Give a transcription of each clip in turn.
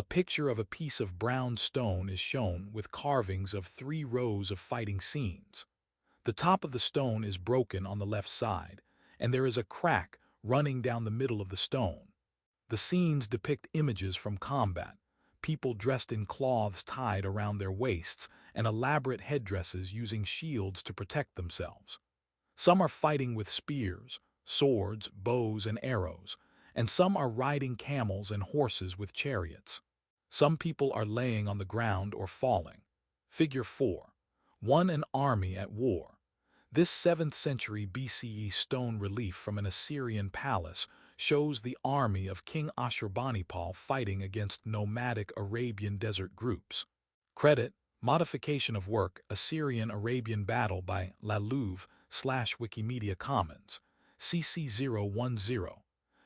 A picture of a piece of brown stone is shown with carvings of 3 rows of fighting scenes. The top of the stone is broken on the left side, and there is a crack running down the middle of the stone. The scenes depict images from combat, people dressed in cloths tied around their waists and elaborate headdresses using shields to protect themselves. Some are fighting with spears, swords, bows, and arrows, and some are riding camels and horses with chariots. Some people are laying on the ground or falling. Figure 4. 1. An army at war. This 7th century BCE stone relief from an Assyrian palace shows the army of King Ashurbanipal fighting against nomadic Arabian desert groups. Credit, modification of work, Assyrian-Arabian Battle by Lalouve/Wikimedia Commons, CC 010.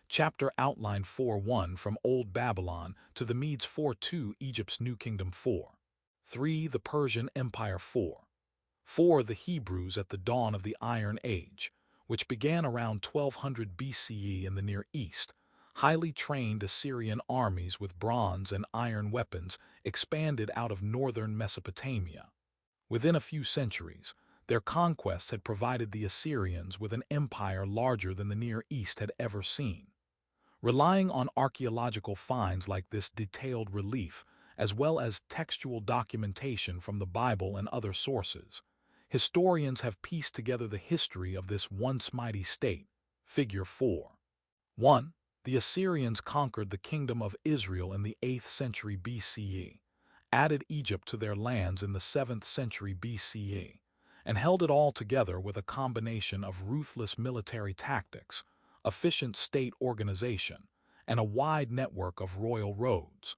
Chapter outline 4:1 From Old Babylon to the Medes 4:2 Egypt's New Kingdom 4. 3. The Persian Empire 4. 4. The Hebrews at the dawn of the Iron Age, which began around 1200 BCE in the Near East. Highly trained Assyrian armies with bronze and iron weapons expanded out of northern Mesopotamia. Within a few centuries, their conquests had provided the Assyrians with an empire larger than the Near East had ever seen. Relying on archaeological finds like this detailed relief, as well as textual documentation from the Bible and other sources, historians have pieced together the history of this once mighty state. Figure 4. 1. The Assyrians conquered the kingdom of Israel in the 8th century BCE, added Egypt to their lands in the 7th century BCE, and held it all together with a combination of ruthless military tactics, efficient state organization, and a wide network of royal roads.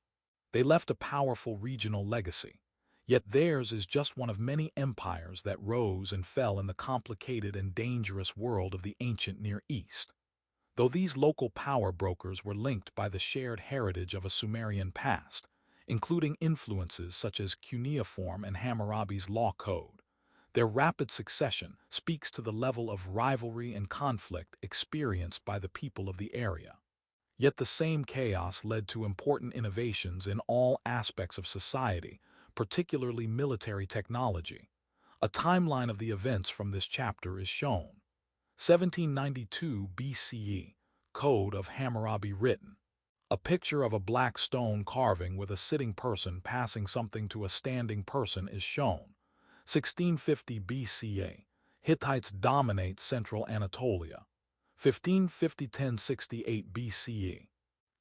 They left a powerful regional legacy, yet theirs is just one of many empires that rose and fell in the complicated and dangerous world of the ancient Near East. Though these local power brokers were linked by the shared heritage of a Sumerian past, including influences such as cuneiform and Hammurabi's law code, their rapid succession speaks to the level of rivalry and conflict experienced by the people of the area. Yet the same chaos led to important innovations in all aspects of society, particularly military technology. A timeline of the events from this chapter is shown. 1792 BCE, Code of Hammurabi written. A picture of a black stone carving with a sitting person passing something to a standing person is shown. 1650 BCE, Hittites dominate central Anatolia. 1550–1068 BCE,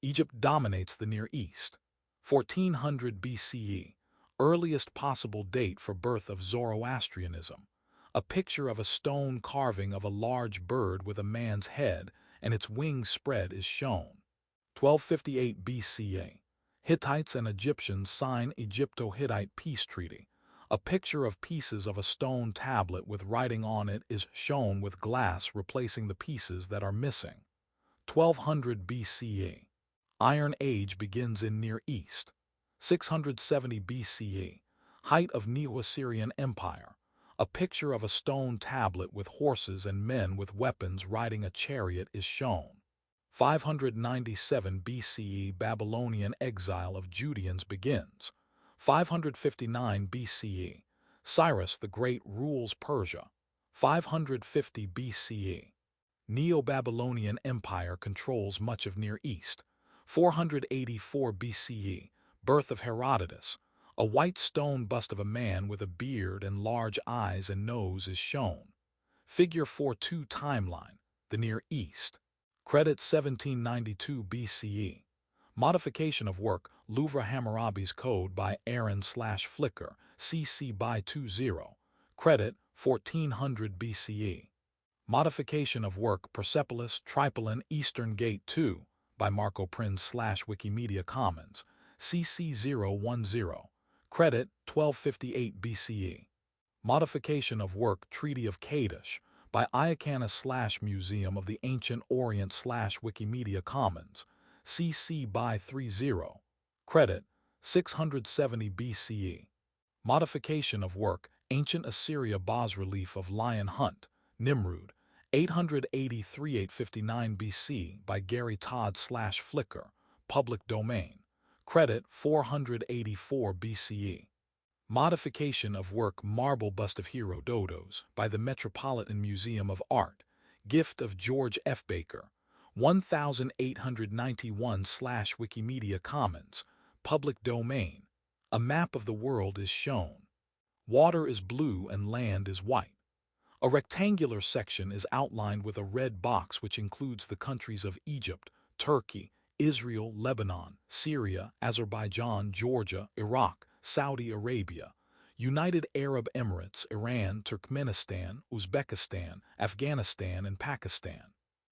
Egypt dominates the Near East. 1400 BCE, earliest possible date for birth of Zoroastrianism. A picture of a stone carving of a large bird with a man's head and its wings spread is shown. 1258 BCE, Hittites and Egyptians sign Egypto-Hittite peace treaty. A picture of pieces of a stone tablet with writing on it is shown with glass replacing the pieces that are missing. 1200 BCE, Iron Age begins in Near East. 670 BCE, height of Neo-Assyrian Empire. A picture of a stone tablet with horses and men with weapons riding a chariot is shown. 597 BCE, Babylonian exile of Judeans begins. 559 BCE, Cyrus the Great rules Persia. 550 BCE, Neo-Babylonian Empire controls much of Near East. 484 BCE, birth of Herodotus. A white stone bust of a man with a beard and large eyes and nose is shown. Figure 4:2 timeline, the Near East. Credit 1792 BCE. Modification of work, Louvre Hammurabi's Code by Aaron/Flicker, CC by 20. Credit 1400 BCE. Modification of work, Persepolis, Tripolin, Eastern Gate 2 by Marco Prinz/Wikimedia Commons, CC 010. Credit 1258 BCE. Modification of work, Treaty of Kadesh by Iacana/Museum of the Ancient Orient/Wikimedia Commons, CC by 30. Credit 670 BCE. Modification of work, Ancient Assyria bas-relief of Lion Hunt, Nimrud, 883–859 BC by Gary Todd/Flicker, public domain. Credit 484 BCE. Modification of work Marble Bust of Hero Dodos by the Metropolitan Museum of Art. Gift of George F. Baker. 1891/Wikimedia Commons. Public domain. A map of the world is shown. Water is blue and land is white. A rectangular section is outlined with a red box which includes the countries of Egypt, Turkey, Israel, Lebanon, Syria, Azerbaijan, Georgia, Iraq, Saudi Arabia, United Arab Emirates, Iran, Turkmenistan, Uzbekistan, Afghanistan, and Pakistan.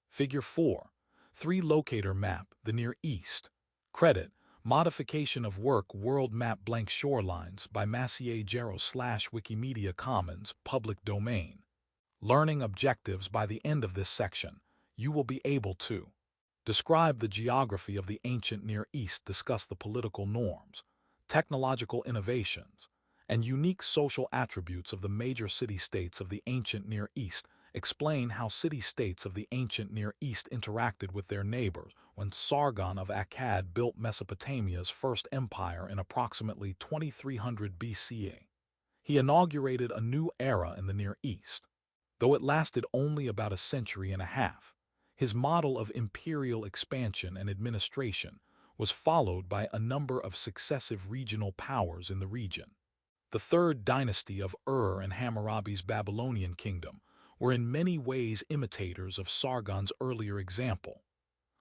Figure 4. 3 Locator Map, the Near East. Credit, Modification of Work World Map Blank Shorelines by Maciej Jarrow / Wikimedia Commons, Public Domain. Learning objectives. By the end of this section, you will be able to describe the geography of the ancient Near East, discuss the political norms, technological innovations, and unique social attributes of the major city-states of the ancient Near East, explain how city-states of the ancient Near East interacted with their neighbors when Sargon of Akkad built Mesopotamia's first empire in approximately 2300 BCE. He inaugurated a new era in the Near East. Though it lasted only about a century and a half, his model of imperial expansion and administration was followed by a number of successive regional powers in the region. The third dynasty of Ur and Hammurabi's Babylonian kingdom were in many ways imitators of Sargon's earlier example.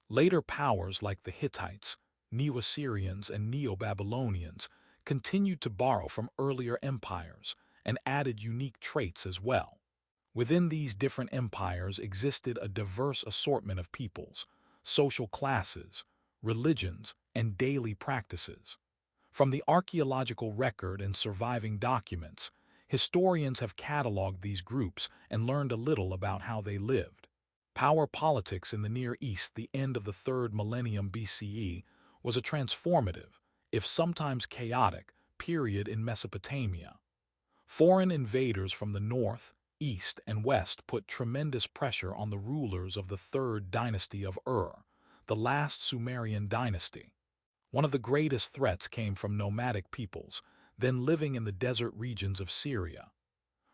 Later powers like the Hittites, Neo-Assyrians, and Neo-Babylonians continued to borrow from earlier empires and added unique traits as well. Within these different empires existed a diverse assortment of peoples, social classes, religions, and daily practices. From the archaeological record and surviving documents, historians have cataloged these groups and learned a little about how they lived. Power politics in the Near East. The end of the 3rd millennium BCE was a transformative, if sometimes chaotic, period in Mesopotamia. Foreign invaders from the north, east, and west put tremendous pressure on the rulers of the 3rd dynasty of Ur, the last Sumerian dynasty. One of the greatest threats came from nomadic peoples, then living in the desert regions of Syria.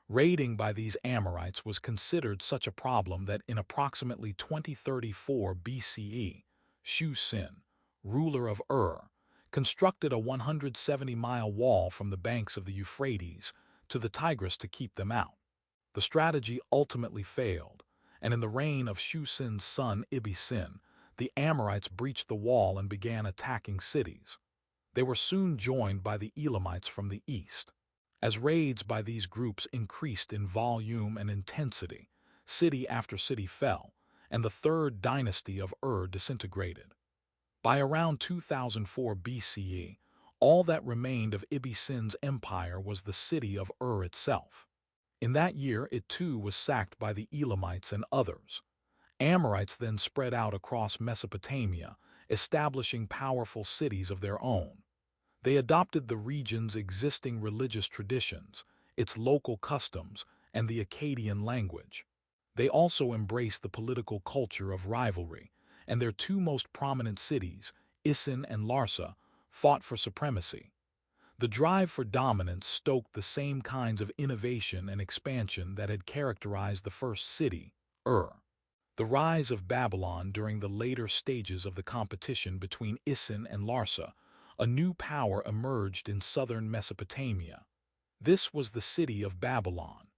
Raiding by these Amorites was considered such a problem that in approximately 2034 BCE, Shu-Sin, ruler of Ur, constructed a 170-mile wall from the banks of the Euphrates to the Tigris to keep them out. The strategy ultimately failed, and in the reign of Shu-Sin's son Ibi-Sin, the Amorites breached the wall and began attacking cities. They were soon joined by the Elamites from the east. As raids by these groups increased in volume and intensity, city after city fell, and the 3rd dynasty of Ur disintegrated. By around 2004 BCE, all that remained of Ibi-Sin's empire was the city of Ur itself. In that year, it too was sacked by the Elamites and others. Amorites then spread out across Mesopotamia, establishing powerful cities of their own. They adopted the region's existing religious traditions, its local customs, and the Akkadian language. They also embraced the political culture of rivalry, and their 2 most prominent cities, Isin and Larsa, fought for supremacy. The drive for dominance stoked the same kinds of innovation and expansion that had characterized the first city, Ur. The rise of Babylon. During the later stages of the competition between Isin and Larsa, a new power emerged in southern Mesopotamia. This was the city of Babylon.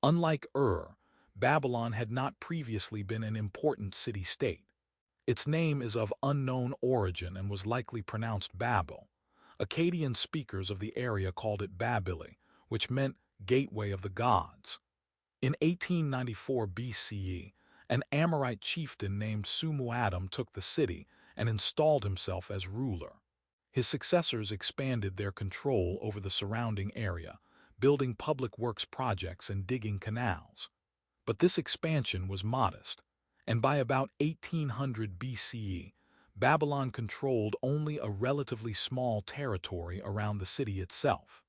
Unlike Ur, Babylon had not previously been an important city-state. Its name is of unknown origin and was likely pronounced Babel. Akkadian speakers of the area called it Babili, which meant gateway of the gods. In 1894 BCE, an Amorite chieftain named Sumuadam took the city and installed himself as ruler. His successors expanded their control over the surrounding area, building public works projects and digging canals. But this expansion was modest, and by about 1800 BCE, Babylon controlled only a relatively small territory around the city itself.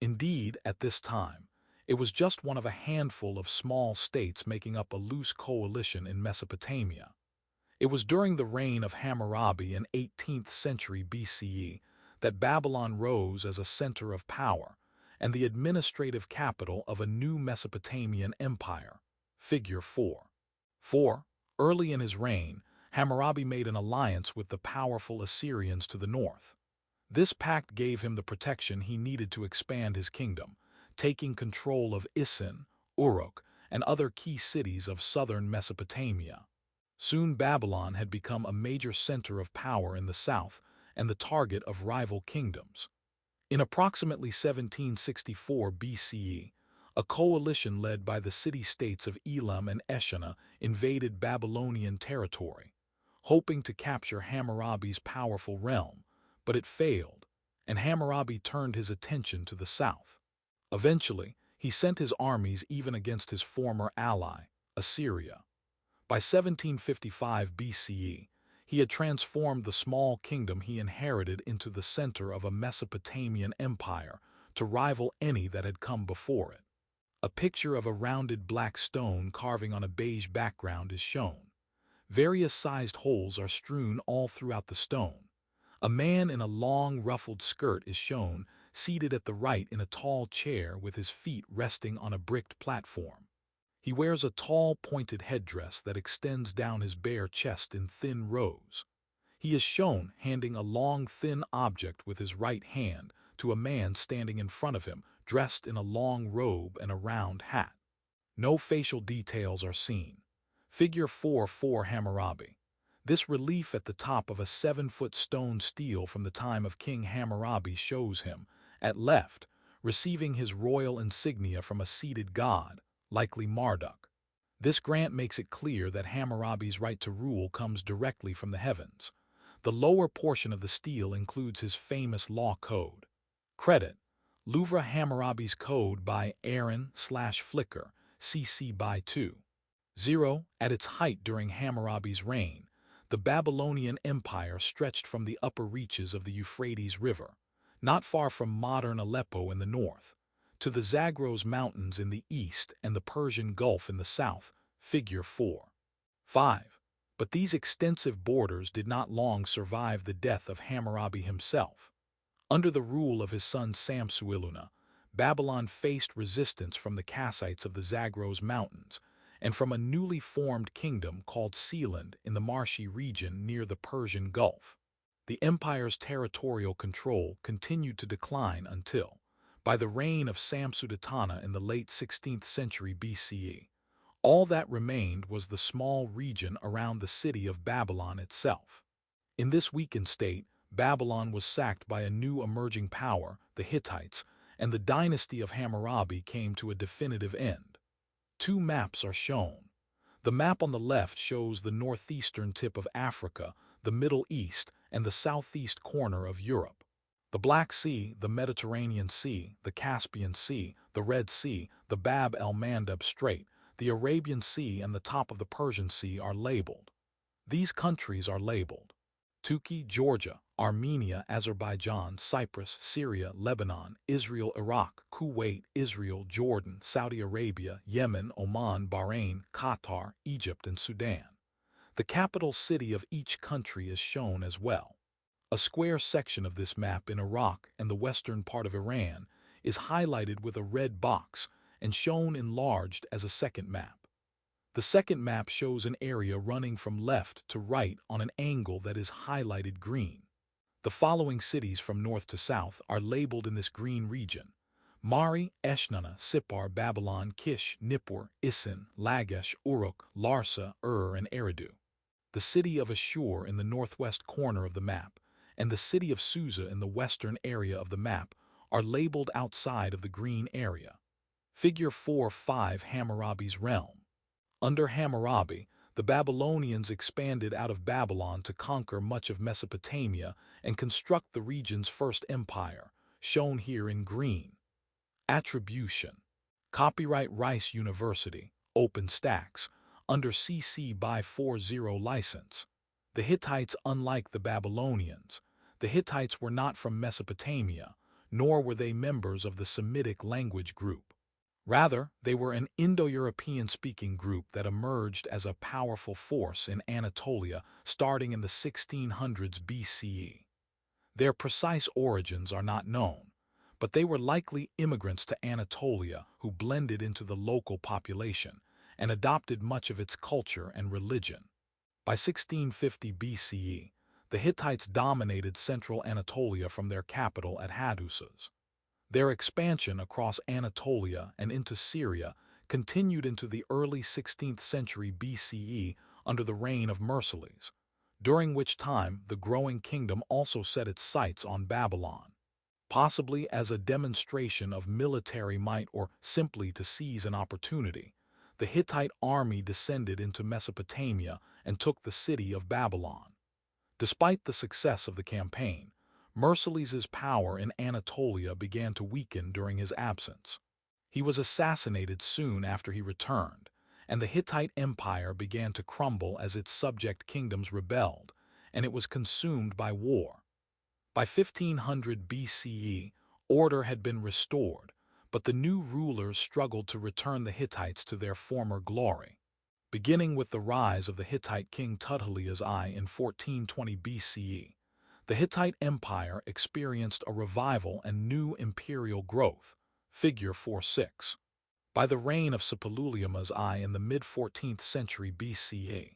Indeed, at this time, it was just one of a handful of small states making up a loose coalition in Mesopotamia. It was during the reign of Hammurabi in 18th century BCE that Babylon rose as a center of power and the administrative capital of a new Mesopotamian empire. Figure 4. 4. Early in his reign, Hammurabi made an alliance with the powerful Assyrians to the north. This pact gave him the protection he needed to expand his kingdom, taking control of Isin, Uruk, and other key cities of southern Mesopotamia. Soon Babylon had become a major center of power in the south and the target of rival kingdoms. In approximately 1764 BCE, a coalition led by the city-states of Elam and Eshana invaded Babylonian territory, hoping to capture Hammurabi's powerful realm, but it failed, and Hammurabi turned his attention to the south. Eventually, he sent his armies even against his former ally, Assyria. By 1755 BCE, he had transformed the small kingdom he inherited into the center of a Mesopotamian empire to rival any that had come before it. A picture of a rounded black stone carving on a beige background is shown. Various sized holes are strewn all throughout the stone. A man in a long, ruffled skirt is shown, seated at the right in a tall chair with his feet resting on a bricked platform. He wears a tall, pointed headdress that extends down his bare chest in thin rows. He is shown handing a long, thin object with his right hand to a man standing in front of him, dressed in a long robe and a round hat. No facial details are seen. Figure 4-4 Hammurabi. This relief at the top of a 7-foot stone stele from the time of King Hammurabi shows him, at left, receiving his royal insignia from a seated god, likely Marduk. This grant makes it clear that Hammurabi's right to rule comes directly from the heavens. The lower portion of the stele includes his famous law code. Credit: Louvre Hammurabi's Code by Aaron/Flicker, CC by 2. 0. At its height during Hammurabi's reign, the Babylonian Empire stretched from the upper reaches of the Euphrates River, not far from modern Aleppo in the north, to the Zagros Mountains in the east and the Persian Gulf in the south, figure 4. 5. But these extensive borders did not long survive the death of Hammurabi himself. Under the rule of his son Samsu-iluna, Babylon faced resistance from the Kassites of the Zagros Mountains and from a newly formed kingdom called Sealand in the marshy region near the Persian Gulf. The empire's territorial control continued to decline until, by the reign of Samsu-iluna in the late 16th century BCE, all that remained was the small region around the city of Babylon itself. In this weakened state, Babylon was sacked by a new emerging power, the Hittites, and the dynasty of Hammurabi came to a definitive end. Two maps are shown. The map on the left shows the northeastern tip of Africa, the Middle East, and the southeast corner of Europe. The Black Sea, the Mediterranean Sea, the Caspian Sea, the Red Sea, the Bab el-Mandeb Strait, the Arabian Sea, and the top of the Persian Sea are labeled. These countries are labeled: Turkey, Georgia, Armenia, Azerbaijan, Cyprus, Syria, Lebanon, Israel, Iraq, Kuwait, Israel, Jordan, Saudi Arabia, Yemen, Oman, Bahrain, Qatar, Egypt, and Sudan. The capital city of each country is shown as well. A square section of this map in Iraq and the western part of Iran is highlighted with a red box and shown enlarged as a second map. The second map shows an area running from left to right on an angle that is highlighted green. The following cities from north to south are labeled in this green region: Mari, Eshnunna, Sippar, Babylon, Kish, Nippur, Isin, Lagesh, Uruk, Larsa, and Eridu. The city of Ashur in the northwest corner of the map and the city of Susa in the western area of the map are labeled outside of the green area. Figure 4-5 Hammurabi's realm. Under Hammurabi, the Babylonians expanded out of Babylon to conquer much of Mesopotamia and construct the region's first empire, shown here in green. Attribution. Copyright Rice University, OpenStax, under CC by 40 license. The Hittites, unlike the Babylonians, the Hittites were not from Mesopotamia, nor were they members of the Semitic language group. Rather, they were an Indo-European-speaking group that emerged as a powerful force in Anatolia starting in the 1600s BCE. Their precise origins are not known, but they were likely immigrants to Anatolia who blended into the local population and adopted much of its culture and religion. By 1650 BCE, the Hittites dominated central Anatolia from their capital at Hadusas. Their expansion across Anatolia and into Syria continued into the early 16th century BCE under the reign of Merciles, during which time the growing kingdom also set its sights on Babylon, possibly as a demonstration of military might or simply to seize an opportunity. The Hittite army descended into Mesopotamia and took the city of Babylon. Despite the success of the campaign, Merciles's power in Anatolia began to weaken during his absence. He was assassinated soon after he returned, and the Hittite Empire began to crumble as its subject kingdoms rebelled, and it was consumed by war. By 1500 BCE, order had been restored, but the new rulers struggled to return the Hittites to their former glory. Beginning with the rise of the Hittite king Tudhalias I in 1420 BCE, the Hittite Empire experienced a revival and new imperial growth, figure 4-6. By the reign of Suppiluliuma I in the mid-14th century BCE,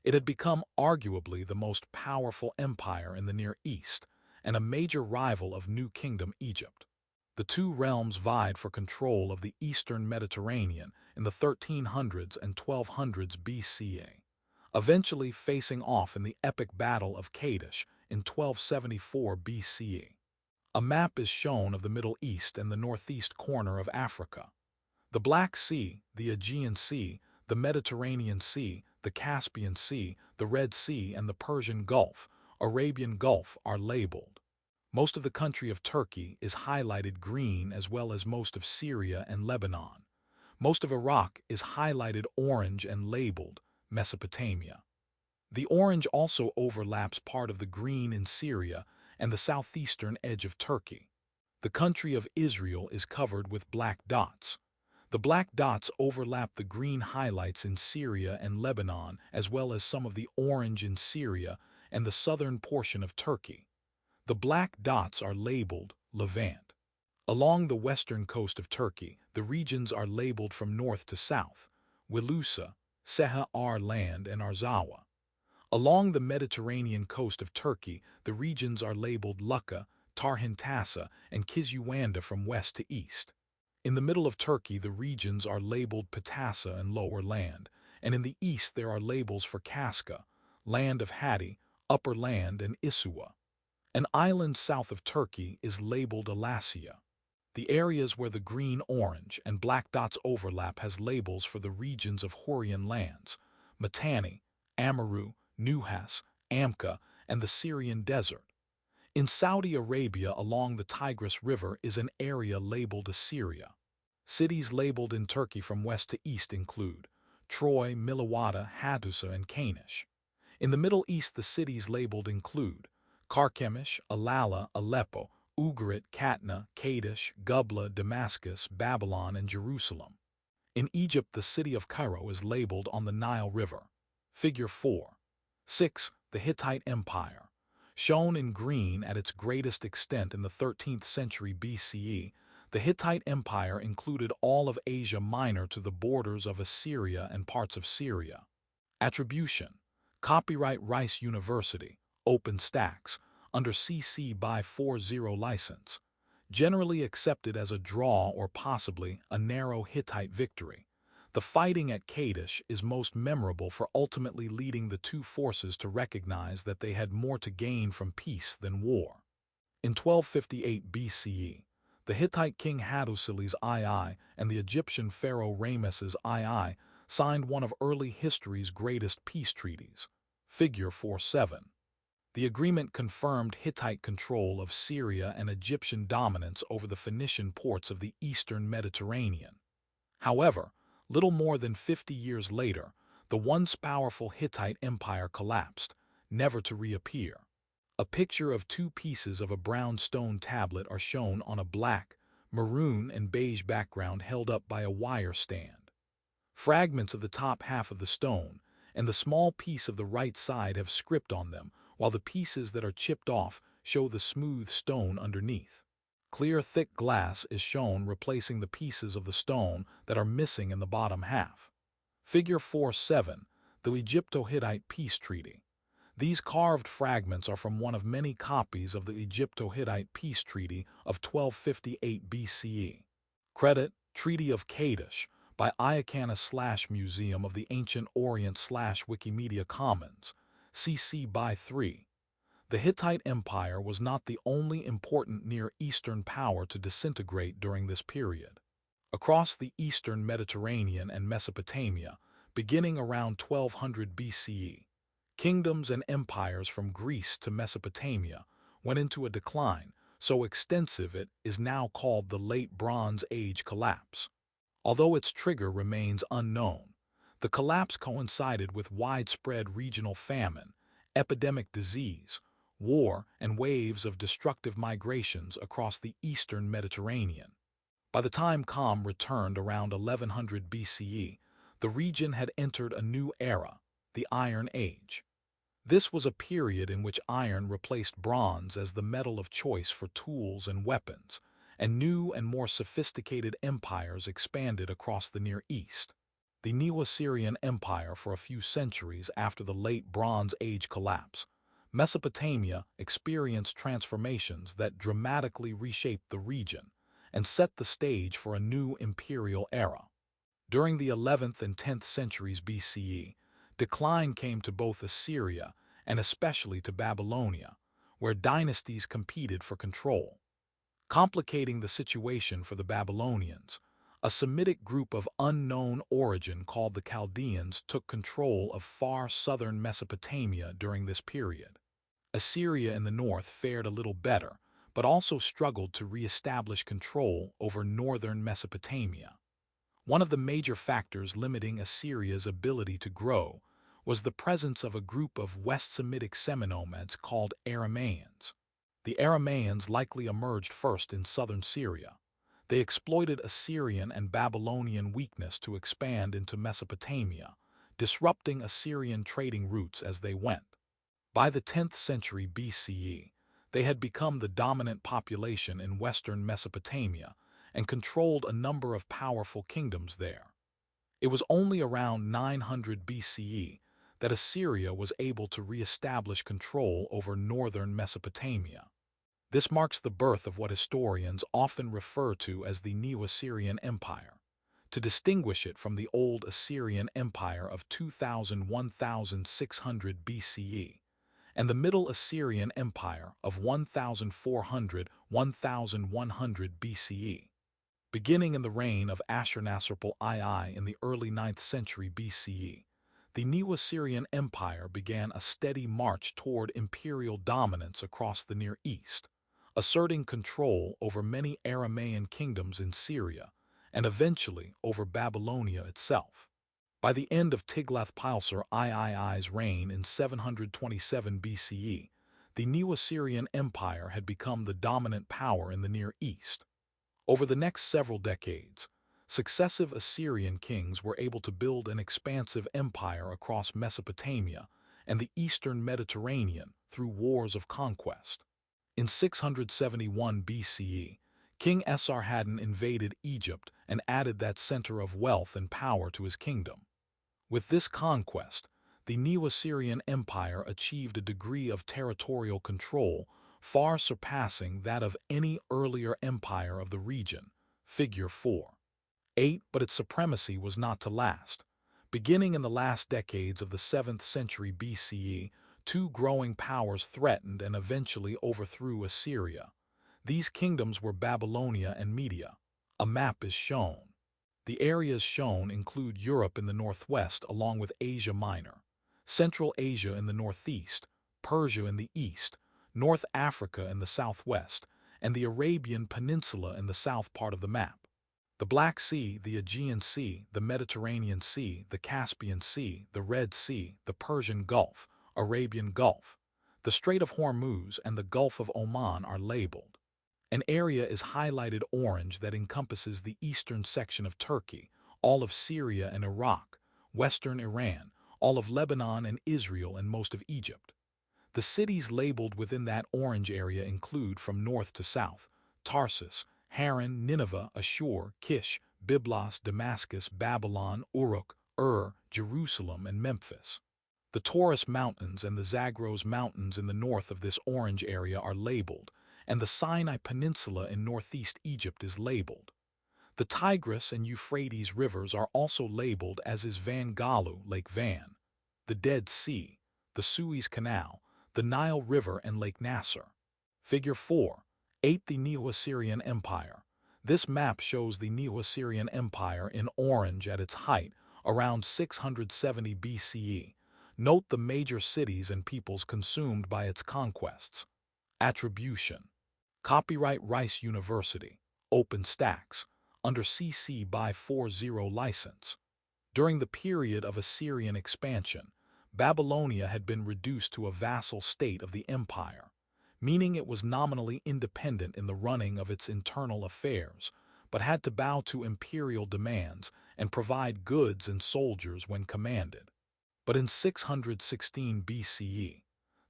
it had become arguably the most powerful empire in the Near East and a major rival of New Kingdom Egypt. The two realms vied for control of the eastern Mediterranean in the 1300s and 1200s BCE, eventually facing off in the epic Battle of Kadesh in 1274 BCE. A map is shown of the Middle East and the northeast corner of Africa. The Black Sea, the Aegean Sea, the Mediterranean Sea, the Caspian Sea, the Red Sea, and the Persian Gulf, Arabian Gulf are labeled. Most of the country of Turkey is highlighted green as well as most of Syria and Lebanon. Most of Iraq is highlighted orange and labeled Mesopotamia. The orange also overlaps part of the green in Syria and the southeastern edge of Turkey. The country of Israel is covered with black dots. The black dots overlap the green highlights in Syria and Lebanon as well as some of the orange in Syria and the southern portion of Turkey. The black dots are labeled Levant. Along the western coast of Turkey, the regions are labeled from north to south, Wilusa, Seha Land, and Arzawa. Along the Mediterranean coast of Turkey, the regions are labeled Lucca, Tarhintasa, and Kizyuanda from west to east. In the middle of Turkey, the regions are labeled Patasa and Lower Land, and in the east there are labels for Kaska, Land of Hatti, Upper Land, and Isua. An island south of Turkey is labeled Alasya. The areas where the green, orange, and black dots overlap has labels for the regions of Hurrian lands, Mitanni, Amaru, Nuhas, Amka, and the Syrian desert. In Saudi Arabia along the Tigris River is an area labeled Assyria. Cities labeled in Turkey from west to east include Troy, Milawata, Hattusa, and Kanish. In the Middle East the cities labeled include Carchemish, Alala, Aleppo, Ugarit, Katna, Kadesh, Gubla, Damascus, Babylon, and Jerusalem. In Egypt the city of Cairo is labeled on the Nile River. Figure 4-6. The Hittite Empire. Shown in green at its greatest extent in the 13th century BCE, the Hittite Empire included all of Asia Minor to the borders of Assyria and parts of Syria. Attribution. Copyright Rice University, OpenStax, under CC by 40 license. Generally accepted as a draw or possibly a narrow Hittite victory. The fighting at Kadesh is most memorable for ultimately leading the two forces to recognize that they had more to gain from peace than war. In 1258 BCE, the Hittite king Hattusilis II and the Egyptian pharaoh Ramesses II signed one of early history's greatest peace treaties, figure 4-7. The agreement confirmed Hittite control of Syria and Egyptian dominance over the Phoenician ports of the eastern Mediterranean. However, little more than 50 years later, the once powerful Hittite empire collapsed, never to reappear. A picture of two pieces of a brown stone tablet are shown on a black, maroon and beige background held up by a wire stand. Fragments of the top half of the stone and the small piece of the right side have script on them, while the pieces that are chipped off show the smooth stone underneath. Clear, thick glass is shown replacing the pieces of the stone that are missing in the bottom half. Figure 4-7, the Egypto-Hittite Peace Treaty. These carved fragments are from one of many copies of the Egypto-Hittite Peace Treaty of 1258 BCE. Credit, Treaty of Kadesh, by Iacana/Museum of the Ancient Orient/Wikimedia Commons, CC by 3. The Hittite Empire was not the only important Near Eastern power to disintegrate during this period. Across the eastern Mediterranean and Mesopotamia, beginning around 1200 BCE, kingdoms and empires from Greece to Mesopotamia went into a decline so extensive it is now called the Late Bronze Age collapse. Although its trigger remains unknown, the collapse coincided with widespread regional famine, epidemic disease, war, and waves of destructive migrations across the eastern Mediterranean. By the time calm returned around 1100 BCE, the region had entered a new era, the Iron Age. This was a period in which iron replaced bronze as the metal of choice for tools and weapons, and new and more sophisticated empires expanded across the Near East. The Neo-Assyrian Empire for a few centuries after the Late Bronze Age collapse, Mesopotamia experienced transformations that dramatically reshaped the region and set the stage for a new imperial era. During the 11th and 10th centuries BCE, decline came to both Assyria and especially to Babylonia, where dynasties competed for control. Complicating the situation for the Babylonians, a Semitic group of unknown origin called the Chaldeans took control of far southern Mesopotamia during this period. Assyria in the north fared a little better, but also struggled to re-establish control over northern Mesopotamia. One of the major factors limiting Assyria's ability to grow was the presence of a group of West Semitic semi-nomads called Aramaeans. The Aramaeans likely emerged first in southern Syria. They exploited Assyrian and Babylonian weakness to expand into Mesopotamia, disrupting Assyrian trading routes as they went. By the 10th century BCE, they had become the dominant population in western Mesopotamia and controlled a number of powerful kingdoms there. It was only around 900 BCE that Assyria was able to re-establish control over northern Mesopotamia. This marks the birth of what historians often refer to as the Neo-Assyrian Empire, to distinguish it from the old Assyrian Empire of 2000–1600 BCE, and the Middle Assyrian Empire of 1400–1100 BCE. Beginning in the reign of Ashurnasirpal II in the early 9th century BCE, the Neo-Assyrian Empire began a steady march toward imperial dominance across the Near East, asserting control over many Aramaean kingdoms in Syria and eventually over Babylonia itself. By the end of Tiglath-Pileser III's reign in 727 BCE, the Neo-Assyrian Empire had become the dominant power in the Near East. Over the next several decades, successive Assyrian kings were able to build an expansive empire across Mesopotamia and the eastern Mediterranean through wars of conquest. In 671 BCE, King Esarhaddon invaded Egypt and added that center of wealth and power to his kingdom. With this conquest, the Neo-Assyrian Empire achieved a degree of territorial control far surpassing that of any earlier empire of the region, figure 4.8, but its supremacy was not to last. Beginning in the last decades of the 7th century BCE, two growing powers threatened and eventually overthrew Assyria. These kingdoms were Babylonia and Media. A map is shown. The areas shown include Europe in the northwest along with Asia Minor, Central Asia in the northeast, Persia in the east, North Africa in the southwest, and the Arabian Peninsula in the south part of the map. The Black Sea, the Aegean Sea, the Mediterranean Sea, the Caspian Sea, the Red Sea, the Persian Gulf, Arabian Gulf, the Strait of Hormuz, and the Gulf of Oman are labeled. An area is highlighted orange that encompasses the eastern section of Turkey, all of Syria and Iraq, western Iran, all of Lebanon and Israel, and most of Egypt. The cities labeled within that orange area include, from north to south, Tarsus, Haran, Nineveh, Ashur, Kish, Byblos, Damascus, Babylon, Uruk, Jerusalem, and Memphis. The Taurus Mountains and the Zagros Mountains in the north of this orange area are labeled, and the Sinai Peninsula in northeast Egypt is labeled. The Tigris and Euphrates rivers are also labeled, as is Van Galu, Lake Van, the Dead Sea, the Suez Canal, the Nile River, and Lake Nasser. Figure 4. 8. The Neo-Assyrian Empire. This map shows the Neo-Assyrian Empire in orange at its height, around 670 BCE. Note the major cities and peoples consumed by its conquests. Attribution. Copyright Rice University, OpenStax, under CC by 40 license. During the period of Assyrian expansion, Babylonia had been reduced to a vassal state of the empire, meaning it was nominally independent in the running of its internal affairs, but had to bow to imperial demands and provide goods and soldiers when commanded. But in 616 BCE,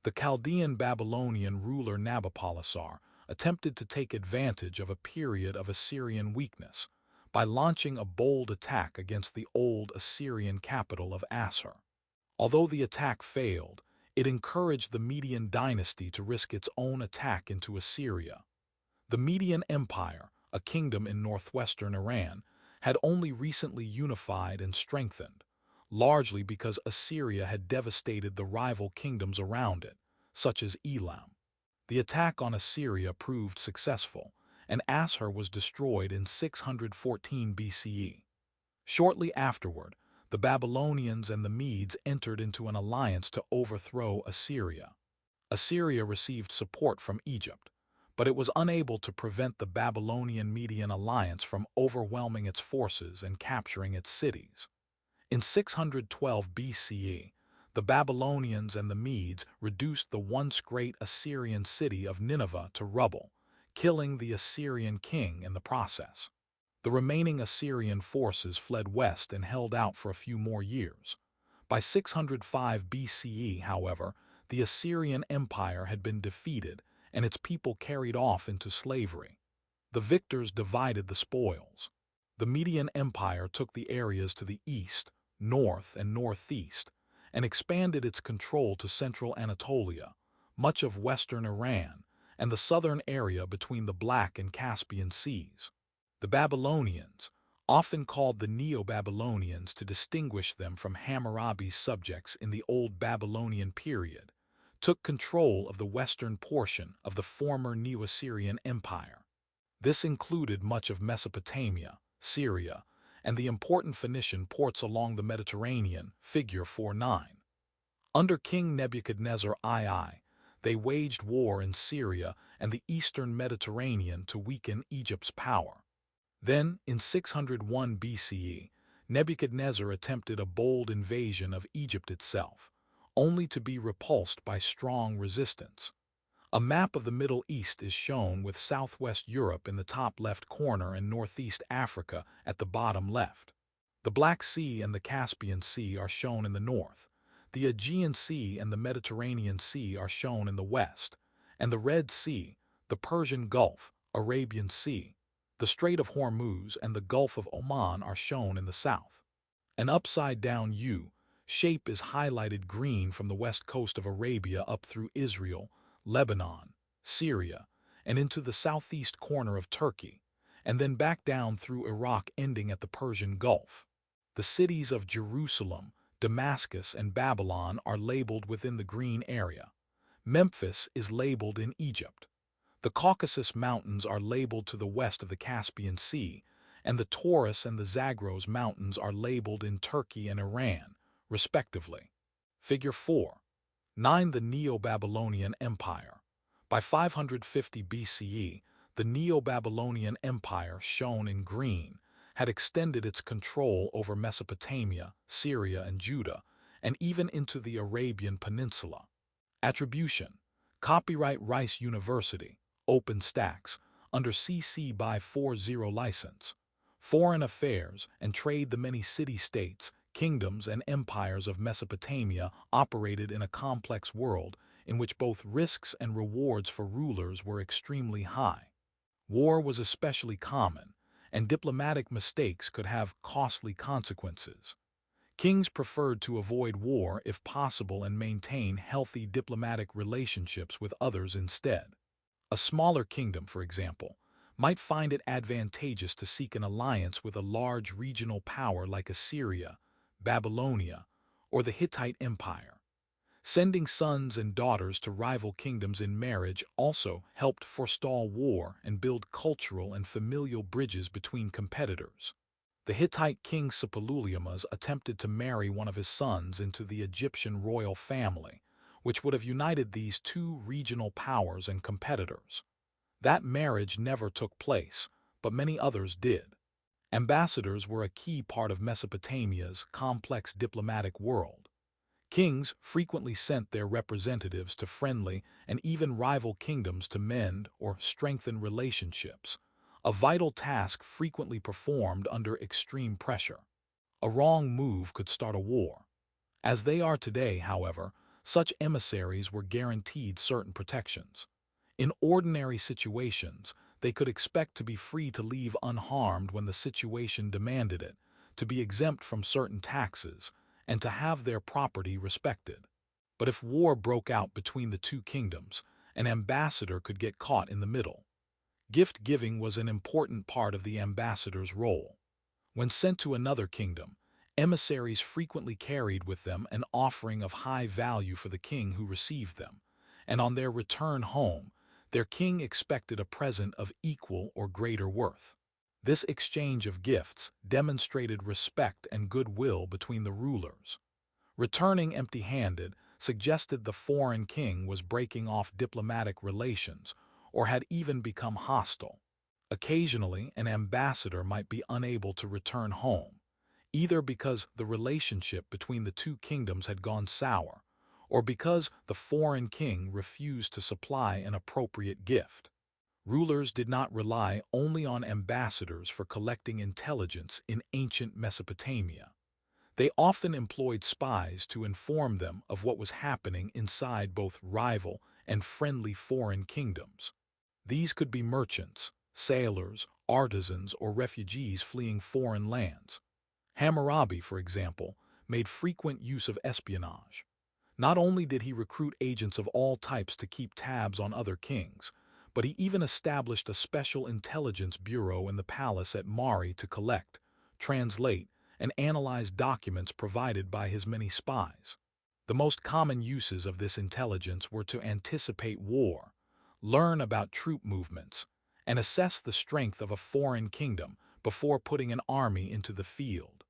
the Chaldean Babylonian ruler Nabopolassar attempted to take advantage of a period of Assyrian weakness by launching a bold attack against the old Assyrian capital of Assur. Although the attack failed, it encouraged the Median dynasty to risk its own attack into Assyria. The Median Empire, a kingdom in northwestern Iran, had only recently unified and strengthened, largely because Assyria had devastated the rival kingdoms around it, such as Elam. The attack on Assyria proved successful, and Assur was destroyed in 614 BCE. Shortly afterward, the Babylonians and the Medes entered into an alliance to overthrow Assyria. Assyria received support from Egypt, but it was unable to prevent the Babylonian-Median alliance from overwhelming its forces and capturing its cities. In 612 BCE, the Babylonians and the Medes reduced the once great Assyrian city of Nineveh to rubble, killing the Assyrian king in the process. The remaining Assyrian forces fled west and held out for a few more years. By 605 BCE, however, the Assyrian Empire had been defeated and its people carried off into slavery. The victors divided the spoils. The Median Empire took the areas to the east, north, and northeast, and expanded its control to central Anatolia, much of western Iran, and the southern area between the Black and Caspian Seas. The Babylonians, often called the Neo-Babylonians to distinguish them from Hammurabi's subjects in the Old Babylonian period, took control of the western portion of the former Neo-Assyrian Empire. This included much of Mesopotamia, Syria, and the important Phoenician ports along the Mediterranean, figure 4-9. Under King Nebuchadnezzar II, they waged war in Syria and the eastern Mediterranean to weaken Egypt's power. Then, in 601 BCE, Nebuchadnezzar attempted a bold invasion of Egypt itself, only to be repulsed by strong resistance. A map of the Middle East is shown with southwest Europe in the top left corner and northeast Africa at the bottom left. The Black Sea and the Caspian Sea are shown in the north. The Aegean Sea and the Mediterranean Sea are shown in the west, and the Red Sea, the Persian Gulf, Arabian Sea, the Strait of Hormuz, and the Gulf of Oman are shown in the south. An upside-down U shape is highlighted green from the west coast of Arabia up through Israel, Lebanon, Syria, and into the southeast corner of Turkey, and then back down through Iraq ending at the Persian Gulf. The cities of Jerusalem, Damascus, and Babylon are labeled within the green area. Memphis is labeled in Egypt. The Caucasus Mountains are labeled to the west of the Caspian Sea, and the Taurus and the Zagros Mountains are labeled in Turkey and Iran, respectively. Figure 4-9. The Neo-Babylonian Empire. By 550 BCE, the Neo-Babylonian Empire, shown in green, had extended its control over Mesopotamia, Syria, and Judah, and even into the Arabian Peninsula. Attribution. Copyright Rice University, OpenStax, under CC by 40 license. Foreign affairs and trade. The many city-states, kingdoms, and empires of Mesopotamia operated in a complex world in which both risks and rewards for rulers were extremely high. War was especially common, and diplomatic mistakes could have costly consequences. Kings preferred to avoid war if possible and maintain healthy diplomatic relationships with others instead. A smaller kingdom, for example, might find it advantageous to seek an alliance with a large regional power like Assyria, Babylonia, or the Hittite Empire. Sending sons and daughters to rival kingdoms in marriage also helped forestall war and build cultural and familial bridges between competitors. The Hittite king Suppiluliuma attempted to marry one of his sons into the Egyptian royal family, which would have united these two regional powers and competitors. That marriage never took place, but many others did. Ambassadors were a key part of Mesopotamia's complex diplomatic world. Kings frequently sent their representatives to friendly and even rival kingdoms to mend or strengthen relationships, a vital task frequently performed under extreme pressure. A wrong move could start a war. As they are today, however, such emissaries were guaranteed certain protections. In ordinary situations, they could expect to be free to leave unharmed when the situation demanded it, to be exempt from certain taxes, and to have their property respected. But if war broke out between the two kingdoms, an ambassador could get caught in the middle. Gift-giving was an important part of the ambassador's role. When sent to another kingdom, emissaries frequently carried with them an offering of high value for the king who received them, and on their return home, their king expected a present of equal or greater worth. This exchange of gifts demonstrated respect and goodwill between the rulers. Returning empty-handed suggested the foreign king was breaking off diplomatic relations or had even become hostile. Occasionally, an ambassador might be unable to return home, either because the relationship between the two kingdoms had gone sour, or because the foreign king refused to supply an appropriate gift. Rulers did not rely only on ambassadors for collecting intelligence in ancient Mesopotamia. They often employed spies to inform them of what was happening inside both rival and friendly foreign kingdoms. These could be merchants, sailors, artisans, or refugees fleeing foreign lands. Hammurabi, for example, made frequent use of espionage. Not only did he recruit agents of all types to keep tabs on other kings, but he even established a special intelligence bureau in the palace at Mari to collect, translate, and analyze documents provided by his many spies. The most common uses of this intelligence were to anticipate war, learn about troop movements, and assess the strength of a foreign kingdom before putting an army into the field.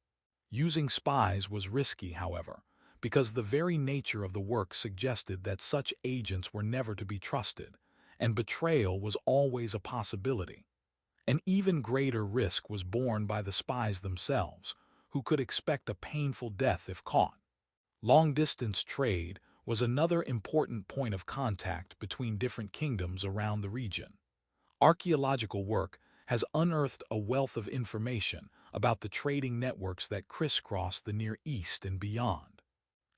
Using spies was risky, however, because the very nature of the work suggested that such agents were never to be trusted, and betrayal was always a possibility. An even greater risk was borne by the spies themselves, who could expect a painful death if caught. Long-distance trade was another important point of contact between different kingdoms around the region. Archaeological work has unearthed a wealth of information about the trading networks that crisscross the Near East and beyond.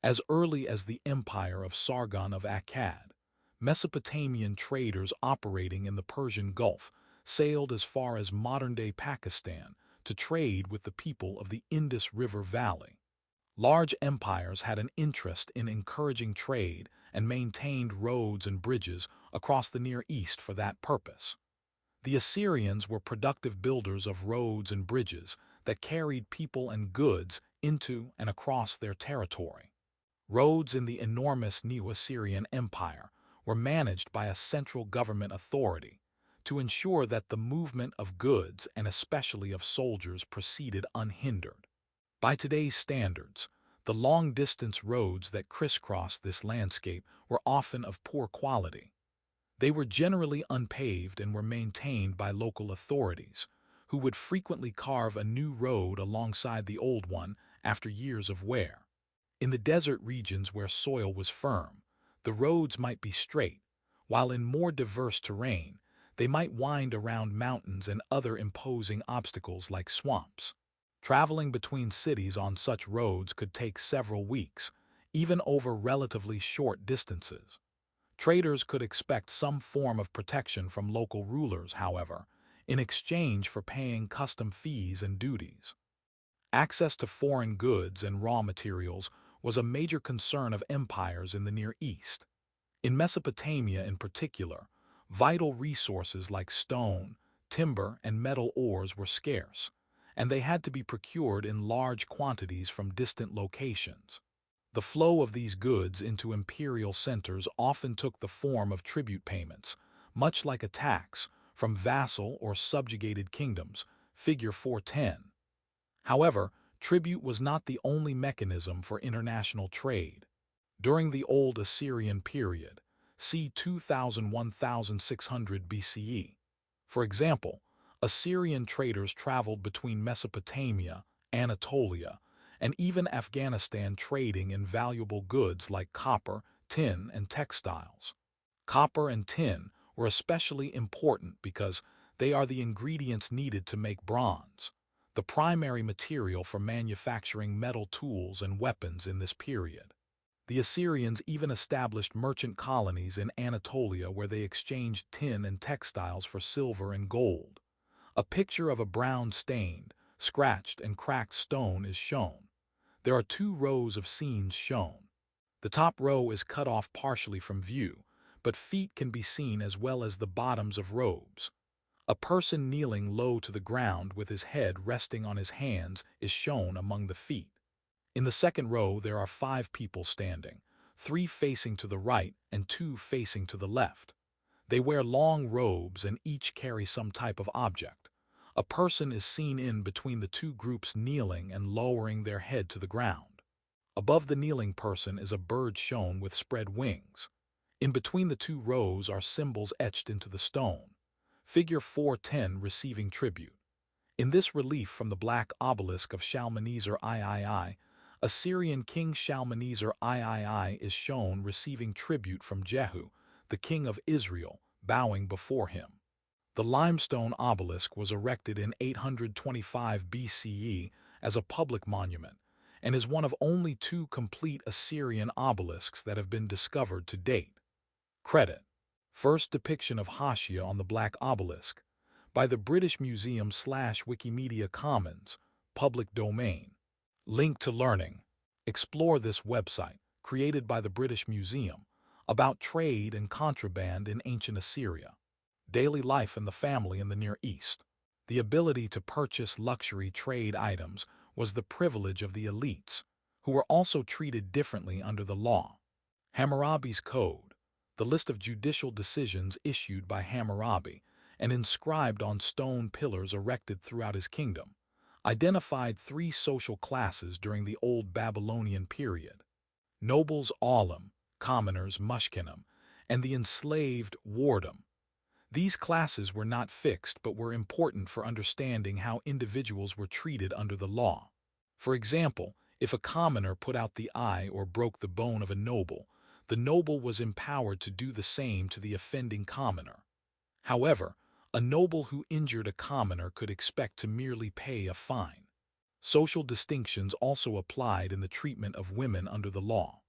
As early as the empire of Sargon of Akkad, Mesopotamian traders operating in the Persian Gulf sailed as far as modern-day Pakistan to trade with the people of the Indus River Valley. Large empires had an interest in encouraging trade and maintained roads and bridges across the Near East for that purpose. The Assyrians were productive builders of roads and bridges that carried people and goods into and across their territory. Roads in the enormous Neo-Assyrian Empire were managed by a central government authority to ensure that the movement of goods and especially of soldiers proceeded unhindered. By today's standards, the long-distance roads that crisscrossed this landscape were often of poor quality. They were generally unpaved and were maintained by local authorities, who would frequently carve a new road alongside the old one after years of wear. In the desert regions where soil was firm, the roads might be straight, while in more diverse terrain, they might wind around mountains and other imposing obstacles like swamps. Traveling between cities on such roads could take several weeks, even over relatively short distances. Traders could expect some form of protection from local rulers, however, in exchange for paying custom fees and duties. Access to foreign goods and raw materials was a major concern of empires in the Near East. In Mesopotamia in particular, vital resources like stone, timber, and metal ores were scarce, and they had to be procured in large quantities from distant locations. The flow of these goods into imperial centers often took the form of tribute payments, much like a tax, from vassal or subjugated kingdoms, figure 410. However, tribute was not the only mechanism for international trade. During the Old Assyrian period, c. 2000–1600 BCE, for example, Assyrian traders traveled between Mesopotamia, Anatolia, and even Afghanistan trading in valuable goods like copper, tin, and textiles. Copper and tin were especially important because they are the ingredients needed to make bronze, the primary material for manufacturing metal tools and weapons in this period. The Assyrians even established merchant colonies in Anatolia where they exchanged tin and textiles for silver and gold. A picture of a brown-stained, scratched, and cracked stone is shown. There are two rows of scenes shown. The top row is cut off partially from view, but feet can be seen as well as the bottoms of robes. A person kneeling low to the ground with his head resting on his hands is shown among the feet. In the second row there are 5 people standing, 3 facing to the right and 2 facing to the left. They wear long robes and each carry some type of object. A person is seen in between the two groups kneeling and lowering their head to the ground. Above the kneeling person is a bird shown with spread wings. In between the two rows are symbols etched into the stone. Figure 410 receiving tribute. In this relief from the black obelisk of Shalmaneser III, Assyrian king Shalmaneser III is shown receiving tribute from Jehu, the king of Israel, bowing before him. The limestone obelisk was erected in 825 BCE as a public monument and is one of only 2 complete Assyrian obelisks that have been discovered to date. Credit: First depiction of Haschia on the black obelisk by the British Museum/Wikimedia Commons, public domain. Link to learning. Explore this website, created by the British Museum, about trade and contraband in ancient Assyria. Daily life and the family in the Near East. The ability to purchase luxury trade items was the privilege of the elites, who were also treated differently under the law. Hammurabi's Code, the list of judicial decisions issued by Hammurabi and inscribed on stone pillars erected throughout his kingdom, identified 3 social classes during the Old Babylonian period: nobles Olim, commoners Mushkinim, and the enslaved Wardam. These classes were not fixed but were important for understanding how individuals were treated under the law. For example, if a commoner put out the eye or broke the bone of a noble, the noble was empowered to do the same to the offending commoner. However, a noble who injured a commoner could expect to merely pay a fine. Social distinctions also applied in the treatment of women under the law.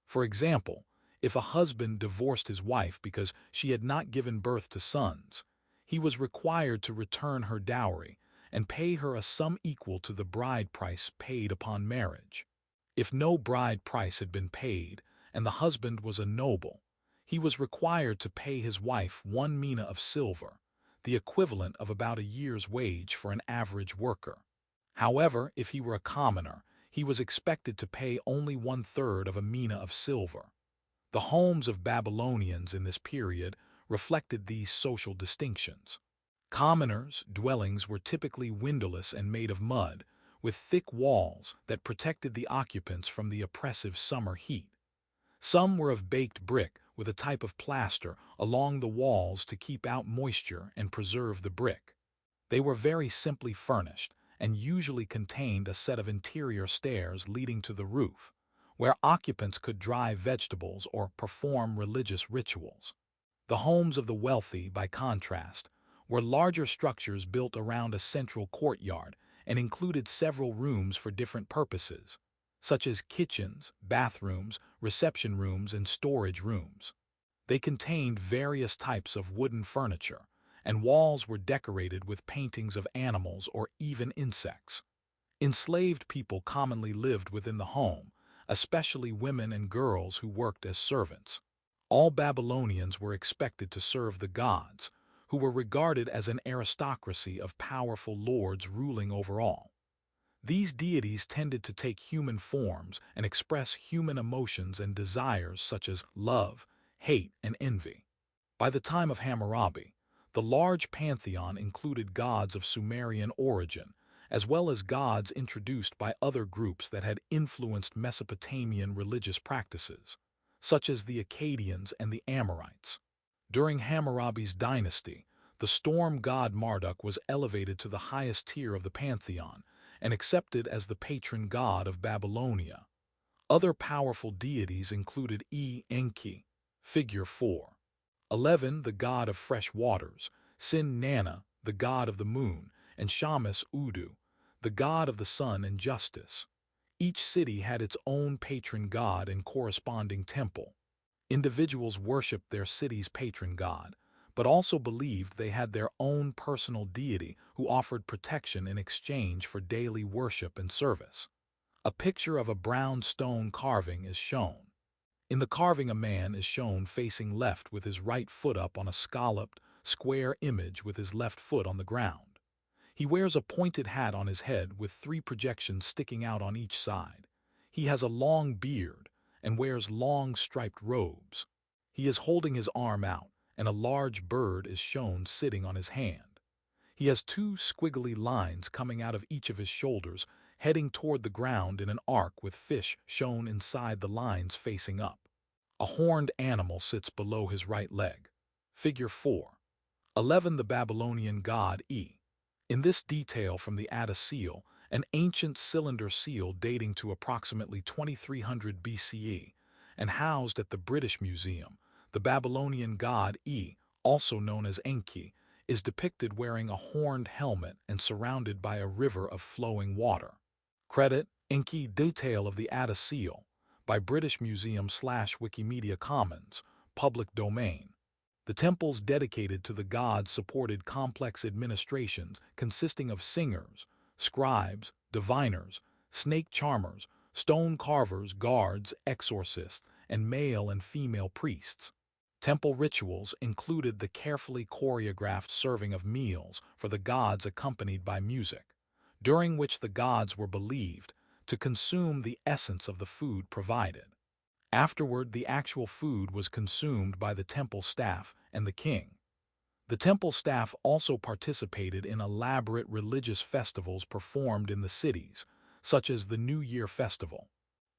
For example, if a husband divorced his wife because she had not given birth to sons, he was required to return her dowry and pay her a sum equal to the bride price paid upon marriage. If no bride price had been paid and the husband was a noble, he was required to pay his wife 1 mina of silver, the equivalent of about a year's wage for an average worker. However, if he were a commoner, he was expected to pay only 1/3 of a mina of silver. The homes of Babylonians in this period reflected these social distinctions. Commoners' dwellings were typically windowless and made of mud, with thick walls that protected the occupants from the oppressive summer heat. Some were of baked brick with a type of plaster along the walls to keep out moisture and preserve the brick. They were very simply furnished and usually contained a set of interior stairs leading to the roof, where occupants could dry vegetables or perform religious rituals. The homes of the wealthy, by contrast, were larger structures built around a central courtyard and included several rooms for different purposes, such as kitchens, bathrooms, reception rooms, and storage rooms. They contained various types of wooden furniture, and walls were decorated with paintings of animals or even insects. Enslaved people commonly lived within the home, especially women and girls who worked as servants. All Babylonians were expected to serve the gods, who were regarded as an aristocracy of powerful lords ruling over all. These deities tended to take human forms and express human emotions and desires such as love, hate, and envy. By the time of Hammurabi, the large pantheon included gods of Sumerian origin, as well as gods introduced by other groups that had influenced Mesopotamian religious practices, such as the Akkadians and the Amorites. During Hammurabi's dynasty, the storm god Marduk was elevated to the highest tier of the pantheon and accepted as the patron god of Babylonia. Other powerful deities included Enki, figure 4. 11, the god of fresh waters, Sin Nana, the god of the moon, and Shamus Udu, the god of the sun and justice. Each city had its own patron god and corresponding temple. Individuals worshipped their city's patron god, but also believed they had their own personal deity who offered protection in exchange for daily worship and service. A picture of a brown stone carving is shown. In the carving, a man is shown facing left with his right foot up on a scalloped, square image with his left foot on the ground. He wears a pointed hat on his head with 3 projections sticking out on each side. He has a long beard and wears long striped robes. He is holding his arm out, and a large bird is shown sitting on his hand. He has 2 squiggly lines coming out of each of his shoulders, heading toward the ground in an arc with fish shown inside the lines facing up. A horned animal sits below his right leg. Figure 4. 11, the Babylonian god E. In this detail from the Atta seal, an ancient cylinder seal dating to approximately 2300 BCE, and housed at the British Museum, the Babylonian god E, also known as Enki, is depicted wearing a horned helmet and surrounded by a river of flowing water. Credit, Enki detail of the Atta seal, by British Museum/Wikimedia Commons, public domain. The temples dedicated to the gods supported complex administrations consisting of singers, scribes, diviners, snake charmers, stone carvers, guards, exorcists, and male and female priests. Temple rituals included the carefully choreographed serving of meals for the gods accompanied by music, during which the gods were believed to consume the essence of the food provided. Afterward, the actual food was consumed by the temple staff and the king. The temple staff also participated in elaborate religious festivals performed in the cities, such as the New Year Festival.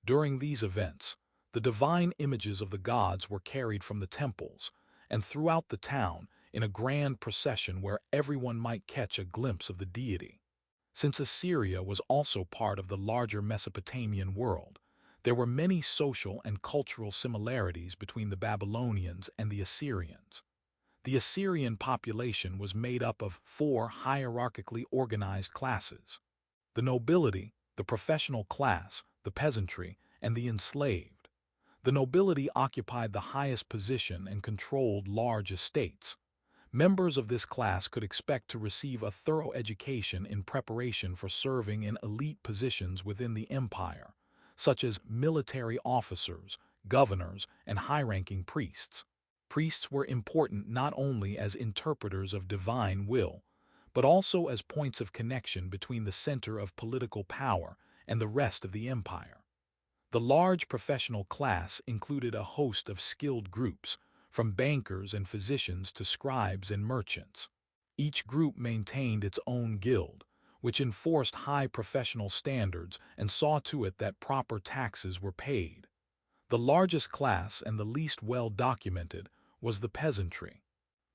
During these events, the divine images of the gods were carried from the temples and throughout the town in a grand procession where everyone might catch a glimpse of the deity. Since Assyria was also part of the larger Mesopotamian world, there were many social and cultural similarities between the Babylonians and the Assyrians. The Assyrian population was made up of 4 hierarchically organized classes: the nobility, the professional class, the peasantry, and the enslaved. The nobility occupied the highest position and controlled large estates. Members of this class could expect to receive a thorough education in preparation for serving in elite positions within the empire, such as military officers, governors, and high-ranking priests. Priests were important not only as interpreters of divine will, but also as points of connection between the center of political power and the rest of the empire. The large professional class included a host of skilled groups, from bankers and physicians to scribes and merchants. Each group maintained its own guild, which enforced high professional standards and saw to it that proper taxes were paid. The largest class and the least well-documented was the peasantry.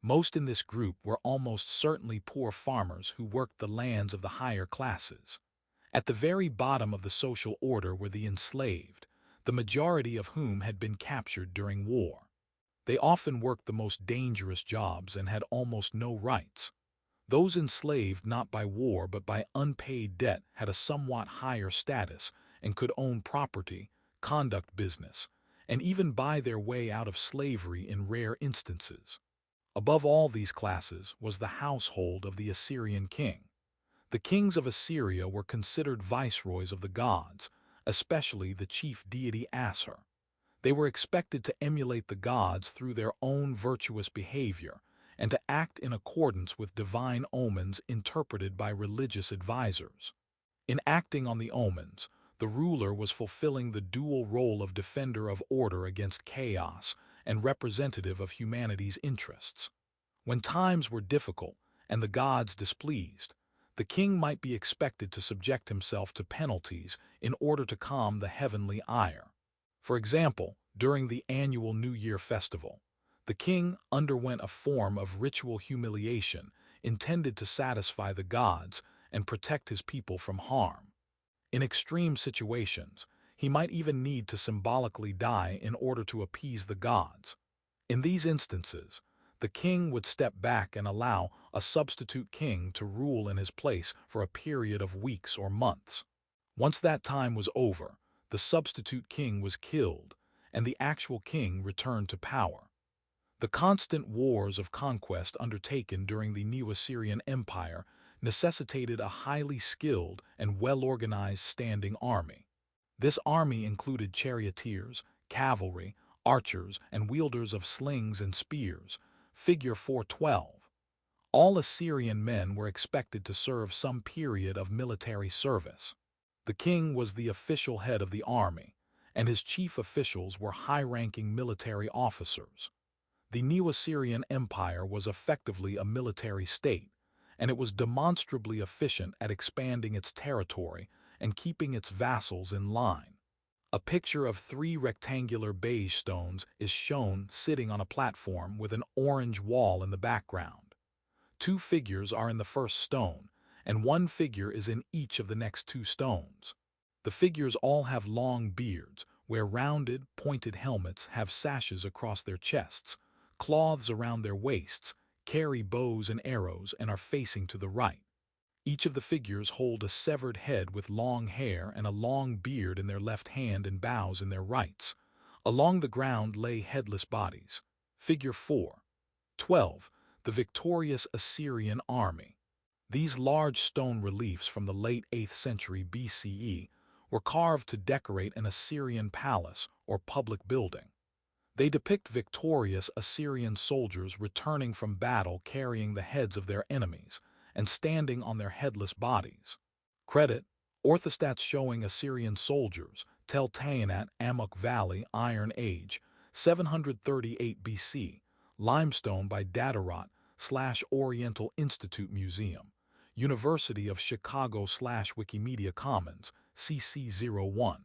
Most in this group were almost certainly poor farmers who worked the lands of the higher classes. At the very bottom of the social order were the enslaved, the majority of whom had been captured during war. They often worked the most dangerous jobs and had almost no rights. Those enslaved not by war but by unpaid debt had a somewhat higher status and could own property, conduct business, and even buy their way out of slavery in rare instances. Above all these classes was the household of the Assyrian king. The kings of Assyria were considered viceroys of the gods, especially the chief deity Assur. They were expected to emulate the gods through their own virtuous behavior and to act in accordance with divine omens interpreted by religious advisors. In acting on the omens, the ruler was fulfilling the dual role of defender of order against chaos and representative of humanity's interests. When times were difficult and the gods displeased, the king might be expected to subject himself to penalties in order to calm the heavenly ire. For example, during the annual New Year festival, the king underwent a form of ritual humiliation intended to satisfy the gods and protect his people from harm. In extreme situations, he might even need to symbolically die in order to appease the gods. In these instances, the king would step back and allow a substitute king to rule in his place for a period of weeks or months. Once that time was over, the substitute king was killed, and the actual king returned to power. The constant wars of conquest undertaken during the Neo-Assyrian Empire necessitated a highly skilled and well-organized standing army. This army included charioteers, cavalry, archers, and wielders of slings and spears, figure 412. All Assyrian men were expected to serve some period of military service. The king was the official head of the army, and his chief officials were high-ranking military officers. The Neo-Assyrian Empire was effectively a military state, and it was demonstrably efficient at expanding its territory and keeping its vassals in line. A picture of 3 rectangular beige stones is shown sitting on a platform with an orange wall in the background. 2 figures are in the first stone, and 1 figure is in each of the next 2 stones. The figures all have long beards, wear rounded, pointed helmets, have sashes across their chests, cloths around their waists, carry bows and arrows, and are facing to the right. Each of the figures hold a severed head with long hair and a long beard in their left hand and bows in their rights. Along the ground lay headless bodies. Figure 4. 12. The victorious Assyrian army. These large stone reliefs from the late 8th century BCE were carved to decorate an Assyrian palace or public building. They depict victorious Assyrian soldiers returning from battle carrying the heads of their enemies and standing on their headless bodies. Credit: orthostats showing Assyrian soldiers, Tel Tayanat, Amok Valley, Iron Age, 738 BC, limestone by Datarot/Oriental Institute Museum, University of Chicago/Wikimedia Commons, CC01.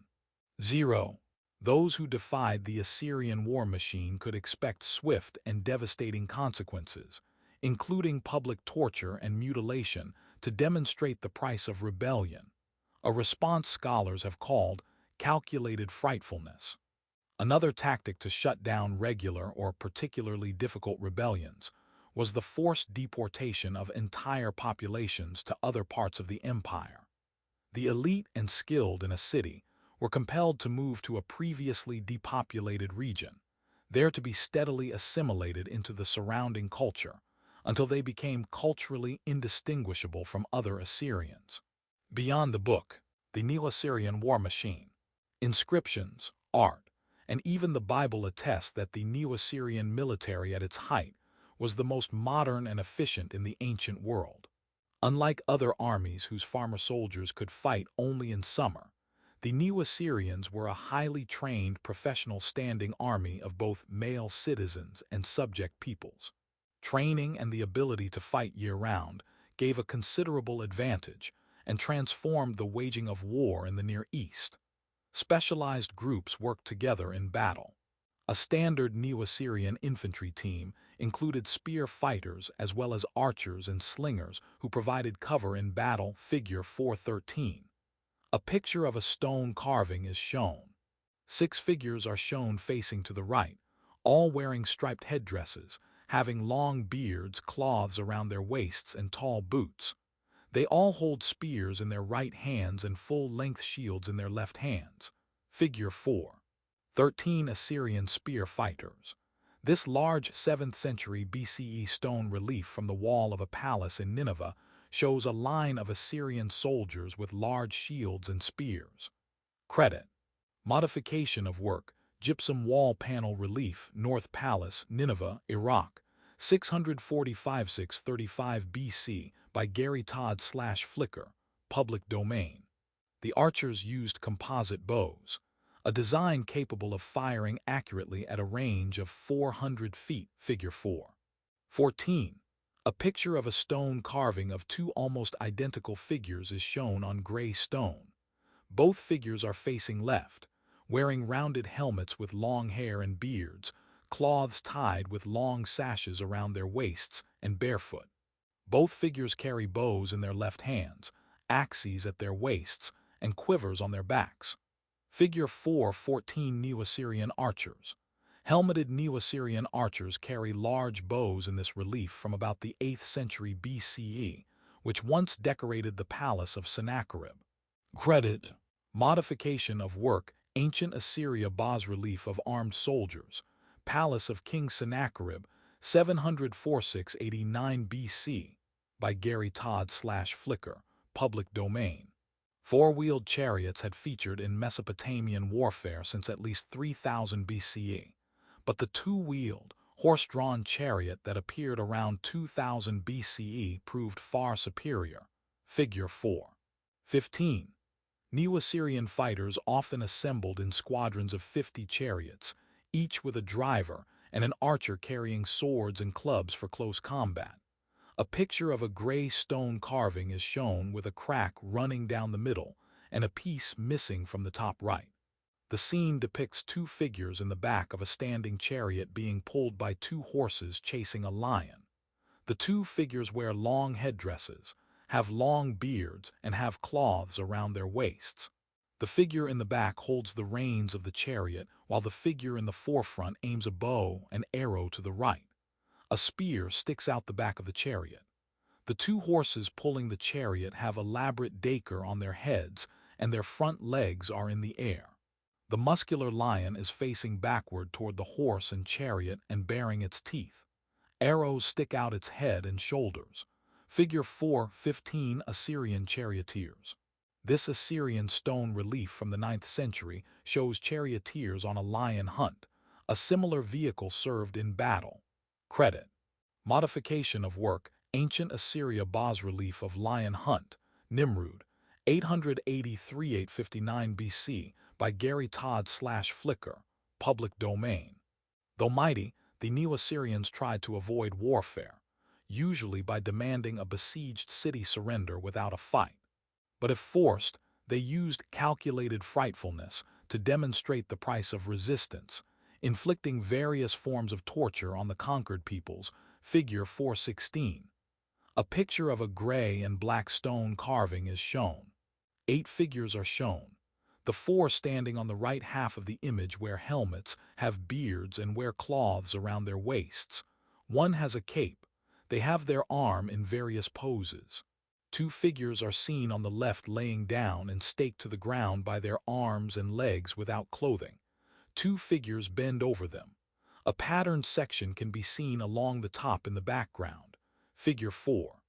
0. Those who defied the Assyrian war machine could expect swift and devastating consequences, including public torture and mutilation, to demonstrate the price of rebellion, a response scholars have called calculated frightfulness. Another tactic to shut down regular or particularly difficult rebellions was the forced deportation of entire populations to other parts of the empire. The elite and skilled in a city were compelled to move to a previously depopulated region, there to be steadily assimilated into the surrounding culture, until they became culturally indistinguishable from other Assyrians. Beyond the book, the Neo-Assyrian war machine, inscriptions, art, and even the Bible attest that the Neo-Assyrian military at its height was the most modern and efficient in the ancient world. Unlike other armies whose farmer soldiers could fight only in summer, the Neo-Assyrians were a highly trained professional standing army of both male citizens and subject peoples. Training and the ability to fight year-round gave a considerable advantage and transformed the waging of war in the Near East. Specialized groups worked together in battle. A standard Neo-Assyrian infantry team included spear fighters as well as archers and slingers who provided cover in battle. Figure 413. A picture of a stone carving is shown. 6 figures are shown facing to the right, all wearing striped headdresses, having long beards, cloths around their waists, and tall boots. They all hold spears in their right hands and full-length shields in their left hands. Figure 4. 13 Assyrian spear fighters. This large 7th century BCE stone relief from the wall of a palace in Nineveh shows a line of Assyrian soldiers with large shields and spears. Credit. Modification of work. Gypsum wall panel relief, North Palace, Nineveh, Iraq. 645–635 BC by Gary Todd/Flickr. Public domain. The archers used composite bows, a design capable of firing accurately at a range of 400 feet. Figure 4. 14. A picture of a stone carving of two almost identical figures is shown on gray stone. Both figures are facing left, wearing rounded helmets with long hair and beards, cloths tied with long sashes around their waists, and barefoot. Both figures carry bows in their left hands, axes at their waists, and quivers on their backs. Figure 4. 14 Neo-Assyrian archers. Helmeted Neo-Assyrian archers carry large bows in this relief from about the 8th century BCE, which once decorated the palace of Sennacherib. Credit. Modification of work. Ancient Assyria bas-relief of armed soldiers. Palace of King Sennacherib, 746–89 BC, by Gary Todd/Flickr. Public domain. Four-wheeled chariots had featured in Mesopotamian warfare since at least 3000 BCE, but the two-wheeled, horse-drawn chariot that appeared around 2000 BCE proved far superior. Figure 4. 15. Neo-Assyrian fighters often assembled in squadrons of 50 chariots, each with a driver and an archer carrying swords and clubs for close combat. A picture of a gray stone carving is shown with a crack running down the middle and a piece missing from the top right. The scene depicts two figures in the back of a standing chariot being pulled by two horses chasing a lion. The two figures wear long headdresses, have long beards, and have cloths around their waists. The figure in the back holds the reins of the chariot, while the figure in the forefront aims a bow and arrow to the right. A spear sticks out the back of the chariot. The two horses pulling the chariot have elaborate dacre on their heads, and their front legs are in the air. The muscular lion is facing backward toward the horse and chariot and baring its teeth. Arrows stick out its head and shoulders. Figure 4. 15 Assyrian charioteers. This Assyrian stone relief from the 9th century shows charioteers on a lion hunt. A similar vehicle served in battle. Credit. Modification of work. Ancient Assyria bas-relief of lion hunt, Nimrud, 883–859 BC, by Gary Todd/Flickr. Public domain. Though mighty, the Neo-Assyrians tried to avoid warfare, usually by demanding a besieged city surrender without a fight. But if forced, they used calculated frightfulness to demonstrate the price of resistance, inflicting various forms of torture on the conquered peoples. Figure 416. A picture of a gray and black stone carving is shown. 8 figures are shown. The 4 standing on the right half of the image wear helmets, have beards, and wear cloths around their waists. One has a cape. They have their arm in various poses. 2 figures are seen on the left laying down and staked to the ground by their arms and legs without clothing. 2 figures bend over them. A patterned section can be seen along the top in the background. Figure 4.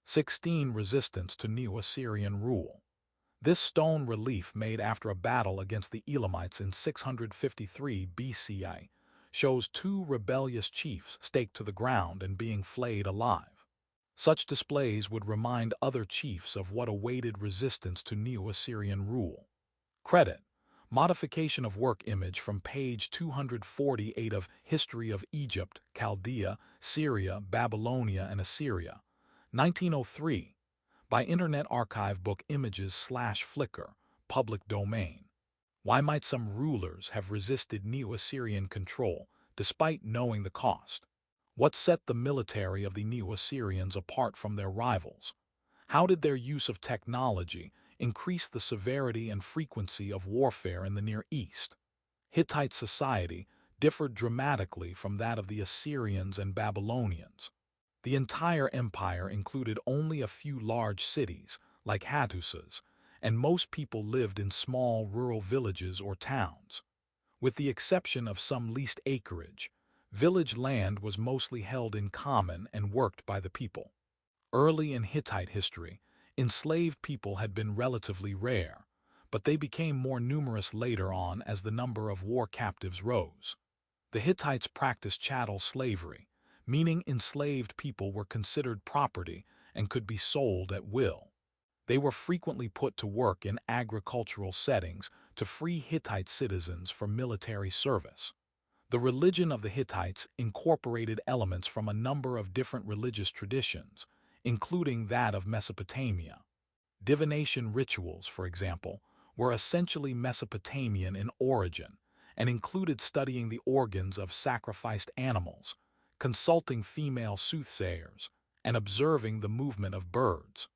16 Resistance to Neo-Assyrian rule. This stone relief, made after a battle against the Elamites in 653 BCE, shows 2 rebellious chiefs staked to the ground and being flayed alive. Such displays would remind other chiefs of what awaited resistance to Neo-Assyrian rule. Credit. Modification of work image from page 248 of History of Egypt, Chaldea, Syria, Babylonia, and Assyria, 1903, by Internet Archive Book Images/Flickr. Public domain. Why might some rulers have resisted Neo-Assyrian control despite knowing the cost? What set the military of the Neo-Assyrians apart from their rivals? How did their use of technology increase the severity and frequency of warfare in the Near East? Hittite society, differed dramatically from that of the Assyrians and Babylonians. The entire empire included only a few large cities, like Hattusas, and most people lived in small rural villages or towns. With the exception of some leased acreage, village land was mostly held in common and worked by the people. Early in Hittite history, enslaved people had been relatively rare, but they became more numerous later on as the number of war captives rose. The Hittites practiced chattel slavery, meaning enslaved people were considered property and could be sold at will. They were frequently put to work in agricultural settings to free Hittite citizens for military service. The religion of the Hittites incorporated elements from a number of different religious traditions, including that of Mesopotamia. Divination rituals, for example, were essentially Mesopotamian in origin and included studying the organs of sacrificed animals, consulting female soothsayers, and observing the movement of birds.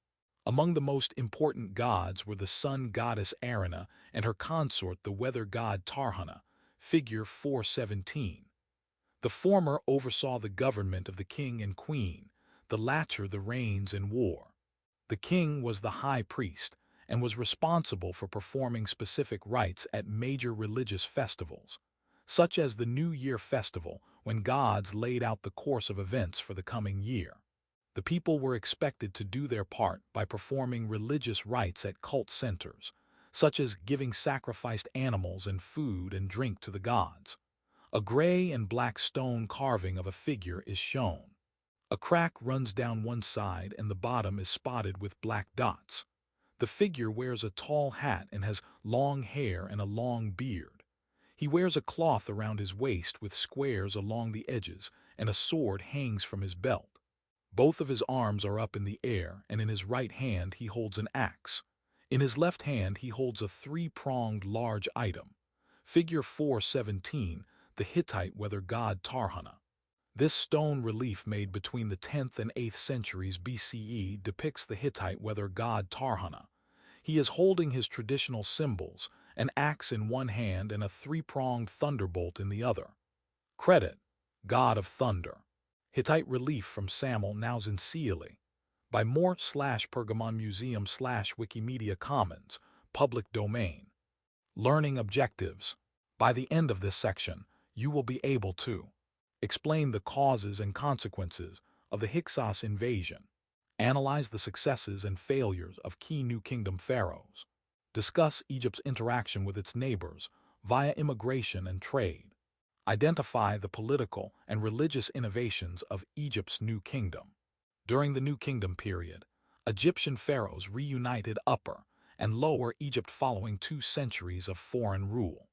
Among the most important gods were the sun goddess Arana and her consort the weather god Tarhana, figure 417. The former oversaw the government of the king and queen, the latter the reigns in war. The king was the high priest and was responsible for performing specific rites at major religious festivals, such as the New Year festival when gods laid out the course of events for the coming year. The people were expected to do their part by performing religious rites at cult centers, such as giving sacrificed animals and food and drink to the gods. A gray and black stone carving of a figure is shown. A crack runs down one side and the bottom is spotted with black dots. The figure wears a tall hat and has long hair and a long beard. He wears a cloth around his waist with squares along the edges, and a sword hangs from his belt. Both of his arms are up in the air, and in his right hand he holds an axe. In his left hand he holds a three-pronged large item. Figure 417, the Hittite weather god Tarhana. This stone relief made between the 10th and 8th centuries BCE depicts the Hittite weather god Tarhana. He is holding his traditional symbols, an axe in one hand and a three-pronged thunderbolt in the other. Credit: God of Thunder. Hittite relief from Samuel Nauzinseali by Moore/Pergamon Museum/Wikimedia Commons, public domain. Learning objectives. By the end of this section, you will be able to explain the causes and consequences of the Hyksos invasion, analyze the successes and failures of key New Kingdom pharaohs, discuss Egypt's interaction with its neighbors via immigration and trade, identify the political and religious innovations of Egypt's New Kingdom. During the New Kingdom period, Egyptian pharaohs reunited Upper and Lower Egypt following 2 centuries of foreign rule.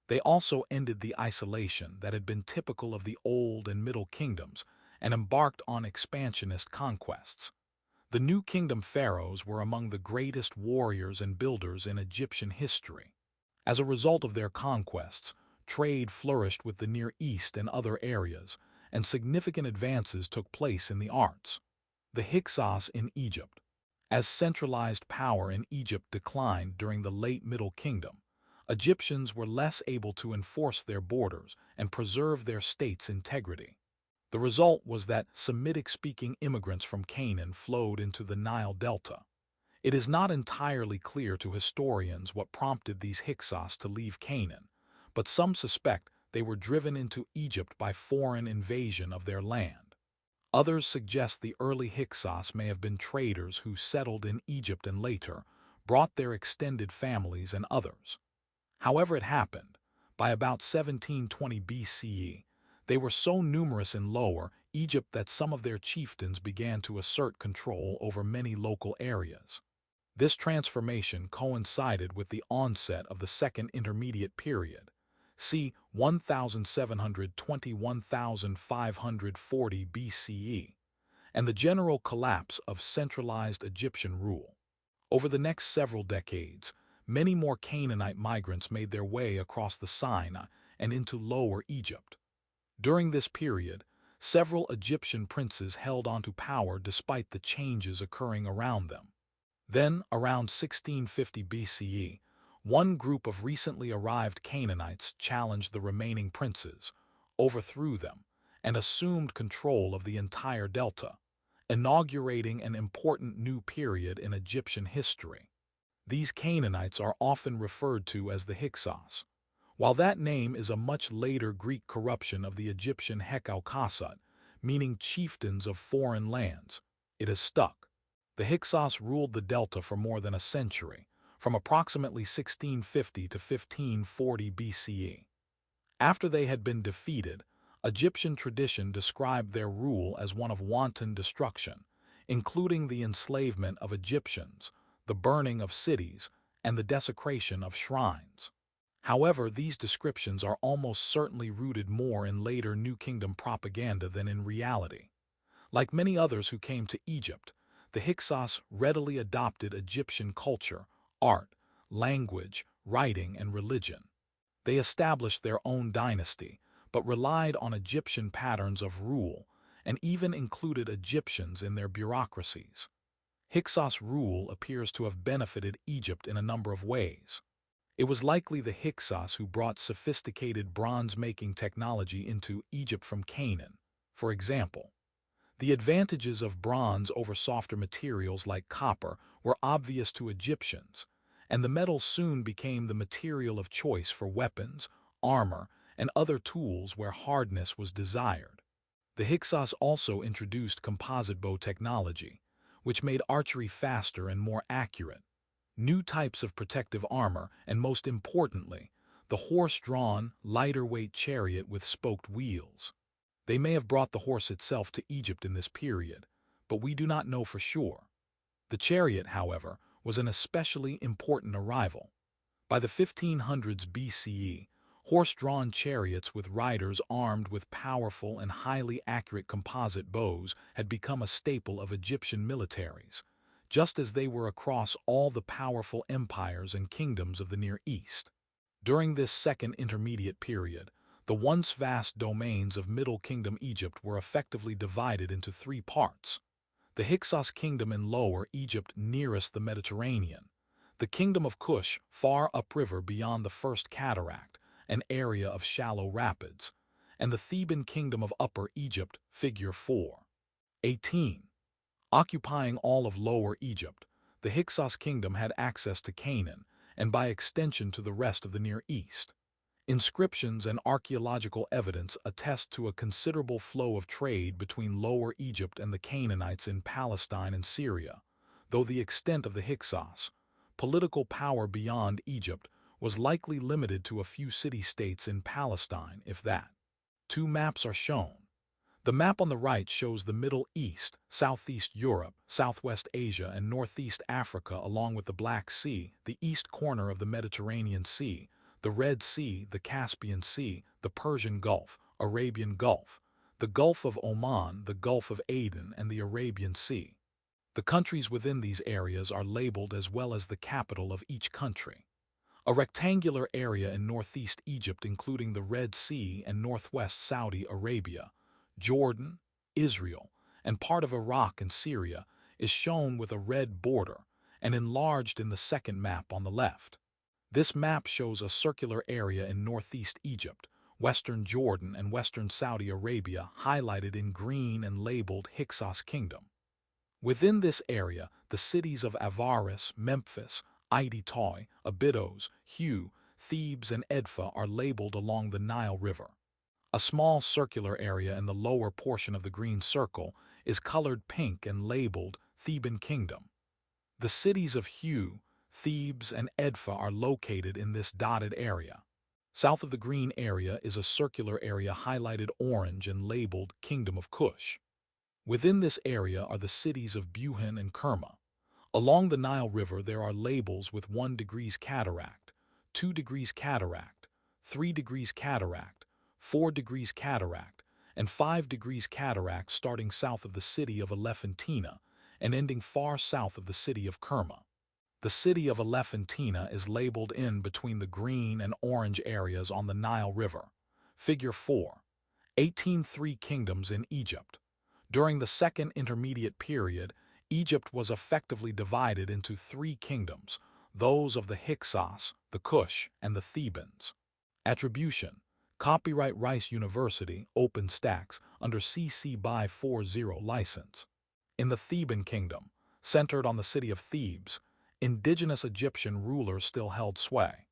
They also ended the isolation that had been typical of the Old and Middle Kingdoms and embarked on expansionist conquests. The New Kingdom pharaohs were among the greatest warriors and builders in Egyptian history. As a result of their conquests, trade flourished with the Near East and other areas, and significant advances took place in the arts. The Hyksos in Egypt. As centralized power in Egypt declined during the late Middle Kingdom, Egyptians were less able to enforce their borders and preserve their state's integrity. The result was that Semitic-speaking immigrants from Canaan flowed into the Nile Delta. It is not entirely clear to historians what prompted these Hyksos to leave Canaan, but some suspect they were driven into Egypt by foreign invasion of their land. Others suggest the early Hyksos may have been traders who settled in Egypt and later brought their extended families and others. However it happened, by about 1720 BCE, they were so numerous in Lower Egypt that some of their chieftains began to assert control over many local areas. This transformation coincided with the onset of the Second Intermediate Period, c. 1720–1540 BCE, and the general collapse of centralized Egyptian rule. Over the next several decades, many more Canaanite migrants made their way across the Sinai and into Lower Egypt. During this period, several Egyptian princes held onto power despite the changes occurring around them. Then, around 1650 BCE, One group of recently arrived Canaanites challenged the remaining princes, overthrew them, and assumed control of the entire delta, inaugurating an important new period in Egyptian history. These Canaanites are often referred to as the Hyksos. While that name is a much later Greek corruption of the Egyptian Hekaukasat, meaning chieftains of foreign lands, it has stuck. The Hyksos ruled the delta for more than a century, from approximately 1650 to 1540 BCE. After they had been defeated, Egyptian tradition described their rule as one of wanton destruction, including the enslavement of Egyptians, the burning of cities, and the desecration of shrines. However, these descriptions are almost certainly rooted more in later New Kingdom propaganda than in reality. Like many others who came to Egypt, the Hyksos readily adopted Egyptian culture, art, language, writing, and religion. They established their own dynasty, but relied on Egyptian patterns of rule and even included Egyptians in their bureaucracies. Hyksos rule appears to have benefited Egypt in a number of ways. It was likely the Hyksos who brought sophisticated bronze-making technology into Egypt from Canaan. For example, the advantages of bronze over softer materials like copper were obvious to Egyptians, and the metal soon became the material of choice for weapons, armor, and other tools where hardness was desired. The Hyksos also introduced composite bow technology, which made archery faster and more accurate. New types of protective armor, and most importantly, the horse-drawn, lighter-weight chariot with spoked wheels. They may have brought the horse itself to Egypt in this period, but we do not know for sure. The chariot, however, was an especially important arrival. By the 1500s BCE, horse-drawn chariots with riders armed with powerful and highly accurate composite bows had become a staple of Egyptian militaries, just as they were across all the powerful empires and kingdoms of the Near East. During this second intermediate period, the once vast domains of Middle Kingdom Egypt were effectively divided into three parts. The Hyksos kingdom in Lower Egypt nearest the Mediterranean, the kingdom of Kush far upriver beyond the First Cataract, an area of shallow rapids, and the Theban kingdom of Upper Egypt, figure 4:18. Occupying all of Lower Egypt, the Hyksos kingdom had access to Canaan, and by extension to the rest of the Near East. Inscriptions and archaeological evidence attest to a considerable flow of trade between Lower Egypt and the Canaanites in Palestine and Syria, though the extent of the Hyksos, political power beyond Egypt, was likely limited to a few city-states in Palestine, if that. Two maps are shown. The map on the right shows the Middle East, Southeast Europe, Southwest Asia, and Northeast Africa along with the Black Sea, the east corner of the Mediterranean Sea, the Red Sea, the Caspian Sea, the Persian Gulf, Arabian Gulf, the Gulf of Oman, the Gulf of Aden, and the Arabian Sea. The countries within these areas are labeled as well as the capital of each country. A rectangular area in northeast Egypt including the Red Sea and northwest Saudi Arabia, Jordan, Israel, and part of Iraq and Syria is shown with a red border and enlarged in the second map on the left. This map shows a circular area in northeast Egypt, western Jordan, and western Saudi Arabia highlighted in green and labeled Hyksos Kingdom. Within this area, the cities of Avaris, Memphis, Iditoi, Abydos, Hugh, Thebes, and Edfa are labeled along the Nile River. A small circular area in the lower portion of the green circle is colored pink and labeled Theban Kingdom. The cities of Hugh, Thebes, and Edfa are located in this dotted area. South of the green area is a circular area highlighted orange and labeled Kingdom of Kush. Within this area are the cities of Buhan and Kerma. Along the Nile River there are labels with 1 degrees cataract, 2 degrees cataract, 3 degrees cataract, 4 degrees cataract, and 5 degrees cataract starting south of the city of Elephantina and ending far south of the city of Kerma. The city of Elephantina is labeled in between the green and orange areas on the Nile River. Figure 4:18. Three kingdoms in Egypt. During the Second Intermediate Period, Egypt was effectively divided into three kingdoms, those of the Hyksos, the Kush, and the Thebans. Attribution: Copyright Rice University, OpenStax, under CC BY 40 license. In the Theban kingdom, centered on the city of Thebes, indigenous Egyptian rulers still held sway.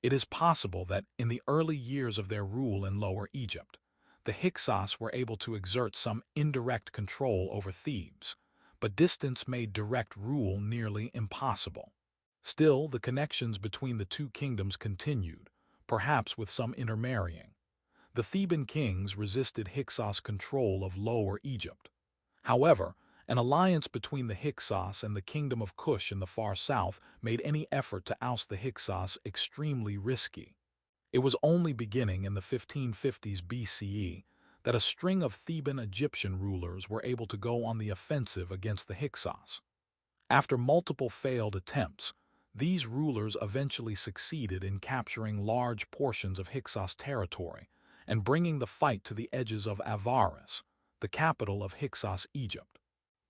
It is possible that, in the early years of their rule in Lower Egypt, the Hyksos were able to exert some indirect control over Thebes, but distance made direct rule nearly impossible. Still, the connections between the two kingdoms continued, perhaps with some intermarrying. The Theban kings resisted Hyksos' control of Lower Egypt. However, an alliance between the Hyksos and the Kingdom of Kush in the far south made any effort to oust the Hyksos extremely risky. It was only beginning in the 1550s BCE that a string of Theban Egyptian rulers were able to go on the offensive against the Hyksos. After multiple failed attempts, these rulers eventually succeeded in capturing large portions of Hyksos territory and bringing the fight to the edges of Avaris, the capital of Hyksos, Egypt.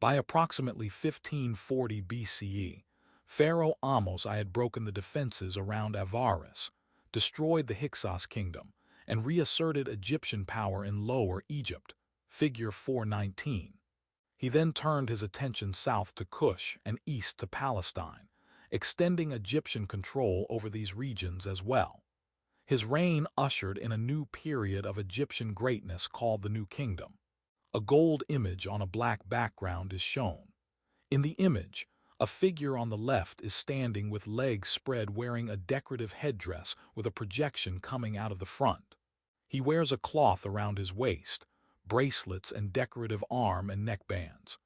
By approximately 1540 BCE, Pharaoh Ahmose I had broken the defenses around Avaris, destroyed the Hyksos kingdom, and reasserted Egyptian power in Lower Egypt, figure 419. He then turned his attention south to Kush and east to Palestine, extending Egyptian control over these regions as well. His reign ushered in a new period of Egyptian greatness called the New Kingdom. A gold image on a black background is shown. In the image, a figure on the left is standing with legs spread wearing a decorative headdress with a projection coming out of the front. He wears a cloth around his waist, bracelets and decorative arm and neck bands.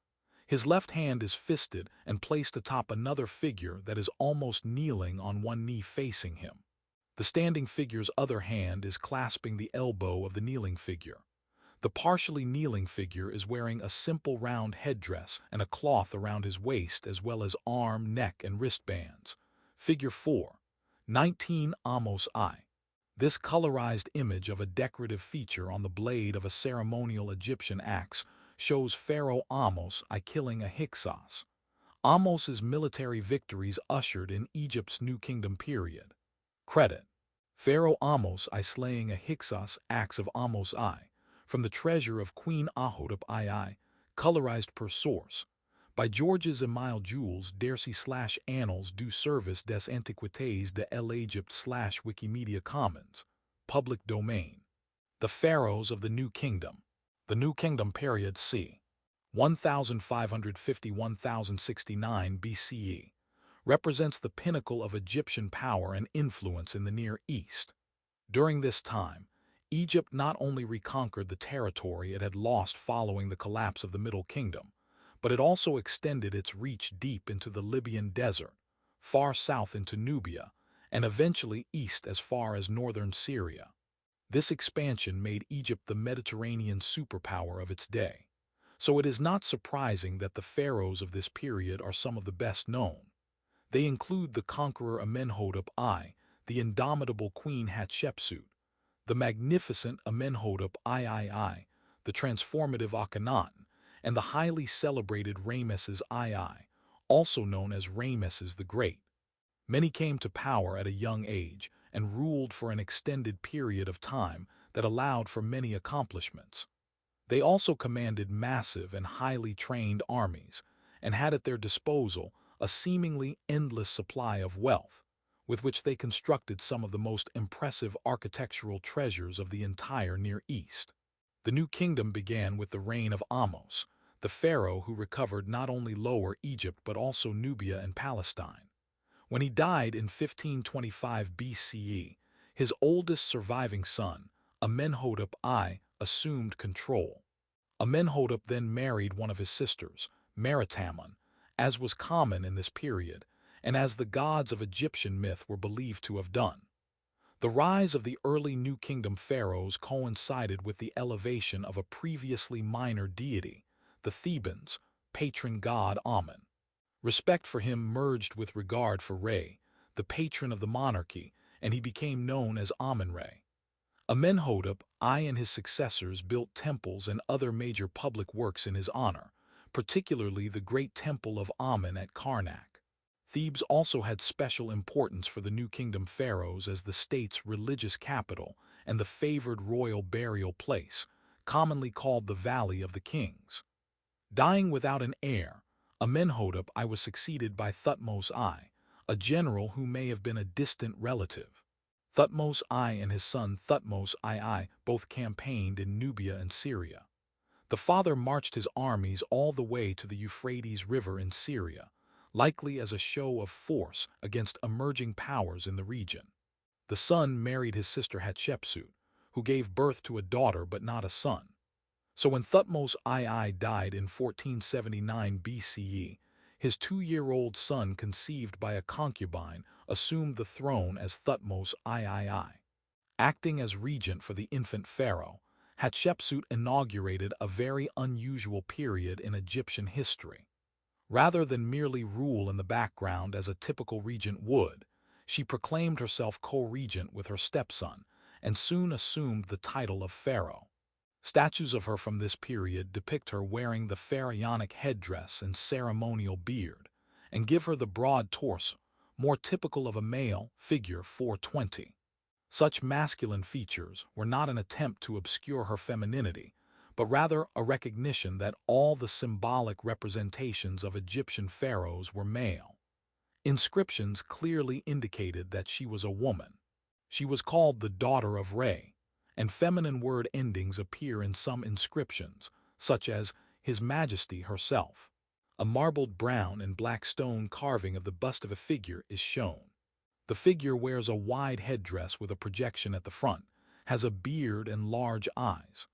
His left hand is fisted and placed atop another figure that is almost kneeling on one knee facing him. The standing figure's other hand is clasping the elbow of the kneeling figure. The partially kneeling figure is wearing a simple round headdress and a cloth around his waist as well as arm, neck, and wristbands. Figure 4. 19 Ahmose I. This colorized image of a decorative feature on the blade of a ceremonial Egyptian axe shows Pharaoh Ahmose I killing a Hyksos. Ahmose's military victories ushered in Egypt's New Kingdom period. Credit: Pharaoh Ahmose I slaying a Hyksos axe of Ahmose I, from the treasure of Queen Ahotep II, colorized per source, by Georges Emile Jules Dercy/Annals du Service des Antiquités de l'Égypte/Wikimedia Commons, public domain. The Pharaohs of the New Kingdom. The New Kingdom period c. 1550–1069 BCE represents the pinnacle of Egyptian power and influence in the Near East. During this time, Egypt not only reconquered the territory it had lost following the collapse of the Middle Kingdom, but it also extended its reach deep into the Libyan desert, far south into Nubia, and eventually east as far as northern Syria. This expansion made Egypt the Mediterranean superpower of its day, so it is not surprising that the pharaohs of this period are some of the best known. They include the conqueror Amenhotep I, the indomitable Queen Hatshepsut, the magnificent Amenhotep III, the transformative Akhenaten, and the highly celebrated Ramesses II, also known as Ramesses the Great. Many came to power at a young age and ruled for an extended period of time that allowed for many accomplishments. They also commanded massive and highly trained armies and had at their disposal a seemingly endless supply of wealth, with which they constructed some of the most impressive architectural treasures of the entire Near East. The New Kingdom began with the reign of Ahmose, the pharaoh who recovered not only Lower Egypt but also Nubia and Palestine. When he died in 1525 BCE, his oldest surviving son, Amenhotep I, assumed control. Amenhotep then married one of his sisters, Maritamon, as was common in this period, and as the gods of Egyptian myth were believed to have done. The rise of the early New Kingdom pharaohs coincided with the elevation of a previously minor deity, the Thebans' patron god Amun. Respect for him merged with regard for Re, the patron of the monarchy, and he became known as Amun-Re. Amenhotep I and his successors built temples and other major public works in his honor, particularly the great temple of Amun at Karnak. Thebes also had special importance for the New Kingdom pharaohs as the state's religious capital and the favored royal burial place, commonly called the Valley of the Kings. Dying without an heir, Amenhotep I was succeeded by Thutmose I, a general who may have been a distant relative. Thutmose I and his son Thutmose II both campaigned in Nubia and Syria. The father marched his armies all the way to the Euphrates River in Syria, likely as a show of force against emerging powers in the region. The son married his sister Hatshepsut, who gave birth to a daughter but not a son. So when Thutmose II died in 1479 BCE, his 2-year-old son conceived by a concubine assumed the throne as Thutmose III. Acting as regent for the infant pharaoh, Hatshepsut inaugurated a very unusual period in Egyptian history. Rather than merely rule in the background as a typical regent would, she proclaimed herself co-regent with her stepson and soon assumed the title of pharaoh. Statues of her from this period depict her wearing the pharaonic headdress and ceremonial beard, and give her the broad torso, more typical of a male, figure 420. Such masculine features were not an attempt to obscure her femininity, but rather a recognition that all the symbolic representations of Egyptian pharaohs were male. Inscriptions clearly indicated that she was a woman. She was called the daughter of Re, and feminine word endings appear in some inscriptions, such as His Majesty herself. A marbled brown and black stone carving of the bust of a figure is shown. The figure wears a wide headdress with a projection at the front, has a beard and large eyes.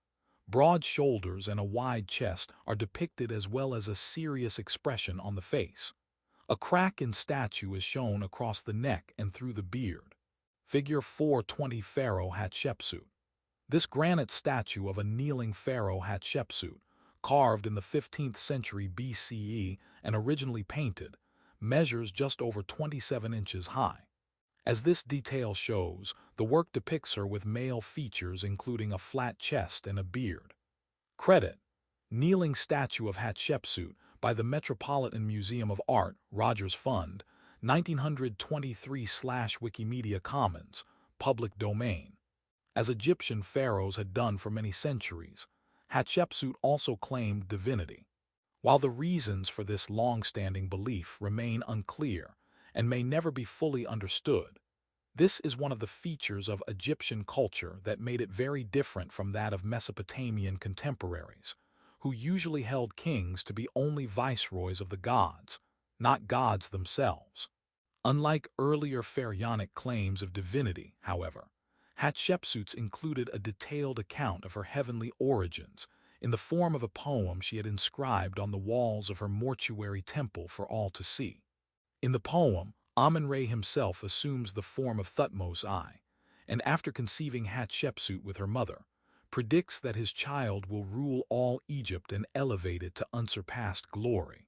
Broad shoulders and a wide chest are depicted as well as a serious expression on the face. A crack in statue is shown across the neck and through the beard. Figure 420 Pharaoh Hatshepsut. This granite statue of a kneeling pharaoh Hatshepsut, carved in the 15th century BCE and originally painted, measures just over 27 inches high. As this detail shows, the work depicts her with male features including a flat chest and a beard. Credit: Kneeling Statue of Hatshepsut by the Metropolitan Museum of Art, Rogers Fund, 1923/Wikimedia Commons, public domain. As Egyptian pharaohs had done for many centuries, Hatshepsut also claimed divinity. While the reasons for this long-standing belief remain unclear and may never be fully understood, this is one of the features of Egyptian culture that made it very different from that of Mesopotamian contemporaries, who usually held kings to be only viceroys of the gods, not gods themselves. Unlike earlier pharaonic claims of divinity, however, Hatshepsut's included a detailed account of her heavenly origins in the form of a poem she had inscribed on the walls of her mortuary temple for all to see. In the poem, Amun-Re himself assumes the form of Thutmose I, and after conceiving Hatshepsut with her mother, predicts that his child will rule all Egypt and elevate it to unsurpassed glory.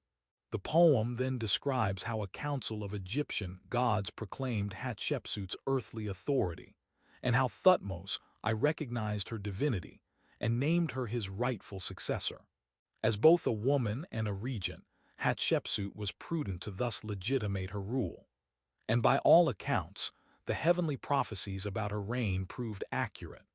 The poem then describes how a council of Egyptian gods proclaimed Hatshepsut's earthly authority, and how Thutmose I recognized her divinity and named her his rightful successor. As both a woman and a regent, Hatshepsut was prudent to thus legitimate her rule. And by all accounts, the heavenly prophecies about her reign proved accurate.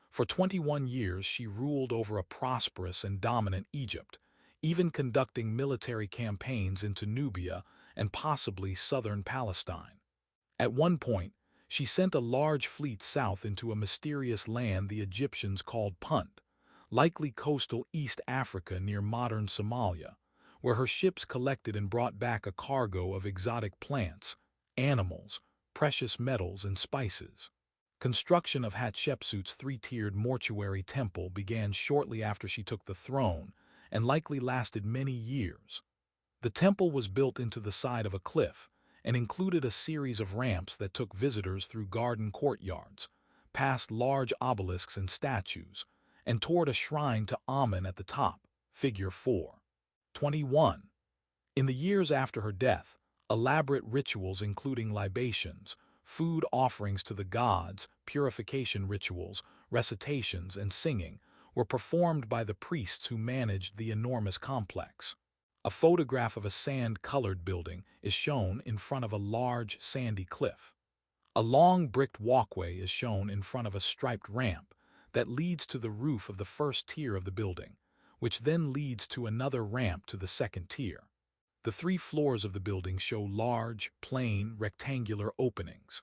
For 21 years she ruled over a prosperous and dominant Egypt, even conducting military campaigns into Nubia and possibly southern Palestine. At one point, she sent a large fleet south into a mysterious land the Egyptians called Punt, likely coastal East Africa near modern Somalia, where her ships collected and brought back a cargo of exotic plants, animals, precious metals, and spices. Construction of Hatshepsut's 3-tiered mortuary temple began shortly after she took the throne and likely lasted many years. The temple was built into the side of a cliff and included a series of ramps that took visitors through garden courtyards, past large obelisks and statues, and toward a shrine to Amun at the top, figure 421. In the years after her death, elaborate rituals including libations, food offerings to the gods, purification rituals, recitations, and singing were performed by the priests who managed the enormous complex. A photograph of a sand-colored building is shown in front of a large sandy cliff. A long bricked walkway is shown in front of a striped ramp that leads to the roof of the first tier of the building, which then leads to another ramp to the second tier. The 3 floors of the building show large, plain, rectangular openings.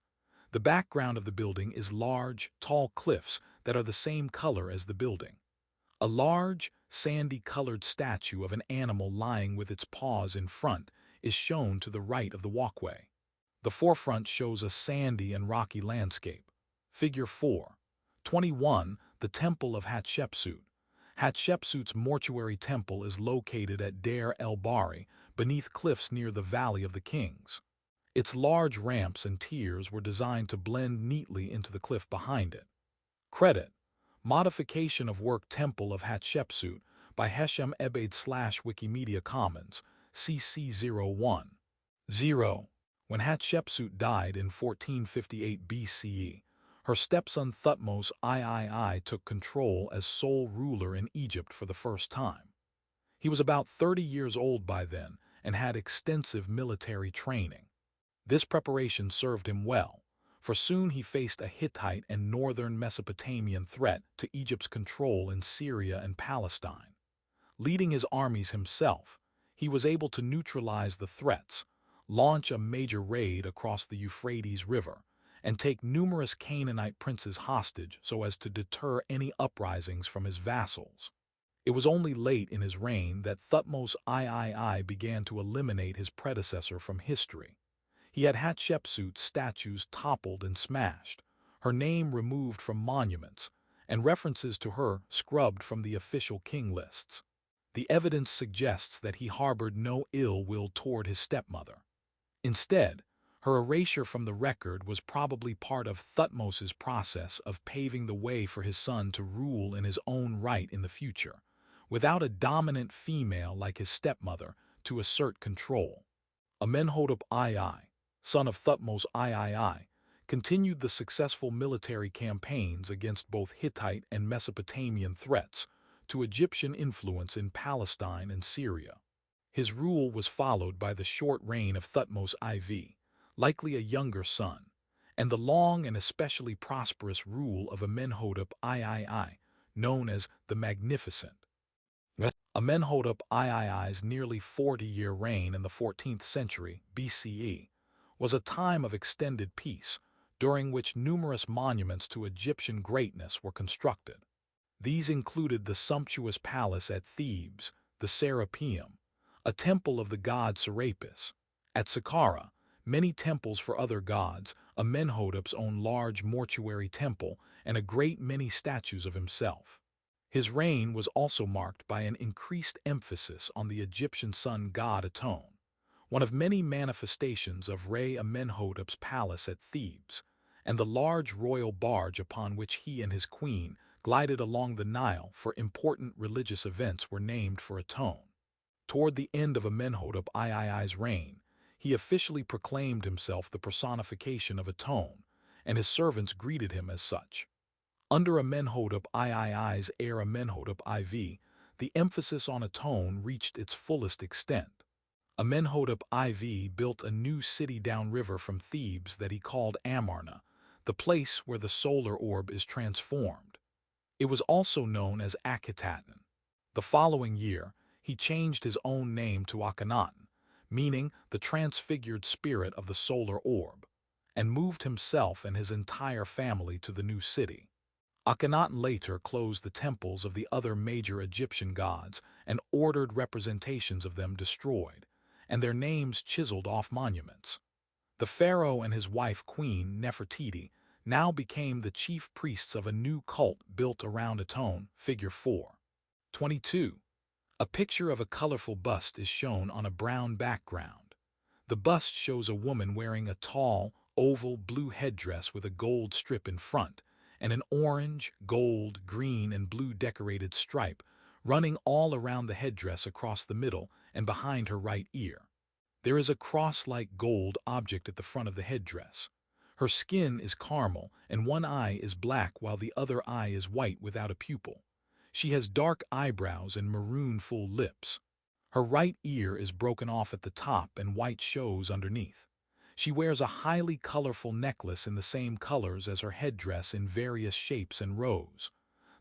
The background of the building is large, tall cliffs that are the same color as the building. A large, sandy-colored statue of an animal lying with its paws in front is shown to the right of the walkway. The forefront shows a sandy and rocky landscape. Figure 4. 21. The Temple of Hatshepsut. Hatshepsut's mortuary temple is located at Deir el-Bahri, beneath cliffs near the Valley of the Kings. Its large ramps and tiers were designed to blend neatly into the cliff behind it. Credit: Modification of work Temple of Hatshepsut by Hesham Ebaid/Wikimedia Commons, CC01. 0. When Hatshepsut died in 1458 BCE, her stepson Thutmose III took control as sole ruler in Egypt for the first time. He was about 30 years old by then and had extensive military training. This preparation served him well, for soon he faced a Hittite and northern Mesopotamian threat to Egypt's control in Syria and Palestine. Leading his armies himself, he was able to neutralize the threats, launch a major raid across the Euphrates River, and take numerous Canaanite princes hostage so as to deter any uprisings from his vassals. It was only late in his reign that Thutmose III began to eliminate his predecessor from history. He had Hatshepsut's statues toppled and smashed, her name removed from monuments, and references to her scrubbed from the official king lists. The evidence suggests that he harbored no ill will toward his stepmother. Instead, her erasure from the record was probably part of Thutmose's process of paving the way for his son to rule in his own right in the future, without a dominant female like his stepmother to assert control. Amenhotep II, son of Thutmose III, continued the successful military campaigns against both Hittite and Mesopotamian threats to Egyptian influence in Palestine and Syria. His rule was followed by the short reign of Thutmose IV, likely a younger son, and the long and especially prosperous rule of Amenhotep III, known as the Magnificent. Amenhotep III's nearly 40-year reign in the 14th century BCE was a time of extended peace, during which numerous monuments to Egyptian greatness were constructed. These included the sumptuous palace at Thebes, the Serapeum, a temple of the god Serapis. At Saqqara, many temples for other gods, Amenhotep's own large mortuary temple, and a great many statues of himself. His reign was also marked by an increased emphasis on the Egyptian sun god Aton, one of many manifestations of Re Amenhotep's palace at Thebes, and the large royal barge upon which he and his queen glided along the Nile for important religious events were named for Aton. Toward the end of Amenhotep III's reign, he officially proclaimed himself the personification of Aton, and his servants greeted him as such. Under Amenhotep III's heir Amenhotep IV, the emphasis on Aton reached its fullest extent. Amenhotep IV built a new city downriver from Thebes that he called Amarna, the place where the solar orb is transformed. It was also known as Akhetaten. The following year, he changed his own name to Akhenaten, meaning the transfigured spirit of the solar orb, and moved himself and his entire family to the new city. Akhenaten later closed the temples of the other major Egyptian gods and ordered representations of them destroyed, and their names chiseled off monuments. The pharaoh and his wife Queen Nefertiti now became the chief priests of a new cult built around Aton, figure 4. 22. A picture of a colorful bust is shown on a brown background. The bust shows a woman wearing a tall, oval blue headdress with a gold strip in front, and an orange, gold, green, and blue decorated stripe running all around the headdress across the middle and behind her right ear. There is a cross-like gold object at the front of the headdress. Her skin is caramel, and one eye is black while the other eye is white without a pupil. She has dark eyebrows and maroon full lips. Her right ear is broken off at the top and white shows underneath. She wears a highly colorful necklace in the same colors as her headdress in various shapes and rows.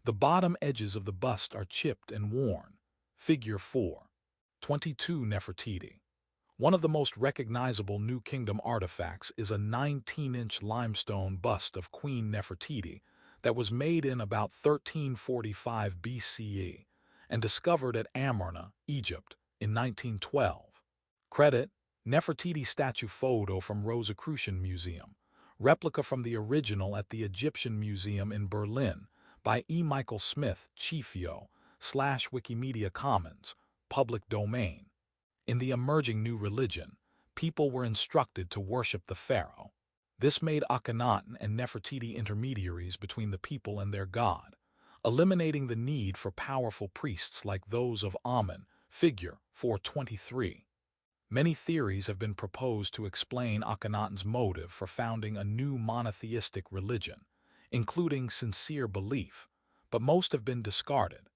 The bottom edges of the bust are chipped and worn. Figure 4. 22 Nefertiti. One of the most recognizable New Kingdom artifacts is a 19-inch limestone bust of Queen Nefertiti that was made in about 1345 BCE and discovered at Amarna, Egypt, in 1912. Credit: Nefertiti statue photo from Rosicrucian Museum. Replica from the original at the Egyptian Museum in Berlin by E. Michael Smith, Chifio, /Wikimedia Commons, public domain. In the emerging new religion, people were instructed to worship the pharaoh. This made Akhenaten and Nefertiti intermediaries between the people and their god, eliminating the need for powerful priests like those of Amun, figure 423. Many theories have been proposed to explain Akhenaten's motive for founding a new monotheistic religion, including sincere belief, but most have been discarded.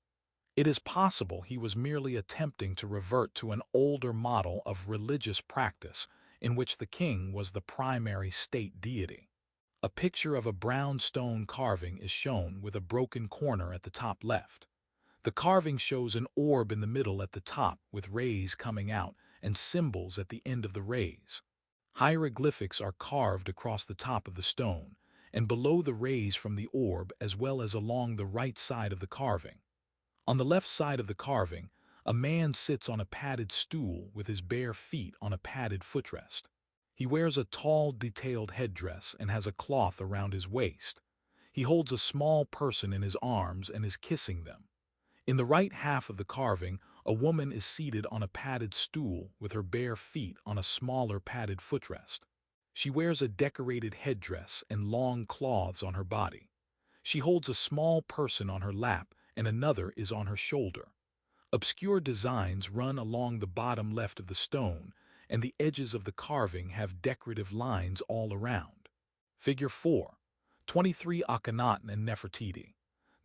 It is possible he was merely attempting to revert to an older model of religious practice in which the king was the primary state deity. A picture of a brown stone carving is shown with a broken corner at the top left. The carving shows an orb in the middle at the top with rays coming out and symbols at the end of the rays. Hieroglyphics are carved across the top of the stone and below the rays from the orb as well as along the right side of the carving. On the left side of the carving, a man sits on a padded stool with his bare feet on a padded footrest. He wears a tall, detailed headdress and has a cloth around his waist. He holds a small person in his arms and is kissing them. In the right half of the carving, a woman is seated on a padded stool with her bare feet on a smaller padded footrest. She wears a decorated headdress and long cloths on her body. She holds a small person on her lap and another is on her shoulder. Obscure designs run along the bottom left of the stone, and the edges of the carving have decorative lines all around. Figure 4. 23 Akhenaten and Nefertiti.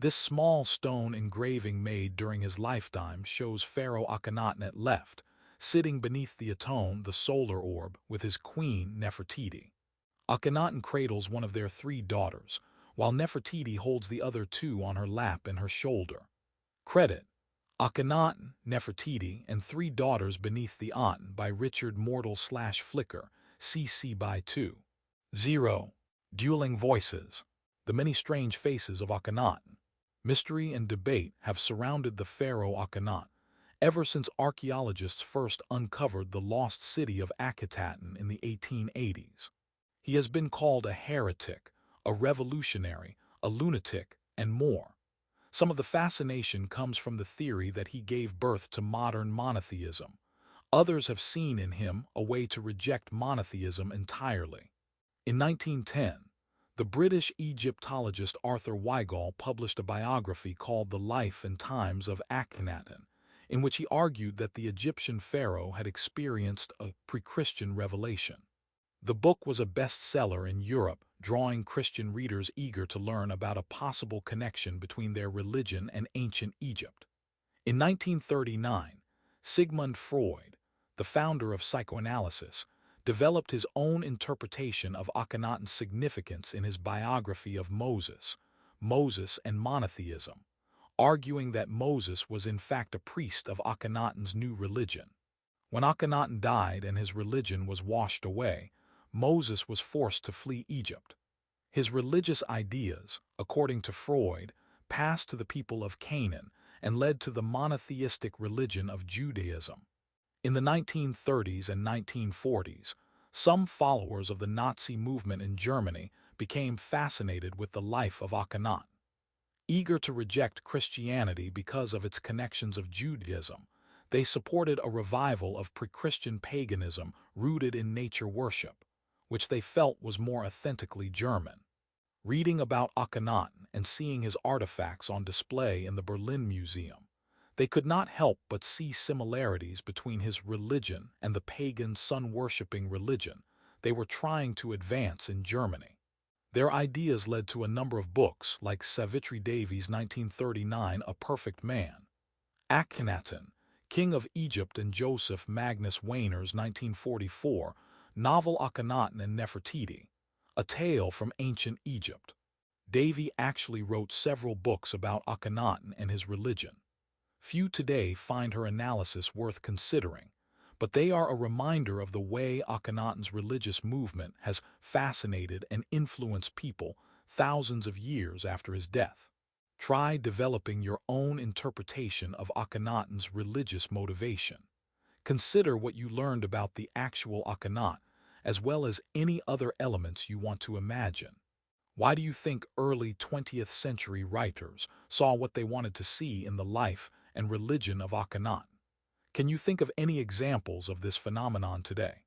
This small stone engraving made during his lifetime shows Pharaoh Akhenaten at left, sitting beneath the Aton, the solar orb, with his queen Nefertiti. Akhenaten cradles one of their 3 daughters, while Nefertiti holds the other 2 on her lap and her shoulder. Credit: Akhenaten, Nefertiti, and 3 Daughters Beneath the Aten by Richard Mortal/Flickr, CC by 2. 0. Dueling Voices. The Many Strange Faces of Akhenaten. Mystery and debate have surrounded the pharaoh Akhenaten ever since archaeologists first uncovered the lost city of Akhetaten in the 1880s. He has been called a heretic, a revolutionary, a lunatic, and more. Some of the fascination comes from the theory that he gave birth to modern monotheism. Others have seen in him a way to reject monotheism entirely. In 1910, the British Egyptologist Arthur Weigall published a biography called The Life and Times of Akhenaten, in which he argued that the Egyptian pharaoh had experienced a pre-Christian revelation. The book was a bestseller in Europe, drawing Christian readers eager to learn about a possible connection between their religion and ancient Egypt. In 1939, Sigmund Freud, the founder of psychoanalysis, developed his own interpretation of Akhenaten's significance in his biography of Moses, Moses and Monotheism, arguing that Moses was in fact a priest of Akhenaten's new religion. When Akhenaten died and his religion was washed away, Moses was forced to flee Egypt. His religious ideas, according to Freud, passed to the people of Canaan and led to the monotheistic religion of Judaism. In the 1930s and 1940s, some followers of the Nazi movement in Germany became fascinated with the life of Akhenaten. Eager to reject Christianity because of its connections of Judaism, they supported a revival of pre-Christian paganism rooted in nature worship, which they felt was more authentically German. Reading about Akhenaten and seeing his artifacts on display in the Berlin Museum, they could not help but see similarities between his religion and the pagan sun-worshipping religion they were trying to advance in Germany. Their ideas led to a number of books like Savitri Devi's 1939 A Perfect Man, Akhenaten, King of Egypt and Joseph Magnus Weiner's 1944 novel Akhenaten and Nefertiti, a tale from ancient Egypt. Davy actually wrote several books about Akhenaten and his religion. Few today find her analysis worth considering, but they are a reminder of the way Akhenaten's religious movement has fascinated and influenced people thousands of years after his death. Try developing your own interpretation of Akhenaten's religious motivation. Consider what you learned about the actual Akhenaten, as well as any other elements you want to imagine. Why do you think early 20th century writers saw what they wanted to see in the life and religion of Akhenaten? Can you think of any examples of this phenomenon today?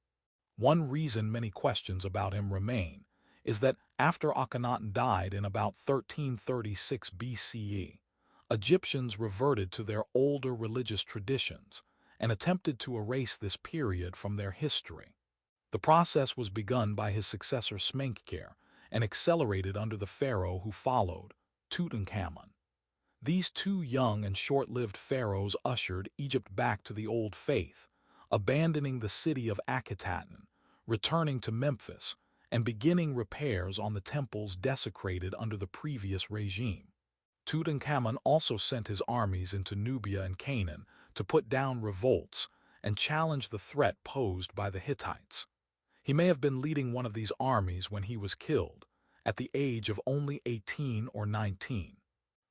One reason many questions about him remain is that after Akhenaten died in about 1336 BCE, Egyptians reverted to their older religious traditions and attempted to erase this period from their history. The process was begun by his successor Smenkhkare and accelerated under the pharaoh who followed, Tutankhamun. These two young and short-lived pharaohs ushered Egypt back to the old faith, abandoning the city of Akhetaten, returning to Memphis, and beginning repairs on the temples desecrated under the previous regime. Tutankhamun also sent his armies into Nubia and Canaan to put down revolts and challenge the threat posed by the Hittites. He may have been leading one of these armies when he was killed, at the age of only 18 or 19.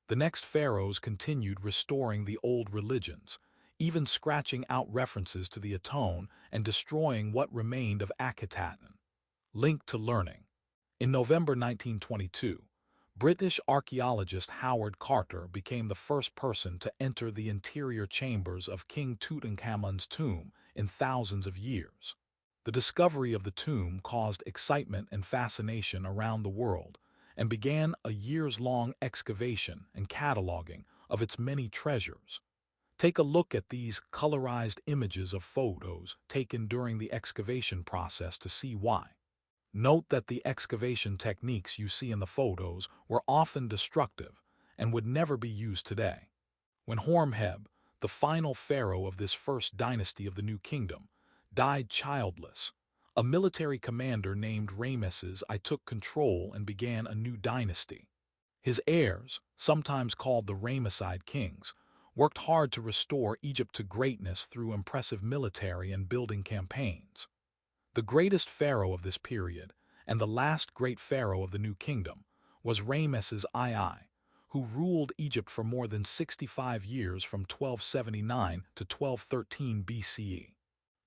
The next pharaohs continued restoring the old religions, even scratching out references to the Aton and destroying what remained of Akhetaten. Link to learning. In November 1922, British archaeologist Howard Carter became the first person to enter the interior chambers of King Tutankhamun's tomb in thousands of years. The discovery of the tomb caused excitement and fascination around the world, and began a years-long excavation and cataloging of its many treasures. Take a look at these colorized images of photos taken during the excavation process to see why. Note that the excavation techniques you see in the photos were often destructive and would never be used today. When Horemheb, the final pharaoh of this first dynasty of the New Kingdom, died childless, a military commander named Ramesses I took control and began a new dynasty. His heirs, sometimes called the Ramesside kings, worked hard to restore Egypt to greatness through impressive military and building campaigns. The greatest pharaoh of this period, and the last great pharaoh of the New Kingdom, was Ramesses II, who ruled Egypt for more than 65 years from 1279 to 1213 BCE.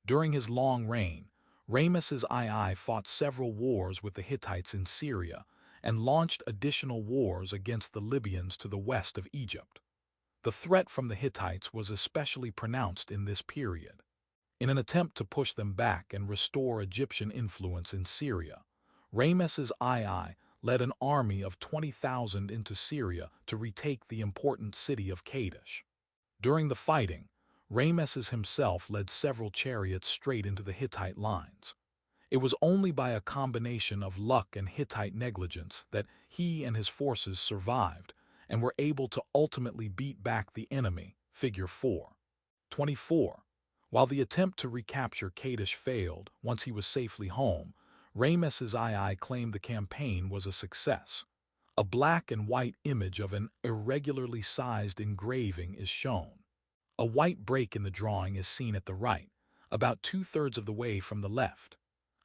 During his long reign, Ramesses II fought several wars with the Hittites in Syria and launched additional wars against the Libyans to the west of Egypt. The threat from the Hittites was especially pronounced in this period. In an attempt to push them back and restore Egyptian influence in Syria, Ramesses II led an army of 20,000 into Syria to retake the important city of Kadesh. During the fighting, Ramesses himself led several chariots straight into the Hittite lines. It was only by a combination of luck and Hittite negligence that he and his forces survived and were able to ultimately beat back the enemy, figure 4:24. While the attempt to recapture Kadesh failed once he was safely home, Ramesses II claimed the campaign was a success. A black and white image of an irregularly sized engraving is shown. A white break in the drawing is seen at the right, about 2/3 of the way from the left.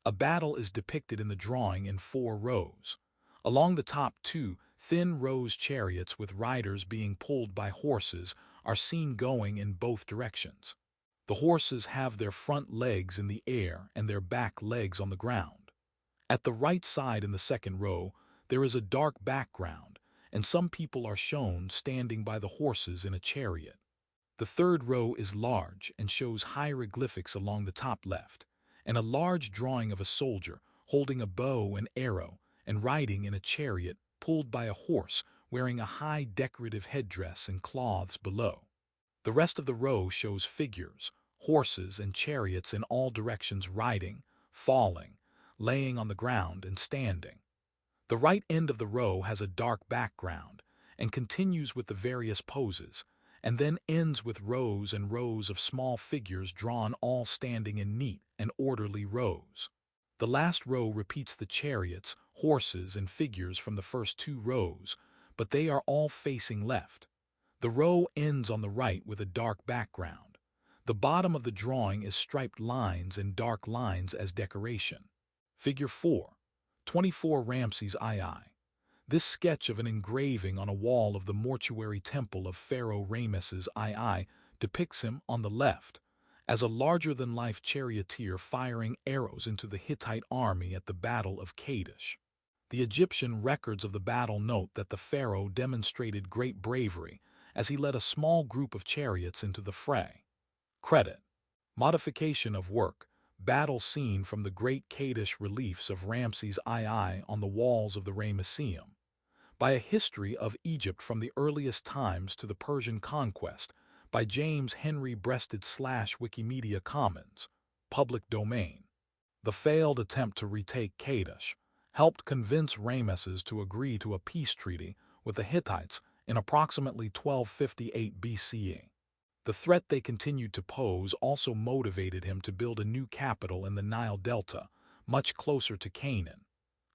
A battle is depicted in the drawing in 4 rows. Along the top 2 thin rows chariots with riders being pulled by horses are seen going in both directions. The horses have their front legs in the air and their back legs on the ground. At the right side in the second row, there is a dark background, and some people are shown standing by the horses in a chariot. The third row is large and shows hieroglyphics along the top left, and a large drawing of a soldier holding a bow and arrow and riding in a chariot pulled by a horse wearing a high decorative headdress and cloths below. The rest of the row shows figures, horses and chariots in all directions riding, falling, laying on the ground and standing. The right end of the row has a dark background and continues with the various poses, and then ends with rows and rows of small figures drawn all standing in neat and orderly rows. The last row repeats the chariots, horses, and figures from the first two rows, but they are all facing left. The row ends on the right with a dark background. The bottom of the drawing is striped lines and dark lines as decoration. Figure 4. 24 Ramses II. This sketch of an engraving on a wall of the mortuary temple of Pharaoh Ramesses II depicts him, on the left, as a larger-than-life charioteer firing arrows into the Hittite army at the Battle of Kadesh. The Egyptian records of the battle note that the pharaoh demonstrated great bravery as he led a small group of chariots into the fray. Credit. Modification of work. Battle scene from the Great Kadesh reliefs of Ramses II on the walls of the Ramesseum. By a History of Egypt from the Earliest Times to the Persian Conquest, by James Henry Breasted / Wikimedia Commons. Public domain. The failed attempt to retake Kadesh helped convince Ramesses to agree to a peace treaty with the Hittites in approximately 1258 BCE. The threat they continued to pose also motivated him to build a new capital in the Nile Delta, much closer to Canaan.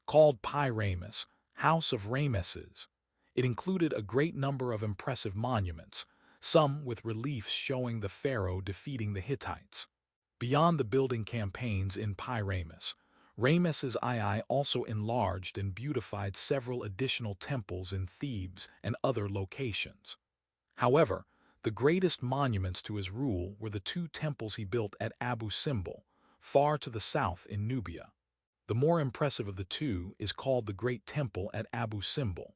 Called Pi-Rames, House of Ramesses, it included a great number of impressive monuments, some with reliefs showing the pharaoh defeating the Hittites. Beyond the building campaigns in Pi-Rames, Ramesses II also enlarged and beautified several additional temples in Thebes and other locations. However, the greatest monuments to his rule were the two temples he built at Abu Simbel, far to the south in Nubia. The more impressive of the two is called the Great Temple at Abu Simbel.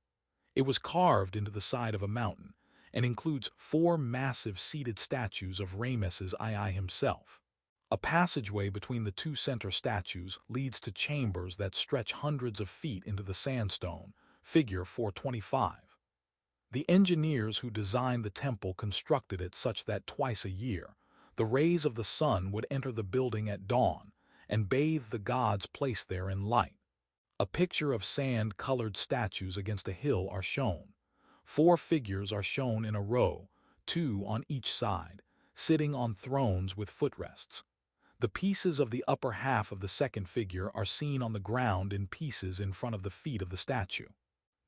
It was carved into the side of a mountain and includes 4 massive seated statues of Ramesses II himself. A passageway between the two center statues leads to chambers that stretch hundreds of feet into the sandstone, figure 425. The engineers who designed the temple constructed it such that twice a year, the rays of the sun would enter the building at dawn and bathe the gods placed there in light. A picture of sand-colored statues against a hill are shown. 4 figures are shown in a row, 2 on each side, sitting on thrones with footrests. The pieces of the upper half of the second figure are seen on the ground in pieces in front of the feet of the statue.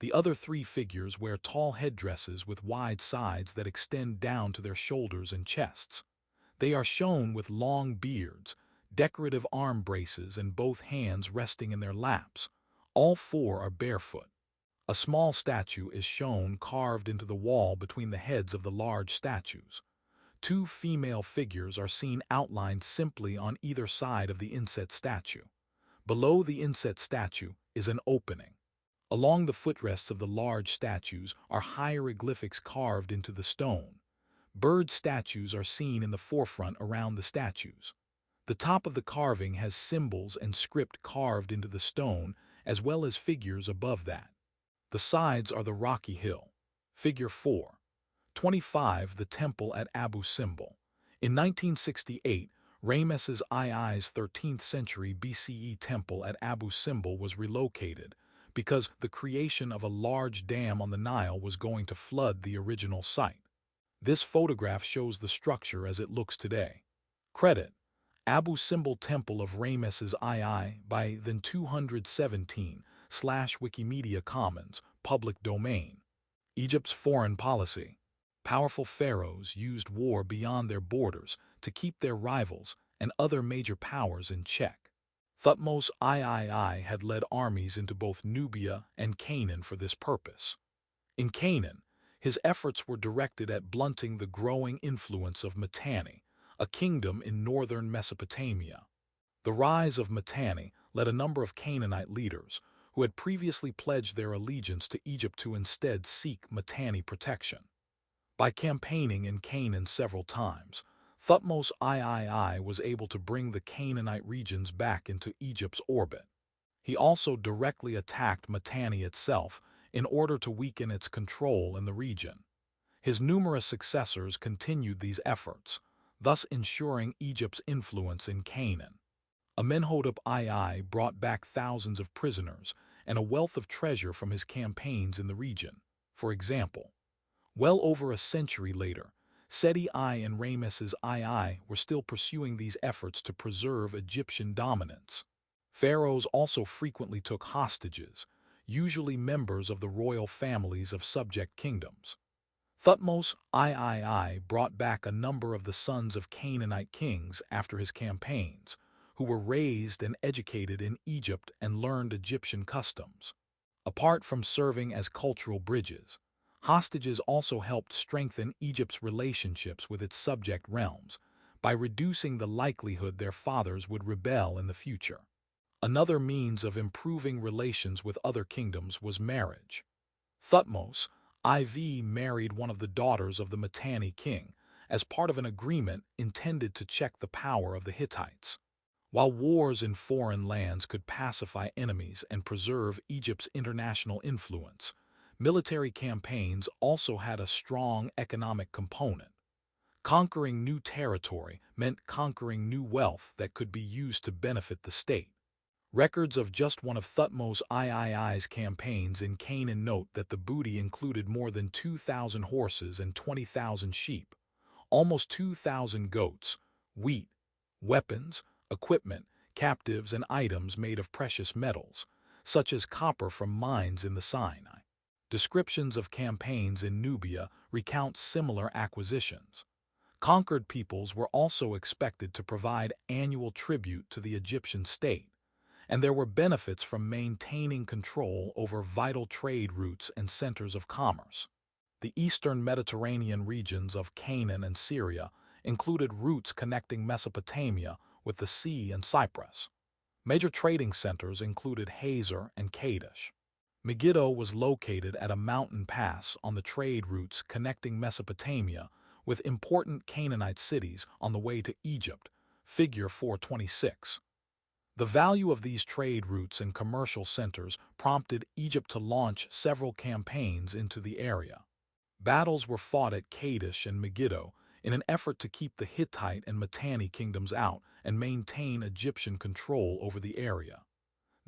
The other 3 figures wear tall headdresses with wide sides that extend down to their shoulders and chests. They are shown with long beards, decorative arm braces, and both hands resting in their laps. All 4 are barefoot. A small statue is shown carved into the wall between the heads of the large statues. 2 female figures are seen outlined simply on either side of the inset statue. Below the inset statue is an opening. Along the footrests of the large statues are hieroglyphics carved into the stone. Bird statues are seen in the forefront around the statues. The top of the carving has symbols and script carved into the stone, as well as figures above that. The sides are the rocky hill. Figure 4. 25 The Temple at Abu Simbel. In 1968, Ramesses II's 13th century BCE temple at Abu Simbel was relocated because the creation of a large dam on the Nile was going to flood the original site. This photograph shows the structure as it looks today. Credit. Abu Simbel Temple of Ramesses II by then 217 / Wikimedia Commons, public domain. Egypt's foreign policy. Powerful pharaohs used war beyond their borders to keep their rivals and other major powers in check. Thutmose III had led armies into both Nubia and Canaan for this purpose. In Canaan, his efforts were directed at blunting the growing influence of Mitanni, a kingdom in northern Mesopotamia. The rise of Mitanni led a number of Canaanite leaders who had previously pledged their allegiance to Egypt to instead seek Mitanni protection. By campaigning in Canaan several times, Thutmose III was able to bring the Canaanite regions back into Egypt's orbit. He also directly attacked Mitanni itself in order to weaken its control in the region. His numerous successors continued these efforts, thus ensuring Egypt's influence in Canaan. Amenhotep II brought back thousands of prisoners and a wealth of treasure from his campaigns in the region. For example, well over a century later, Seti I and Ramesses II were still pursuing these efforts to preserve Egyptian dominance. Pharaohs also frequently took hostages, usually members of the royal families of subject kingdoms. Thutmose III brought back a number of the sons of Canaanite kings after his campaigns, who were raised and educated in Egypt and learned Egyptian customs. Apart from serving as cultural bridges, hostages also helped strengthen Egypt's relationships with its subject realms by reducing the likelihood their fathers would rebel in the future. Another means of improving relations with other kingdoms was marriage. Thutmose IV married one of the daughters of the Mitanni king as part of an agreement intended to check the power of the Hittites. While wars in foreign lands could pacify enemies and preserve Egypt's international influence, military campaigns also had a strong economic component. Conquering new territory meant conquering new wealth that could be used to benefit the state. Records of just one of Thutmose III's campaigns in Canaan note that the booty included more than 2,000 horses and 20,000 sheep, almost 2,000 goats, wheat, weapons, equipment, captives, and items made of precious metals, such as copper from mines in the Sinai. Descriptions of campaigns in Nubia recount similar acquisitions. Conquered peoples were also expected to provide annual tribute to the Egyptian state, and there were benefits from maintaining control over vital trade routes and centers of commerce. The eastern Mediterranean regions of Canaan and Syria included routes connecting Mesopotamia with the sea and Cyprus. Major trading centers included Hazor and Kadesh. Megiddo was located at a mountain pass on the trade routes connecting Mesopotamia with important Canaanite cities on the way to Egypt, figure 426. The value of these trade routes and commercial centers prompted Egypt to launch several campaigns into the area. Battles were fought at Kadesh and Megiddo in an effort to keep the Hittite and Mitanni kingdoms out and maintain Egyptian control over the area.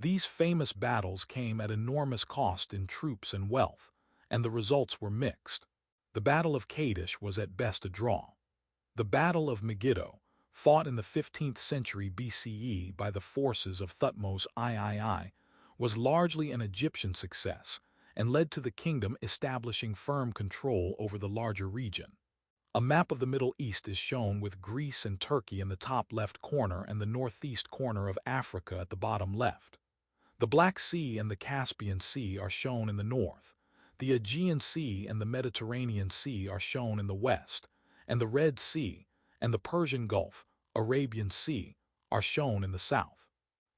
These famous battles came at enormous cost in troops and wealth, and the results were mixed. The Battle of Kadesh was at best a draw. The Battle of Megiddo, fought in the 15th century BCE by the forces of Thutmose III, was largely an Egyptian success and led to the kingdom establishing firm control over the larger region. A map of the Middle East is shown with Greece and Turkey in the top left corner and the northeast corner of Africa at the bottom left. The Black Sea and the Caspian Sea are shown in the north. The Aegean Sea and the Mediterranean Sea are shown in the west, and the Red Sea and the Persian Gulf, Arabian Sea, are shown in the south.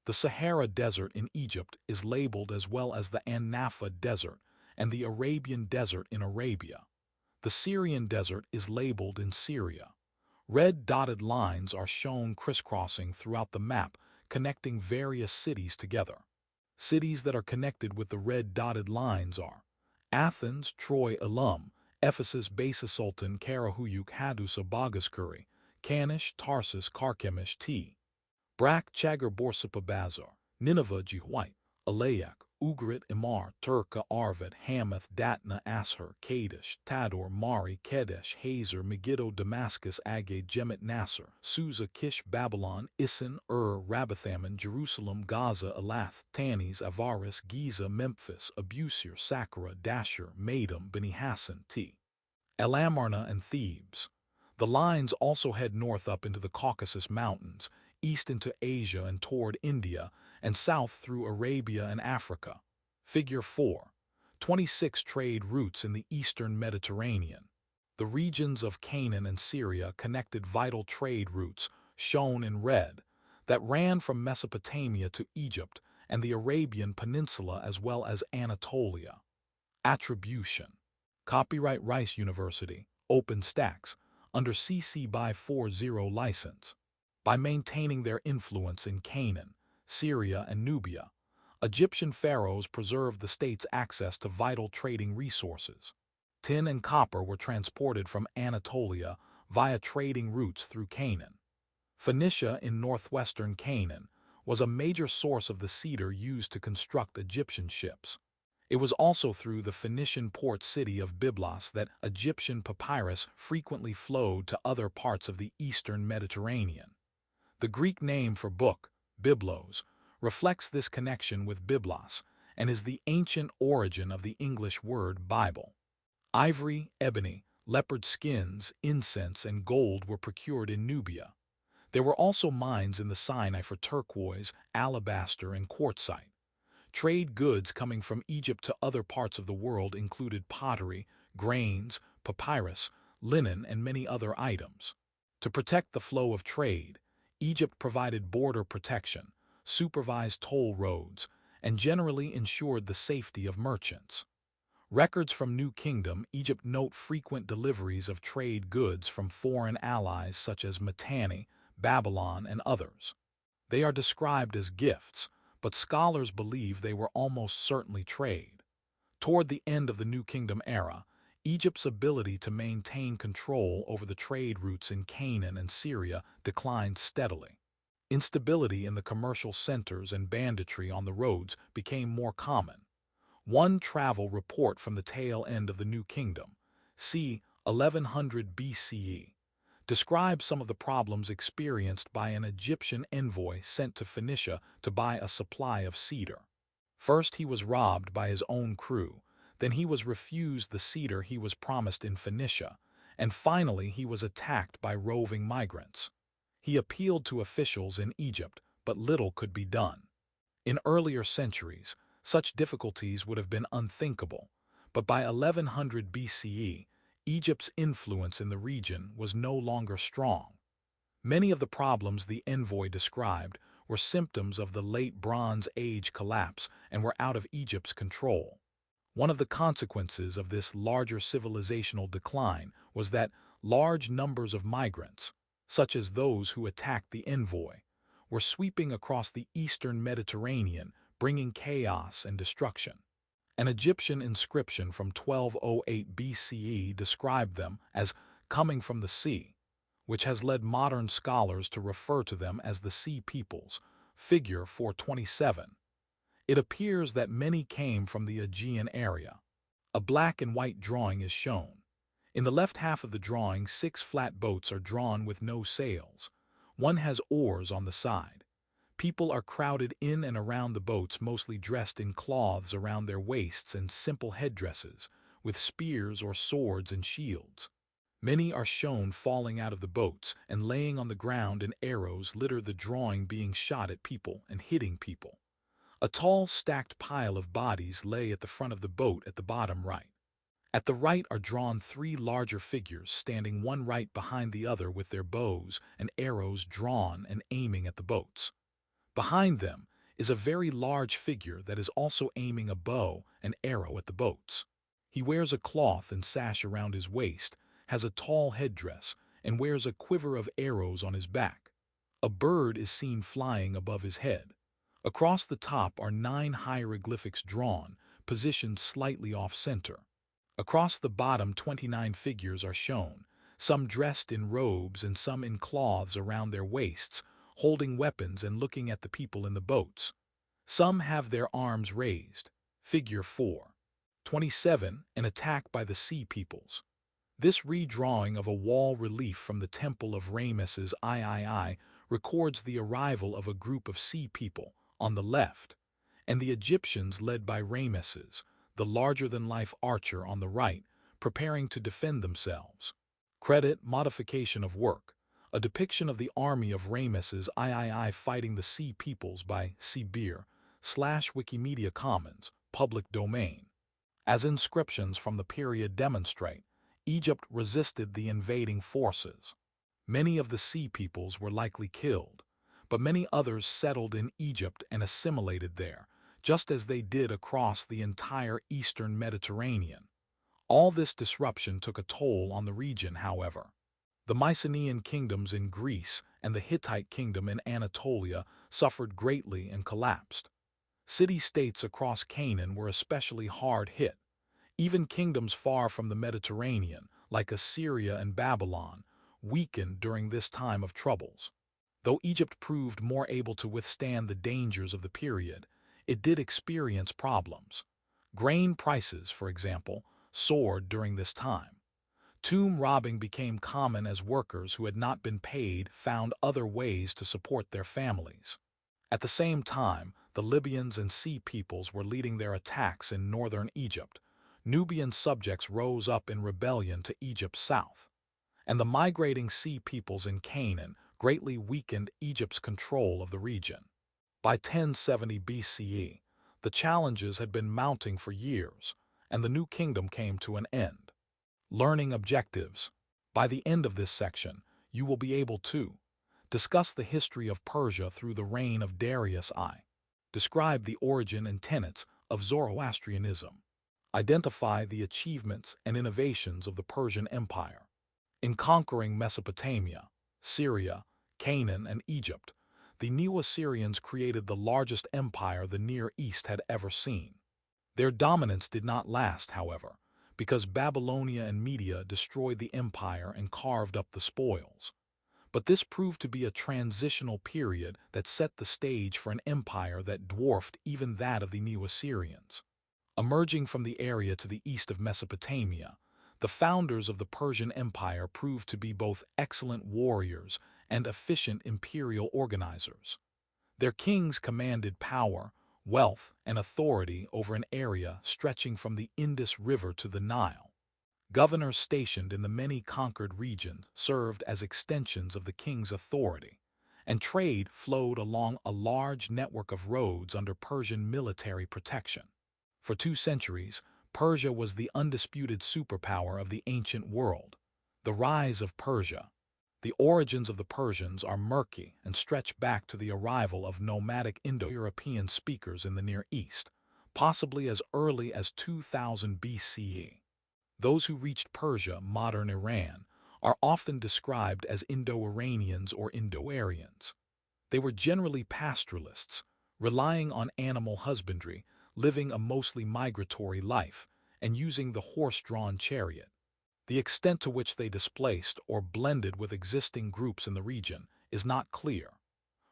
The Sahara Desert in Egypt is labeled as well as the An-Nafa Desert and the Arabian Desert in Arabia. The Syrian Desert is labeled in Syria. Red dotted lines are shown crisscrossing throughout the map, connecting various cities together. Cities that are connected with the red dotted lines are Athens, Troy, Elam, Ephesus, Basa Sultan, Karahuyuk, Hadusa, Bagaskuri, Kanish, Tarsus, Carchemish, T. Brak, Chagger, Borsippa, Bazar, Nineveh, Jehwite, Alayak, Ugrit, Imar, Turka, Arvad, Hamath, Datna, Ashur, Kadesh, Tador, Mari, Kedesh, Hazor, Megiddo, Damascus, Agade, Jemet, Nasser, Susa, Kish, Babylon, Isin, Rabbathaman, Jerusalem, Gaza, Elath, Tanis, Avaris, Giza, Memphis, Abusir, Saqqara, Dashur, Madam, Beni Hassan, T. Elamarna, and Thebes. The lines also head north up into the Caucasus Mountains, east into Asia and toward India, and south through Arabia and Africa. Figure 4. 26 trade routes in the eastern Mediterranean. The regions of Canaan and Syria connected vital trade routes, shown in red, that ran from Mesopotamia to Egypt and the Arabian Peninsula as well as Anatolia. Attribution. Copyright Rice University, OpenStax, under CC by 40 license. By maintaining their influence in Canaan, Syria, and Nubia, Egyptian pharaohs preserved the state's access to vital trading resources. Tin and copper were transported from Anatolia via trading routes through Canaan. Phoenicia in northwestern Canaan was a major source of the cedar used to construct Egyptian ships. It was also through the Phoenician port city of Byblos that Egyptian papyrus frequently flowed to other parts of the eastern Mediterranean. The Greek name for book, biblos, reflects this connection with Byblos and is the ancient origin of the English word Bible. Ivory, ebony, leopard skins, incense, and gold were procured in Nubia. There were also mines in the Sinai for turquoise, alabaster, and quartzite. Trade goods coming from Egypt to other parts of the world included pottery, grains, papyrus, linen, and many other items. To protect the flow of trade, Egypt provided border protection, supervised toll roads, and generally ensured the safety of merchants. Records from New Kingdom Egypt note frequent deliveries of trade goods from foreign allies such as Mitanni, Babylon, and others. They are described as gifts, but scholars believe they were almost certainly trade. Toward the end of the New Kingdom era, Egypt's ability to maintain control over the trade routes in Canaan and Syria declined steadily. Instability in the commercial centers and banditry on the roads became more common. One travel report from the tail end of the New Kingdom, c. 1100 BCE, describes some of the problems experienced by an Egyptian envoy sent to Phoenicia to buy a supply of cedar. First he was robbed by his own crew, then he was refused the cedar he was promised in Phoenicia, and finally he was attacked by roving migrants. He appealed to officials in Egypt, but little could be done. In earlier centuries, such difficulties would have been unthinkable, but by 1100 BCE, Egypt's influence in the region was no longer strong. Many of the problems the envoy described were symptoms of the late Bronze Age collapse and were out of Egypt's control. One of the consequences of this larger civilizational decline was that large numbers of migrants, such as those who attacked the envoy, were sweeping across the eastern Mediterranean, bringing chaos and destruction. An Egyptian inscription from 1208 BCE described them as coming from the sea, which has led modern scholars to refer to them as the Sea Peoples, figure 427. It appears that many came from the Aegean area. A black and white drawing is shown. In the left half of the drawing, 6 flat boats are drawn with no sails. One has oars on the side. People are crowded in and around the boats, mostly dressed in cloths around their waists and simple headdresses, with spears or swords and shields. Many are shown falling out of the boats and laying on the ground, and arrows litter the drawing, being shot at people and hitting people. A tall stacked pile of bodies lay at the front of the boat at the bottom right. At the right are drawn 3 larger figures standing one right behind the other with their bows and arrows drawn and aiming at the boats. Behind them is a very large figure that is also aiming a bow and arrow at the boats. He wears a cloth and sash around his waist, has a tall headdress, and wears a quiver of arrows on his back. A bird is seen flying above his head. Across the top are 9 hieroglyphics drawn, positioned slightly off-center. Across the bottom, 29 figures are shown, some dressed in robes and some in cloths around their waists, holding weapons and looking at the people in the boats. Some have their arms raised. Figure 4. 27. An attack by the Sea Peoples. This redrawing of a wall relief from the Temple of Ramesses III records the arrival of a group of sea people on the left, and the Egyptians led by Ramesses, the larger-than-life archer, on the right, preparing to defend themselves. Credit modification of work. A depiction of the army of Ramesses III fighting the Sea Peoples by Sibir / Wikimedia Commons, public domain. As inscriptions from the period demonstrate, Egypt resisted the invading forces. Many of the Sea Peoples were likely killed, but many others settled in Egypt and assimilated there, just as they did across the entire eastern Mediterranean. All this disruption took a toll on the region, however. The Mycenaean kingdoms in Greece and the Hittite kingdom in Anatolia suffered greatly and collapsed. City-states across Canaan were especially hard hit. Even kingdoms far from the Mediterranean, like Assyria and Babylon, weakened during this time of troubles. Though Egypt proved more able to withstand the dangers of the period, it did experience problems. Grain prices, for example, soared during this time. Tomb robbing became common as workers who had not been paid found other ways to support their families. At the same time, the Libyans and Sea peoples were leading their attacks in northern Egypt. Nubian subjects rose up in rebellion to Egypt's south, and the migrating Sea peoples in Canaan greatly weakened Egypt's control of the region. By 1070 BCE, the challenges had been mounting for years, and the new kingdom came to an end. Learning objectives. By the end of this section, you will be able to discuss the history of Persia through the reign of Darius I. Describe the origin and tenets of Zoroastrianism. Identify the achievements and innovations of the Persian Empire. In conquering Mesopotamia, Syria, Canaan, and Egypt, the Neo-Assyrians created the largest empire the Near East had ever seen. Their dominance did not last, however, because Babylonia and Media destroyed the empire and carved up the spoils. But this proved to be a transitional period that set the stage for an empire that dwarfed even that of the Neo-Assyrians. Emerging from the area to the east of Mesopotamia, the founders of the Persian Empire proved to be both excellent warriors and efficient imperial organizers. Their kings commanded power, wealth, and authority over an area stretching from the Indus River to the Nile. Governors stationed in the many conquered regions served as extensions of the king's authority, and trade flowed along a large network of roads under Persian military protection. For 2 centuries, Persia was the undisputed superpower of the ancient world. The rise of Persia. The origins of the Persians are murky and stretch back to the arrival of nomadic Indo-European speakers in the Near East, possibly as early as 2000 BCE. Those who reached Persia, modern Iran, are often described as Indo-Iranians or Indo-Aryans. They were generally pastoralists, relying on animal husbandry, living a mostly migratory life, and using the horse-drawn chariot. The extent to which they displaced or blended with existing groups in the region is not clear.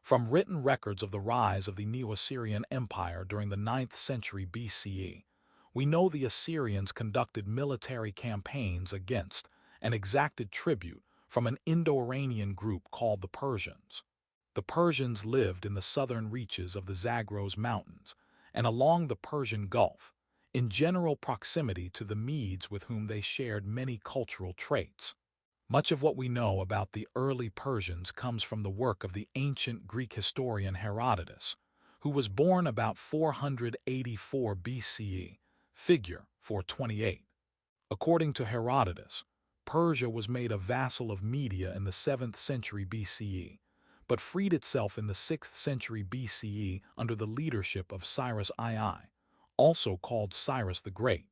From written records of the rise of the Neo-Assyrian Empire during the 9th century BCE, we know the Assyrians conducted military campaigns against and exacted tribute from an Indo-Iranian group called the Persians. The Persians lived in the southern reaches of the Zagros Mountains and along the Persian Gulf, in general proximity to the Medes with whom they shared many cultural traits. Much of what we know about the early Persians comes from the work of the ancient Greek historian Herodotus, who was born about 484 BCE, figure 428. According to Herodotus, Persia was made a vassal of Media in the 7th century BCE, but freed itself in the 6th century BCE under the leadership of Cyrus II, also called Cyrus the Great.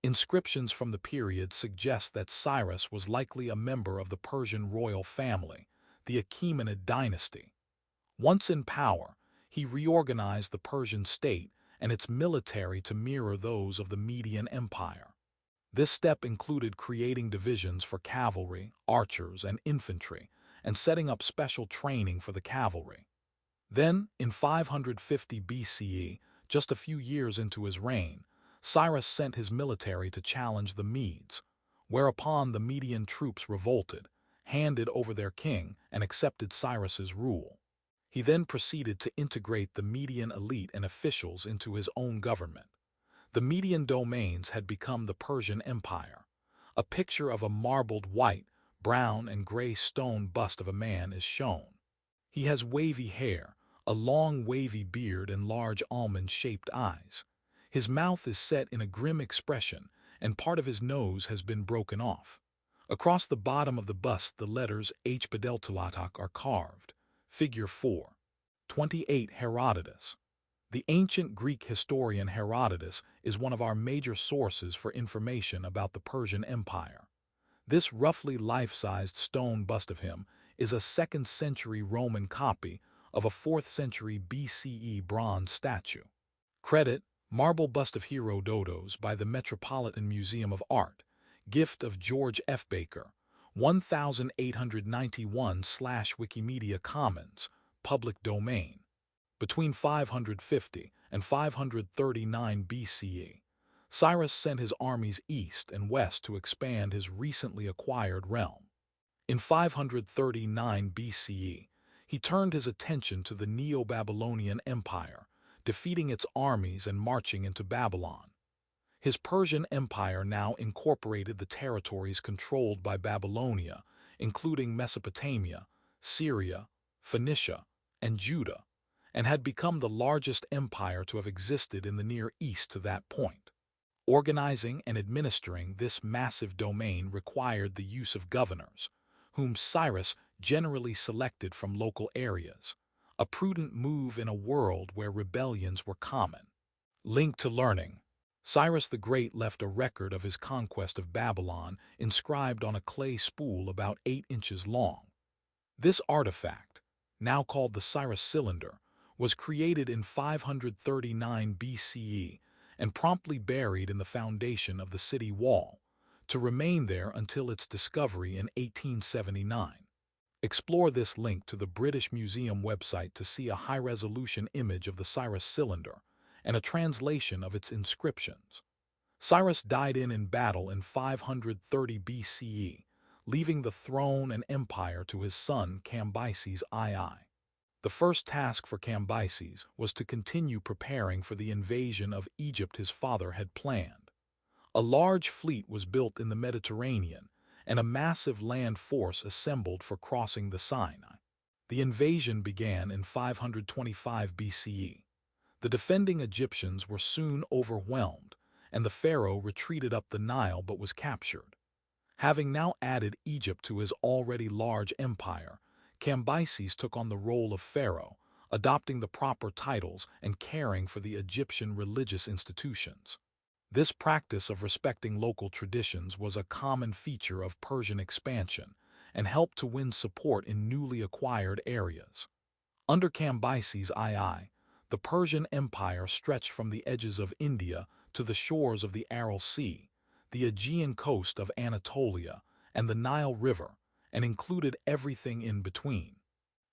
Inscriptions from the period suggest that Cyrus was likely a member of the Persian royal family, the Achaemenid dynasty. Once in power, he reorganized the Persian state and its military to mirror those of the Median Empire. This step included creating divisions for cavalry, archers, and infantry, and setting up special training for the cavalry. Then, in 550 BCE, just a few years into his reign, Cyrus sent his military to challenge the Medes, whereupon the Median troops revolted, handed over their king, and accepted Cyrus's rule. He then proceeded to integrate the Median elite and officials into his own government. The Median domains had become the Persian Empire. A picture of a marbled white, brown, and gray stone bust of a man is shown. He has wavy hair, a long wavy beard, and large almond-shaped eyes. His mouth is set in a grim expression, and part of his nose has been broken off. Across the bottom of the bust the letters H. Bedeltulatak are carved. Figure 4. 28 Herodotus. The ancient Greek historian Herodotus is one of our major sources for information about the Persian Empire. This roughly life-sized stone bust of him is a 2nd century Roman copy of a 4th century BCE bronze statue. Credit: Marble bust of Herodotus by the Metropolitan Museum of Art, gift of George F. Baker, 1891/Wikimedia Commons, public domain. Between 550 and 539 BCE, Cyrus sent his armies east and west to expand his recently acquired realm. In 539 BCE, he turned his attention to the Neo-Babylonian Empire, defeating its armies and marching into Babylon. His Persian Empire now incorporated the territories controlled by Babylonia, including Mesopotamia, Syria, Phoenicia, and Judah, and had become the largest empire to have existed in the Near East to that point. Organizing and administering this massive domain required the use of governors, whom Cyrus generally selected from local areas, a prudent move in a world where rebellions were common. Linked to learning, Cyrus the Great left a record of his conquest of Babylon inscribed on a clay spool about 8 inches long. This artifact, now called the Cyrus Cylinder, was created in 539 BCE and promptly buried in the foundation of the city wall, to remain there until its discovery in 1879. Explore this link to the British Museum website to see a high-resolution image of the Cyrus Cylinder and a translation of its inscriptions. Cyrus died in battle in 530 BCE, leaving the throne and empire to his son Cambyses II. The first task for Cambyses was to continue preparing for the invasion of Egypt his father had planned. A large fleet was built in the Mediterranean, and a massive land force assembled for crossing the Sinai. The invasion began in 525 BCE. The defending Egyptians were soon overwhelmed, and the pharaoh retreated up the Nile but was captured. Having now added Egypt to his already large empire, Cambyses took on the role of pharaoh, adopting the proper titles and caring for the Egyptian religious institutions. This practice of respecting local traditions was a common feature of Persian expansion and helped to win support in newly acquired areas. Under Cambyses II, the Persian Empire stretched from the edges of India to the shores of the Aral Sea, the Aegean coast of Anatolia, and the Nile River, and included everything in between.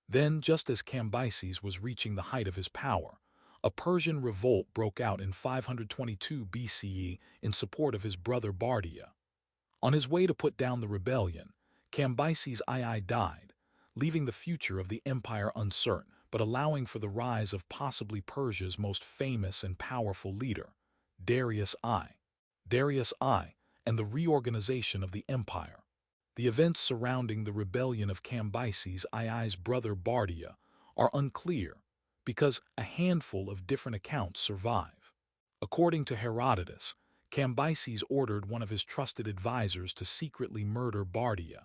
Then, just as Cambyses was reaching the height of his power, a Persian revolt broke out in 522 BCE in support of his brother Bardia. On his way to put down the rebellion, Cambyses II died, leaving the future of the empire uncertain, but allowing for the rise of possibly Persia's most famous and powerful leader, Darius I. Darius I, and the reorganization of the empire. The events surrounding the rebellion of Cambyses II's brother Bardia are unclear because a handful of different accounts survive. According to Herodotus, Cambyses ordered one of his trusted advisors to secretly murder Bardia.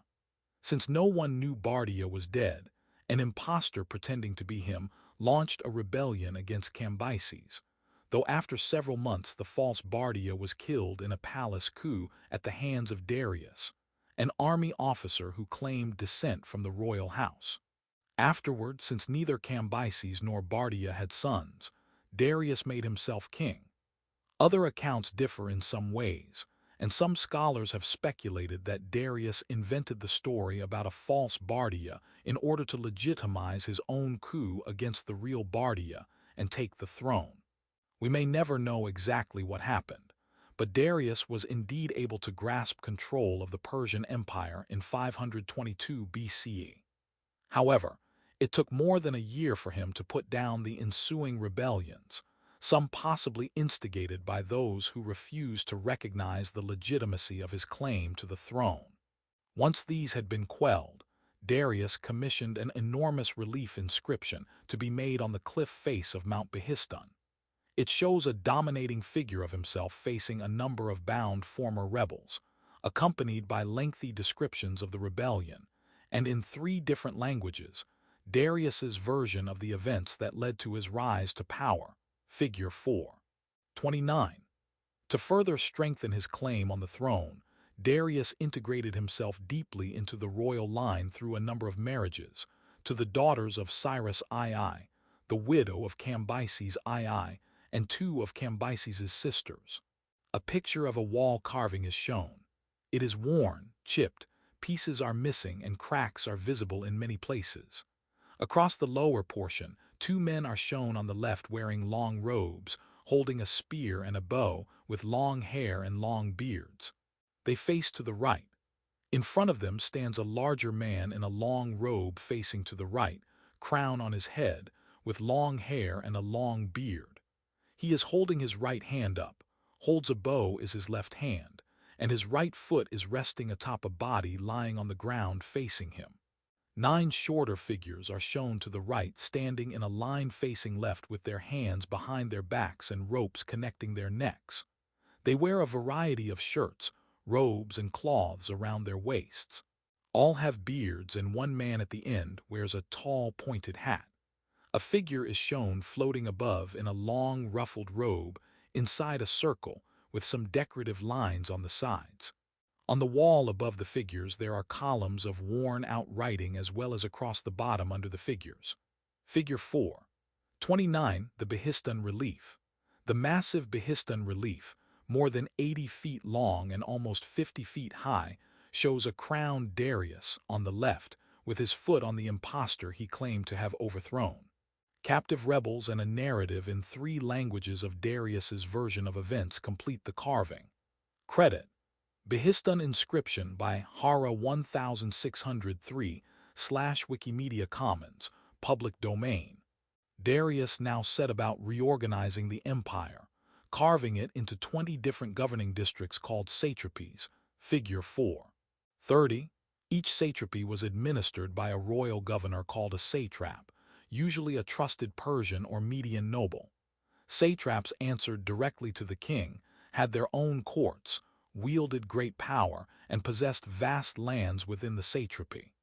Since no one knew Bardia was dead, an impostor pretending to be him launched a rebellion against Cambyses, though after several months the false Bardia was killed in a palace coup at the hands of Darius, an army officer who claimed descent from the royal house. Afterward, since neither Cambyses nor Bardia had sons, Darius made himself king. Other accounts differ in some ways, and some scholars have speculated that Darius invented the story about a false Bardia in order to legitimize his own coup against the real Bardia and take the throne. We may never know exactly what happened, but Darius was indeed able to grasp control of the Persian Empire in 522 BCE. However, it took more than a year for him to put down the ensuing rebellions, some possibly instigated by those who refused to recognize the legitimacy of his claim to the throne. Once these had been quelled, Darius commissioned an enormous relief inscription to be made on the cliff face of Mount Behistun. It shows a dominating figure of himself facing a number of bound former rebels, accompanied by lengthy descriptions of the rebellion, and in 3 different languages, Darius's version of the events that led to his rise to power, figure 4:29. To further strengthen his claim on the throne, Darius integrated himself deeply into the royal line through a number of marriages to the daughters of Cyrus II, the widow of Cambyses II, and 2 of Cambyses' sisters. A picture of a wall carving is shown. It is worn, chipped, pieces are missing, and cracks are visible in many places. Across the lower portion, 2 men are shown on the left wearing long robes, holding a spear and a bow, with long hair and long beards. They face to the right. In front of them stands a larger man in a long robe facing to the right, crown on his head, with long hair and a long beard. He is holding his right hand up, holds a bow is his left hand, and his right foot is resting atop a body lying on the ground facing him. 9 shorter figures are shown to the right, standing in a line facing left with their hands behind their backs and ropes connecting their necks. They wear a variety of shirts, robes, and cloths around their waists. All have beards, and one man at the end wears a tall, pointed hat. A figure is shown floating above in a long, ruffled robe inside a circle with some decorative lines on the sides. On the wall above the figures there are columns of worn-out writing as well as across the bottom under the figures. Figure 4. 29. The Behistun Relief. The massive Behistun relief, more than 80 feet long and almost 50 feet high, shows a crowned Darius on the left with his foot on the impostor he claimed to have overthrown. Captive rebels and a narrative in 3 languages of Darius's version of events complete the carving. Credit: Behistun inscription by Hara 1603 / Wikimedia Commons, public domain. Darius now set about reorganizing the empire, carving it into 20 different governing districts called satrapies. Figure 4. 30. Each satrapy was administered by a royal governor called a satrap, usually a trusted Persian or Median noble. Satraps answered directly to the king, had their own courts, wielded great power, and possessed vast lands within the satrapy.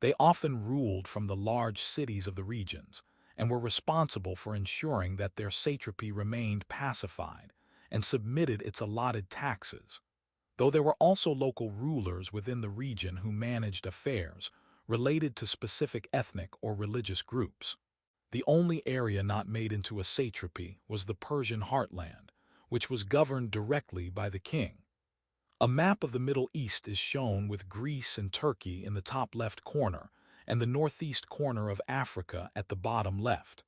They often ruled from the large cities of the regions, and were responsible for ensuring that their satrapy remained pacified and submitted its allotted taxes. Though there were also local rulers within the region who managed affairs related to specific ethnic or religious groups. The only area not made into a satrapy was the Persian heartland, which was governed directly by the king. A map of the Middle East is shown with Greece and Turkey in the top left corner and the northeast corner of Africa at the bottom left.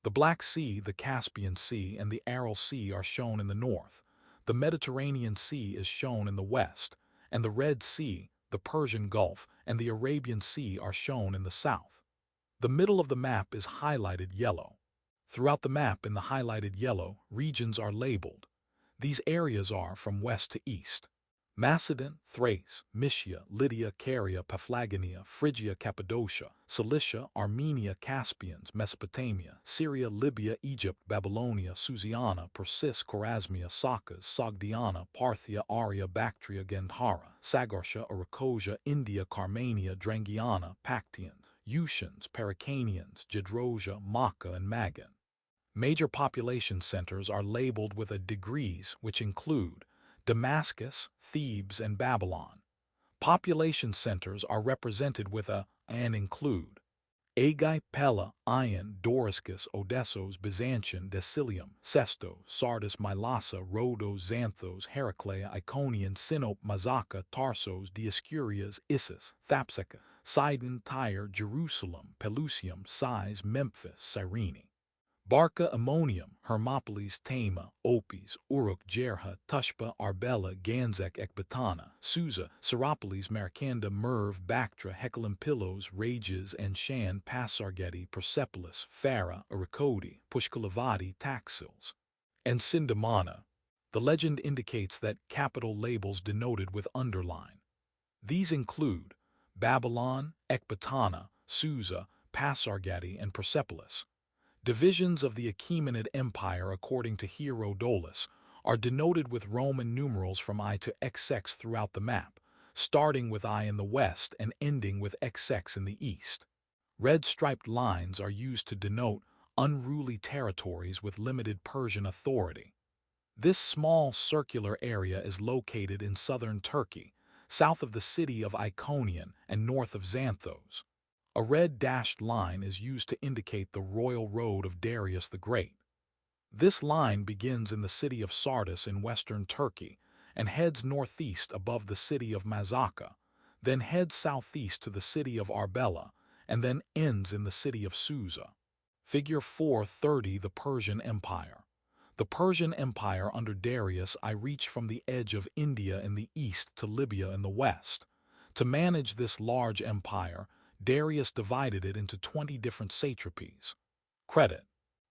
The Black Sea, the Caspian Sea, and the Aral Sea are shown in the north. The Mediterranean Sea is shown in the west, and the Red Sea, the Persian Gulf, and the Arabian Sea are shown in the south. The middle of the map is highlighted yellow. Throughout the map in the highlighted yellow, regions are labeled. These areas are from west to east: Macedon, Thrace, Mysia, Lydia, Caria, Paphlagonia, Phrygia, Cappadocia, Cilicia, Armenia, Caspians, Mesopotamia, Syria, Libya, Egypt, Babylonia, Susiana, Persis, Chorasmia, Sakas, Sogdiana, Parthia, Aria, Bactria, Gandhara, Sagartia, Arachosia, India, Carmania, Drangiana, Pactians, Ushans, Paracanians, Gedrosia, Maca, and Magan. Major population centers are labeled with a degrees, which include Damascus, Thebes, and Babylon. Population centers are represented with a and include Agai, Pella, Ion, Doriscus, Odessos, Byzantium, Decilium, Sestos, Sardis, Mylasa, Rhodos, Xanthos, Heraclea, Iconium, Sinope, Mazaca, Tarsos, Dioscurias, Issus, Thapsacca, Sidon, Tyre, Jerusalem, Pelusium, Sais, Memphis, Cyrene. Barca, Ammonium, Hermopolis, Tama, Opis, Uruk, Jerha, Tushpa, Arbela, Ganzek, Ecbatana, Susa, Seropolis, Marcanda, Merv, Bactra, Hecalampillos, Rages, and Shan, Passargeti, Persepolis, Farah, Aracodi, Pushkalavati, Taxils, and Sindamana. The legend indicates that capital labels denoted with underline. These include Babylon, Ecbatana, Susa, Passargeti, and Persepolis. Divisions of the Achaemenid Empire, according to Herodotus, are denoted with Roman numerals from I to XX throughout the map, starting with I in the west and ending with XX in the east. Red striped lines are used to denote unruly territories with limited Persian authority. This small circular area is located in southern Turkey, south of the city of Iconium and north of Xanthos. A red dashed line is used to indicate the royal road of Darius the Great. This line begins in the city of Sardis in western Turkey and heads northeast above the city of Mazaca, then heads southeast to the city of Arbela, and then ends in the city of Susa. Figure 430. The Persian Empire. The Persian Empire under Darius I reached from the edge of India in the east to Libya in the west. To manage this large empire, Darius divided it into 20 different satrapies. Credit.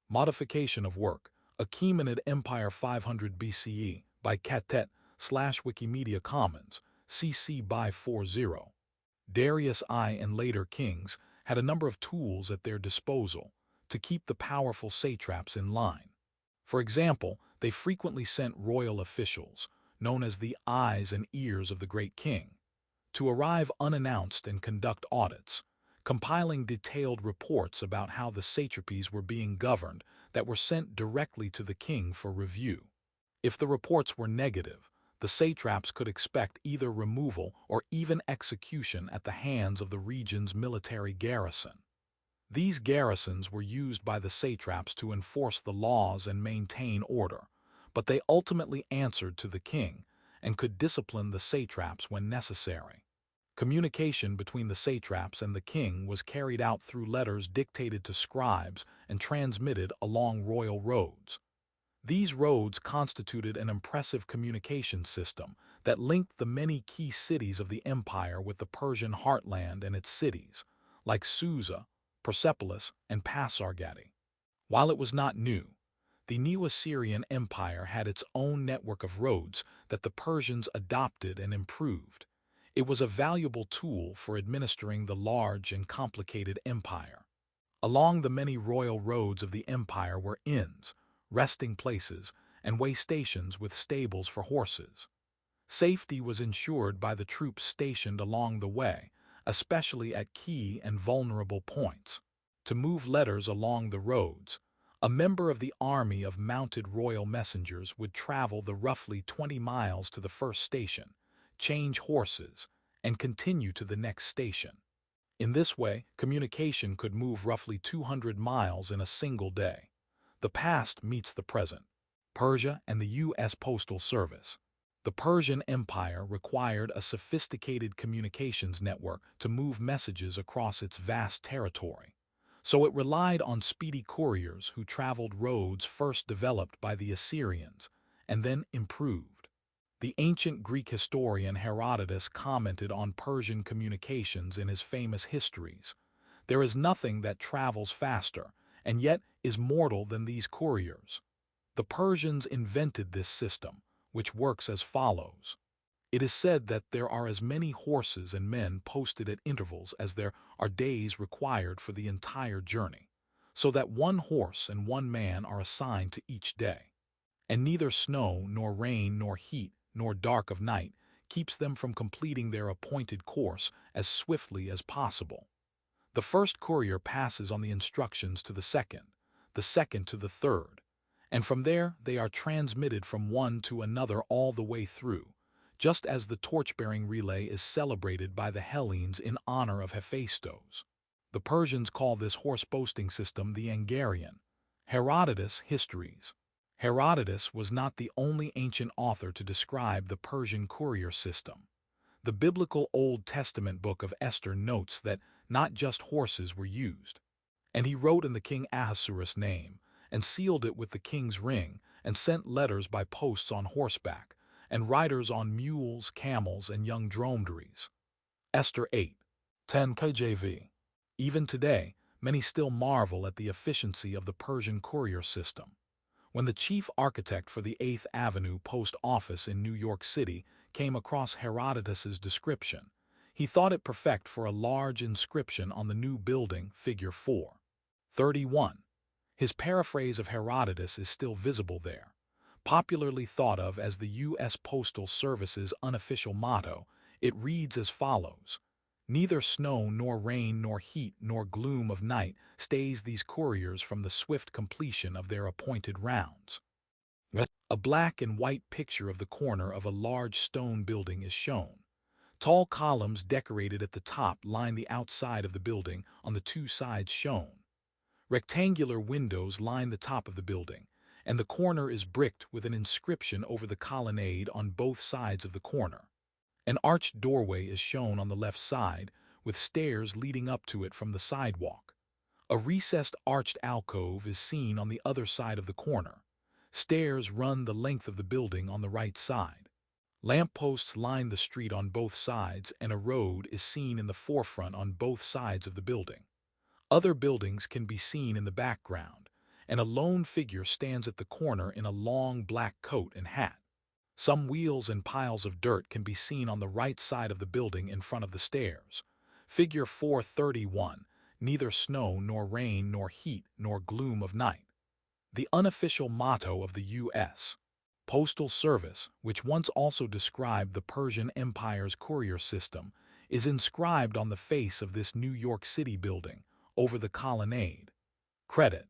Modification of work. Achaemenid Empire 500 BCE by Katet/Wikimedia Commons, CC by 40. Darius I and later kings had a number of tools at their disposal to keep the powerful satraps in line. For example, they frequently sent royal officials, known as the eyes and ears of the great king, to arrive unannounced and conduct audits, compiling detailed reports about how the satrapies were being governed that were sent directly to the king for review. If the reports were negative, the satraps could expect either removal or even execution at the hands of the region's military garrison. These garrisons were used by the satraps to enforce the laws and maintain order, but they ultimately answered to the king and could discipline the satraps when necessary. Communication between the satraps and the king was carried out through letters dictated to scribes and transmitted along royal roads. These roads constituted an impressive communication system that linked the many key cities of the empire with the Persian heartland and its cities, like Susa, Persepolis, and Pasargadae. While it was not new, the Neo-Assyrian Empire had its own network of roads that the Persians adopted and improved. It was a valuable tool for administering the large and complicated empire. Along the many royal roads of the empire were inns, resting places, and way stations with stables for horses. Safety was ensured by the troops stationed along the way, especially at key and vulnerable points. To move letters along the roads, a member of the army of mounted royal messengers would travel the roughly 20 miles to the first station, change horses, and continue to the next station. In this way, communication could move roughly 200 miles in a single day. The past meets the present. Persia and the U.S. Postal Service. The Persian Empire required a sophisticated communications network to move messages across its vast territory, so it relied on speedy couriers who traveled roads first developed by the Assyrians and then improved. The ancient Greek historian Herodotus commented on Persian communications in his famous histories. There is nothing that travels faster and yet is mortal than these couriers. The Persians invented this system, which works as follows. It is said that there are as many horses and men posted at intervals as there are days required for the entire journey, so that one horse and one man are assigned to each day. And neither snow, nor rain, nor heat, nor dark of night keeps them from completing their appointed course as swiftly as possible. The first courier passes on the instructions to the second to the third, and from there they are transmitted from one to another all the way through, just as the torch-bearing relay is celebrated by the Hellenes in honor of Hephaestus. The Persians call this horse-posting system the Angarian. Herodotus' Histories. Herodotus was not the only ancient author to describe the Persian courier system. The biblical Old Testament book of Esther notes that not just horses were used. And he wrote in the king Ahasuerus' name, and sealed it with the king's ring, and sent letters by posts on horseback, and riders on mules, camels, and young dromedaries. Esther 8:10 KJV. Even today, many still marvel at the efficiency of the Persian courier system. When the chief architect for the 8th Avenue Post Office in New York City came across Herodotus's description, he thought it perfect for a large inscription on the new building, figure 4:31. His paraphrase of Herodotus is still visible there. Popularly thought of as the U.S. Postal Service's unofficial motto, it reads as follows: "Neither snow nor rain nor heat nor gloom of night stays these couriers from the swift completion of their appointed rounds." A black and white picture of the corner of a large stone building is shown. Tall columns decorated at the top line the outside of the building on the two sides shown. Rectangular windows line the top of the building, and the corner is bricked with an inscription over the colonnade on both sides of the corner. An arched doorway is shown on the left side, with stairs leading up to it from the sidewalk. A recessed arched alcove is seen on the other side of the corner. Stairs run the length of the building on the right side. Lampposts line the street on both sides, and a road is seen in the forefront on both sides of the building. Other buildings can be seen in the background, and a lone figure stands at the corner in a long black coat and hat. Some wheels and piles of dirt can be seen on the right side of the building in front of the stairs. Figure 431, neither snow nor rain nor heat nor gloom of night. The unofficial motto of the U.S. Postal Service, which once also described the Persian Empire's courier system, is inscribed on the face of this New York City building, over the colonnade. Credit: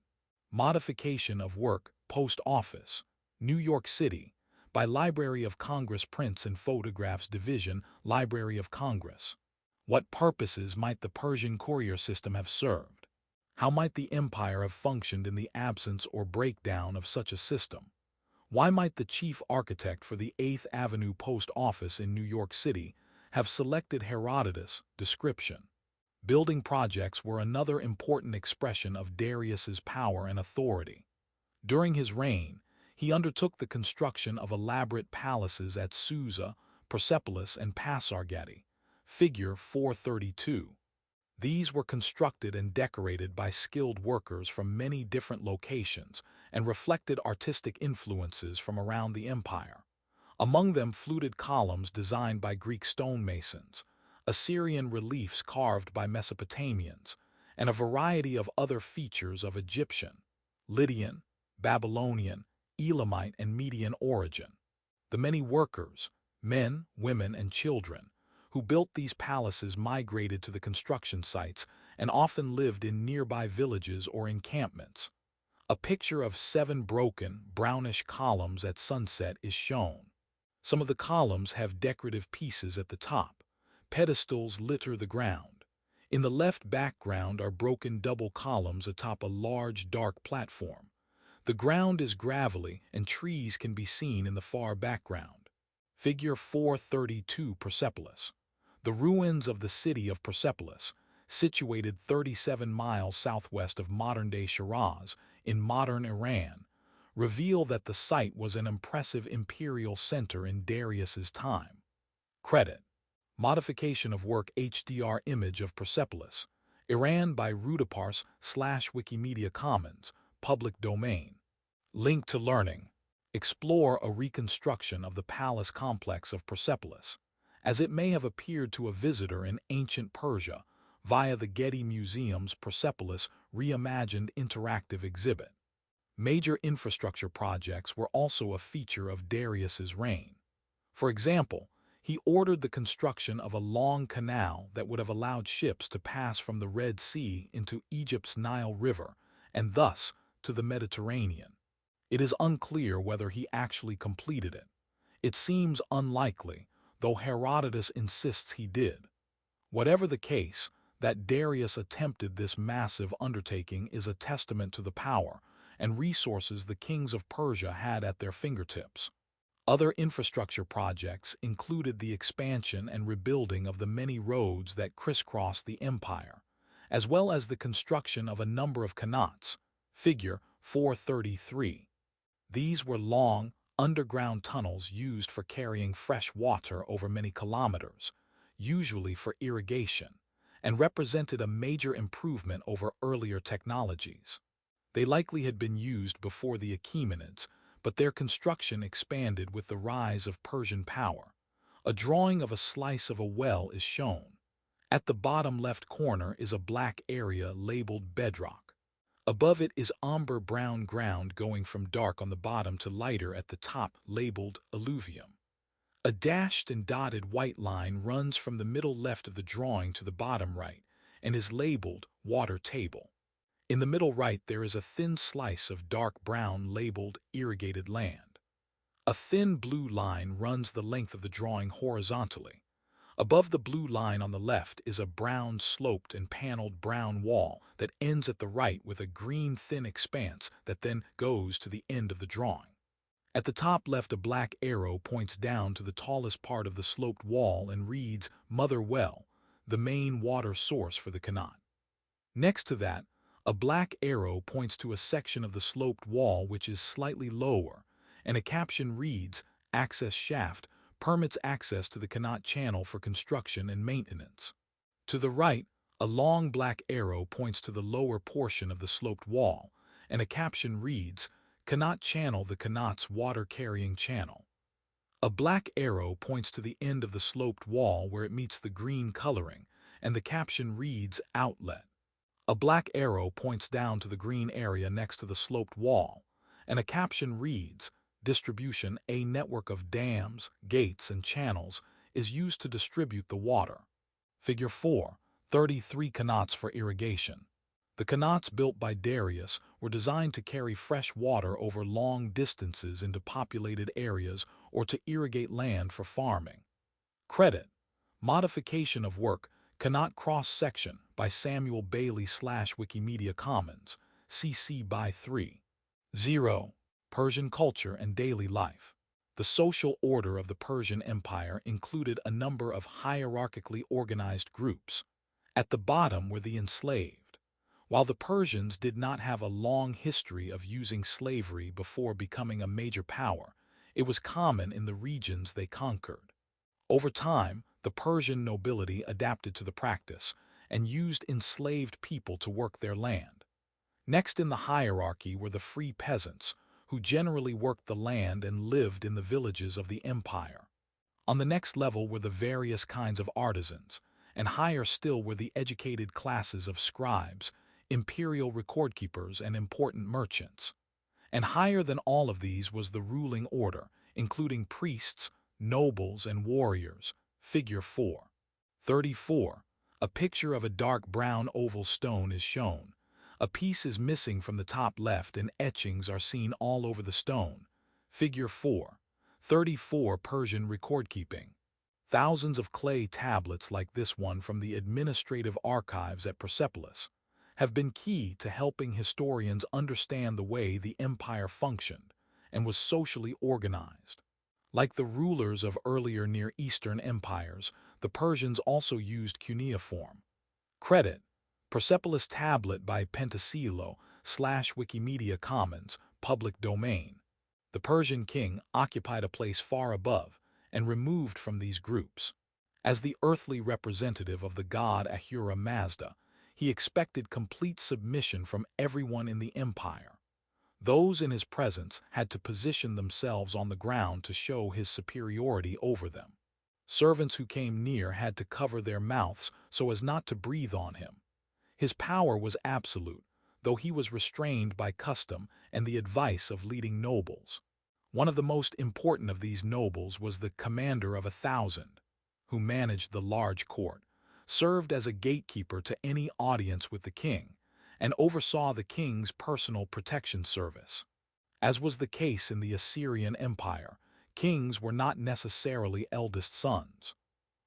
Modification of Work, Post Office, New York City, by Library of Congress Prints and Photographs Division, Library of Congress. What purposes might the Persian courier system have served? How might the empire have functioned in the absence or breakdown of such a system? Why might the chief architect for the 8th Avenue Post Office in New York City have selected Herodotus' description? Building projects were another important expression of Darius's power and authority. During his reign, he undertook the construction of elaborate palaces at Susa, Persepolis, and Pasargadae, figure 432. These were constructed and decorated by skilled workers from many different locations and reflected artistic influences from around the empire. Among them fluted columns designed by Greek stonemasons, Assyrian reliefs carved by Mesopotamians, and a variety of other features of Egyptian, Lydian, Babylonian, Elamite, and Median origin. The many workers, men, women, and children, who built these palaces migrated to the construction sites and often lived in nearby villages or encampments. A picture of 7 broken, brownish columns at sunset is shown. Some of the columns have decorative pieces at the top. Pedestals litter the ground. In the left background are broken double columns atop a large, dark platform. The ground is gravelly and trees can be seen in the far background. Figure 432, Persepolis. The ruins of the city of Persepolis, situated 37 miles southwest of modern-day Shiraz in modern Iran, reveal that the site was an impressive imperial center in Darius's time. Credit: Modification of Work HDR Image of Persepolis, Iran by Rudapars/Wikimedia Commons, public domain. Link to Learning. Explore a reconstruction of the palace complex of Persepolis, as it may have appeared to a visitor in ancient Persia, via the Getty Museum's Persepolis Reimagined interactive exhibit. Major infrastructure projects were also a feature of Darius's reign. For example, he ordered the construction of a long canal that would have allowed ships to pass from the Red Sea into Egypt's Nile River and thus to the Mediterranean. It is unclear whether he actually completed it. It seems unlikely, though Herodotus insists he did. Whatever the case, that Darius attempted this massive undertaking is a testament to the power and resources the kings of Persia had at their fingertips. Other infrastructure projects included the expansion and rebuilding of the many roads that crisscrossed the empire, as well as the construction of a number of qanats, figure 433. These were long, underground tunnels used for carrying fresh water over many kilometers, usually for irrigation, and represented a major improvement over earlier technologies. They likely had been used before the Achaemenids, but their construction expanded with the rise of Persian power. A drawing of a slice of a well is shown. At the bottom left corner is a black area labeled bedrock. Above it is amber brown ground going from dark on the bottom to lighter at the top, labeled alluvium. A dashed and dotted white line runs from the middle left of the drawing to the bottom right and is labeled water table. In the middle right there is a thin slice of dark brown labeled irrigated land. A thin blue line runs the length of the drawing horizontally. Above the blue line on the left is a brown sloped and paneled brown wall that ends at the right with a green thin expanse that then goes to the end of the drawing. At the top left a black arrow points down to the tallest part of the sloped wall and reads Mother Well, the main water source for the qanat. Next to that, A black arrow points to a section of the sloped wall which is slightly lower, and a caption reads, "Access shaft permits access to the Connaught Channel for construction and maintenance." To the right, a long black arrow points to the lower portion of the sloped wall, and a caption reads, "Connaught Channel, the Connaught's water-carrying channel." A black arrow points to the end of the sloped wall where it meets the green coloring, and the caption reads, "Outlet." A black arrow points down to the green area next to the sloped wall, and a caption reads, "Distribution, a network of dams, gates, and channels is used to distribute the water." Figure 4, 33 Connaughts for irrigation. The Connaughts built by Darius were designed to carry fresh water over long distances into populated areas or to irrigate land for farming. Credit: Modification of work, Connaught Cross-Section by Samuel Bailey / Wikimedia Commons, CC by 3. 0. Persian culture and daily life. The social order of the Persian Empire included a number of hierarchically organized groups. At the bottom were the enslaved. While the Persians did not have a long history of using slavery before becoming a major power, it was common in the regions they conquered. Over time, the Persian nobility adapted to the practice and used enslaved people to work their land. Next in the hierarchy were the free peasants, who generally worked the land and lived in the villages of the empire. On the next level were the various kinds of artisans, and higher still were the educated classes of scribes, imperial record-keepers, and important merchants. And higher than all of these was the ruling order, including priests, nobles, and warriors. Figure 4. 34. A picture of a dark brown oval stone is shown. A piece is missing from the top left and etchings are seen all over the stone. Figure 4. 34 Persian record-keeping. Thousands of clay tablets like this one from the administrative archives at Persepolis have been key to helping historians understand the way the empire functioned and was socially organized. Like the rulers of earlier Near Eastern empires, the Persians also used cuneiform. Credit: Persepolis tablet by Pentasilo / Wikimedia Commons, public domain. The Persian king occupied a place far above and removed from these groups. As the earthly representative of the god Ahura Mazda, he expected complete submission from everyone in the empire. Those in his presence had to position themselves on the ground to show his superiority over them. Servants who came near had to cover their mouths so as not to breathe on him. His power was absolute, though he was restrained by custom and the advice of leading nobles. One of the most important of these nobles was the commander of 1,000, who managed the large court, served as a gatekeeper to any audience with the king, and oversaw the king's personal protection service. As was the case in the Assyrian Empire, kings were not necessarily eldest sons.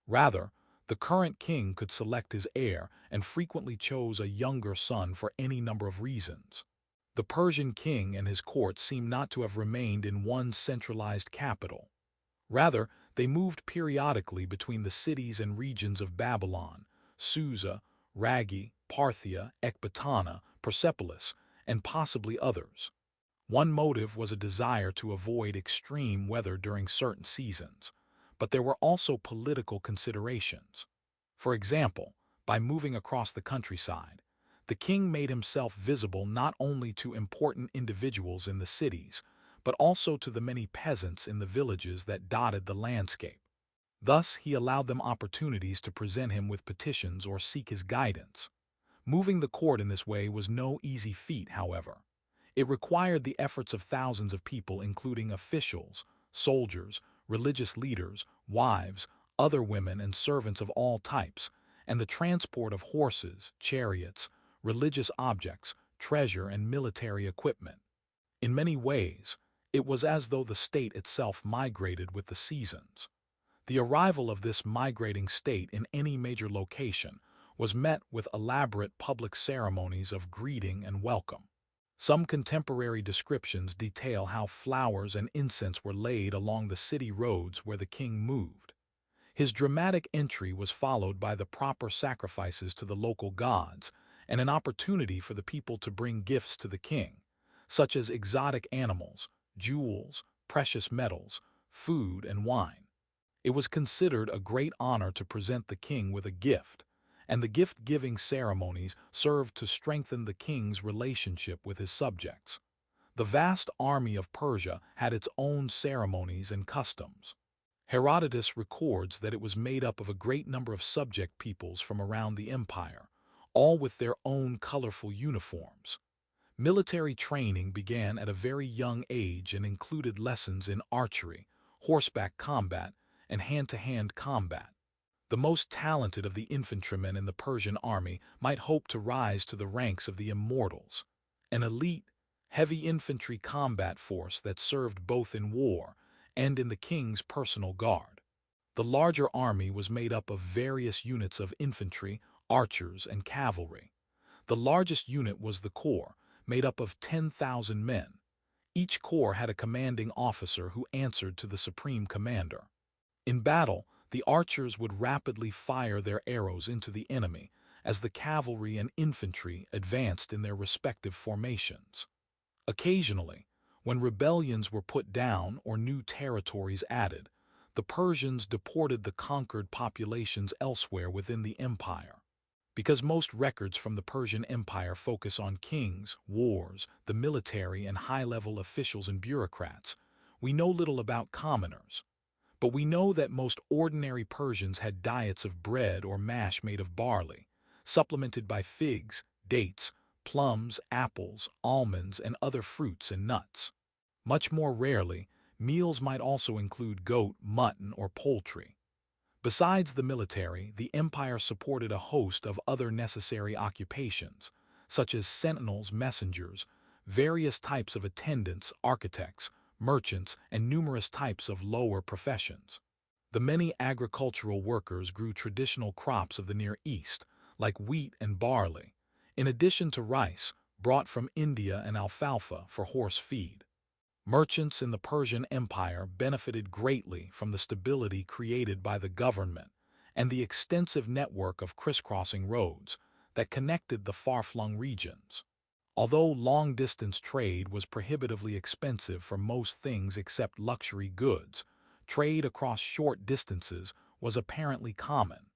Rather, the current king could select his heir and frequently chose a younger son for any number of reasons. The Persian king and his court seem not to have remained in one centralized capital. Rather, they moved periodically between the cities and regions of Babylon, Susa, Ragi, Parthia, Ecbatana, Persepolis, and possibly others. One motive was a desire to avoid extreme weather during certain seasons, but there were also political considerations. For example, by moving across the countryside, the king made himself visible not only to important individuals in the cities, but also to the many peasants in the villages that dotted the landscape. Thus, he allowed them opportunities to present him with petitions or seek his guidance. Moving the court in this way was no easy feat, however. It required the efforts of thousands of people, including officials, soldiers, religious leaders, wives, other women, and servants of all types, and the transport of horses, chariots, religious objects, treasure, and military equipment. In many ways, it was as though the state itself migrated with the seasons. The arrival of this migrating state in any major location was met with elaborate public ceremonies of greeting and welcome. Some contemporary descriptions detail how flowers and incense were laid along the city roads where the king moved. His dramatic entry was followed by the proper sacrifices to the local gods, and an opportunity for the people to bring gifts to the king, such as exotic animals, jewels, precious metals, food, and wine. It was considered a great honor to present the king with a gift, and the gift-giving ceremonies served to strengthen the king's relationship with his subjects. The vast army of Persia had its own ceremonies and customs. Herodotus records that it was made up of a great number of subject peoples from around the empire, all with their own colorful uniforms. Military training began at a very young age and included lessons in archery, horseback combat, and hand-to-hand combat. The most talented of the infantrymen in the Persian army might hope to rise to the ranks of the immortals, an elite, heavy infantry combat force that served both in war and in the king's personal guard. The larger army was made up of various units of infantry, archers, and cavalry. The largest unit was the corps, made up of 10,000 men. Each corps had a commanding officer who answered to the supreme commander. In battle, the archers would rapidly fire their arrows into the enemy as the cavalry and infantry advanced in their respective formations. Occasionally, when rebellions were put down or new territories added, the Persians deported the conquered populations elsewhere within the empire. Because most records from the Persian Empire focus on kings, wars, the military, and high-level officials and bureaucrats, we know little about commoners. But we know that most ordinary Persians had diets of bread or mash made of barley, supplemented by figs, dates, plums, apples, almonds, and other fruits and nuts. Much more rarely, meals might also include goat, mutton, or poultry. Besides the military, the empire supported a host of other necessary occupations, such as sentinels, messengers, various types of attendants, architects, merchants, and numerous types of lower professions. The many agricultural workers grew traditional crops of the Near East, like wheat and barley, in addition to rice, brought from India, and alfalfa for horse feed. Merchants in the Persian Empire benefited greatly from the stability created by the government and the extensive network of crisscrossing roads that connected the far-flung regions. Although long-distance trade was prohibitively expensive for most things except luxury goods, trade across short distances was apparently common.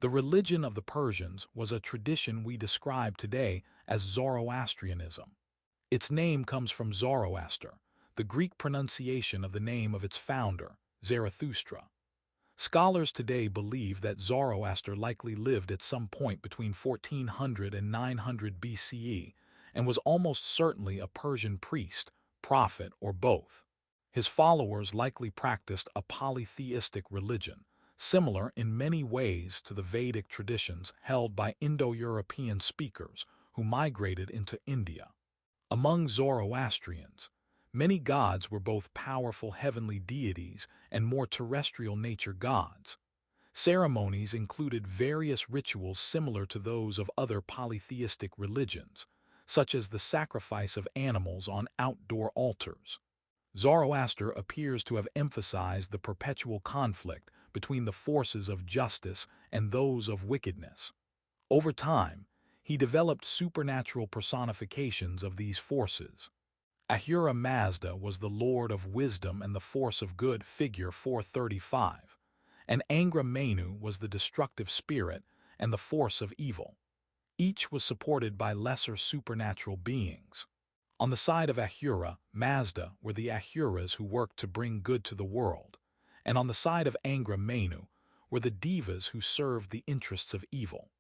The religion of the Persians was a tradition we describe today as Zoroastrianism. Its name comes from Zoroaster, the Greek pronunciation of the name of its founder, Zarathustra. Scholars today believe that Zoroaster likely lived at some point between 1400 and 900 BCE and was almost certainly a Persian priest, prophet, or both. His followers likely practiced a polytheistic religion, similar in many ways to the Vedic traditions held by Indo-European speakers who migrated into India. Among Zoroastrians, many gods were both powerful heavenly deities and more terrestrial nature gods. Ceremonies included various rituals similar to those of other polytheistic religions, such as the sacrifice of animals on outdoor altars. Zoroaster appears to have emphasized the perpetual conflict between the forces of justice and those of wickedness. Over time, he developed supernatural personifications of these forces. Ahura Mazda was the lord of wisdom and the force of good, figure 435, and Angra Mainyu was the destructive spirit and the force of evil. Each was supported by lesser supernatural beings. On the side of Ahura Mazda were the Ahuras who worked to bring good to the world, and on the side of Angra Mainyu were the Devas who served the interests of evil.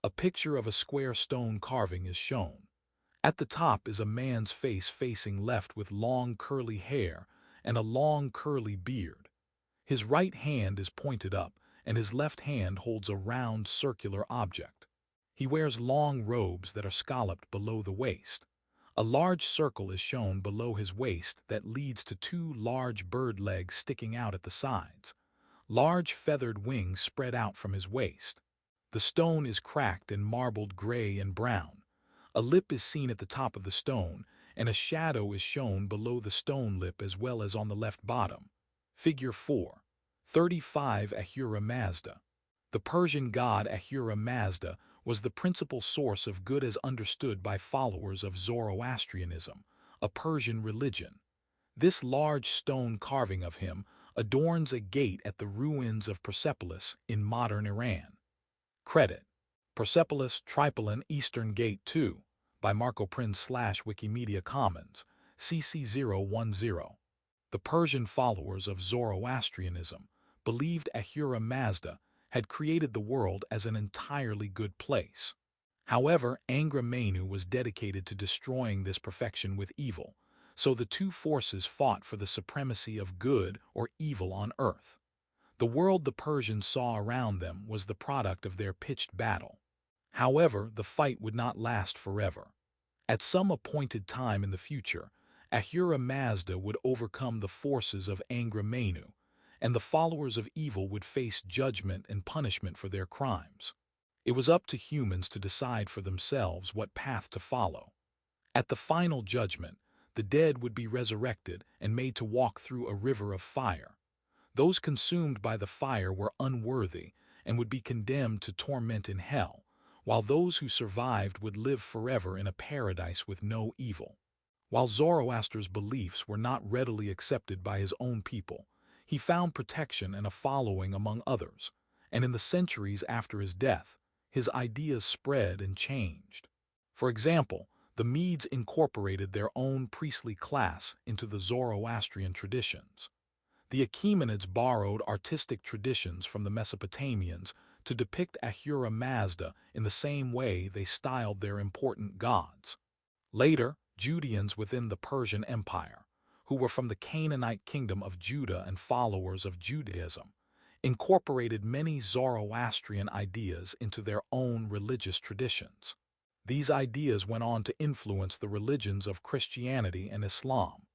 A picture of a square stone carving is shown. At the top is a man's face facing left with long curly hair and a long curly beard. His right hand is pointed up and his left hand holds a round circular object. He wears long robes that are scalloped below the waist. A large circle is shown below his waist that leads to two large bird legs sticking out at the sides. Large feathered wings spread out from his waist. The stone is cracked and marbled gray and brown. A lip is seen at the top of the stone, and a shadow is shown below the stone lip as well as on the left bottom. Figure 4. 35 Ahura Mazda. The Persian god Ahura Mazda was the principal source of good as understood by followers of Zoroastrianism, a Persian religion. This large stone carving of him adorns a gate at the ruins of Persepolis in modern Iran. Credit: Persepolis Tripolin Eastern Gate 2 by Marco Prince/Wikimedia Commons, CC010. The Persian followers of Zoroastrianism believed Ahura Mazda had created the world as an entirely good place. However, Angra Mainyu was dedicated to destroying this perfection with evil, so the two forces fought for the supremacy of good or evil on earth. The world the Persians saw around them was the product of their pitched battle. However, the fight would not last forever. At some appointed time in the future, Ahura Mazda would overcome the forces of Angra Mainyu, and the followers of evil would face judgment and punishment for their crimes. It was up to humans to decide for themselves what path to follow. At the final judgment, the dead would be resurrected and made to walk through a river of fire. Those consumed by the fire were unworthy and would be condemned to torment in hell, while those who survived would live forever in a paradise with no evil. While Zoroaster's beliefs were not readily accepted by his own people, he found protection and a following among others, and in the centuries after his death, his ideas spread and changed. For example, the Medes incorporated their own priestly class into the Zoroastrian traditions. The Achaemenids borrowed artistic traditions from the Mesopotamians to depict Ahura Mazda in the same way they styled their important gods. Later, Judeans within the Persian Empire, who were from the Canaanite kingdom of Judah and followers of Judaism, incorporated many Zoroastrian ideas into their own religious traditions. These ideas went on to influence the religions of Christianity and Islam.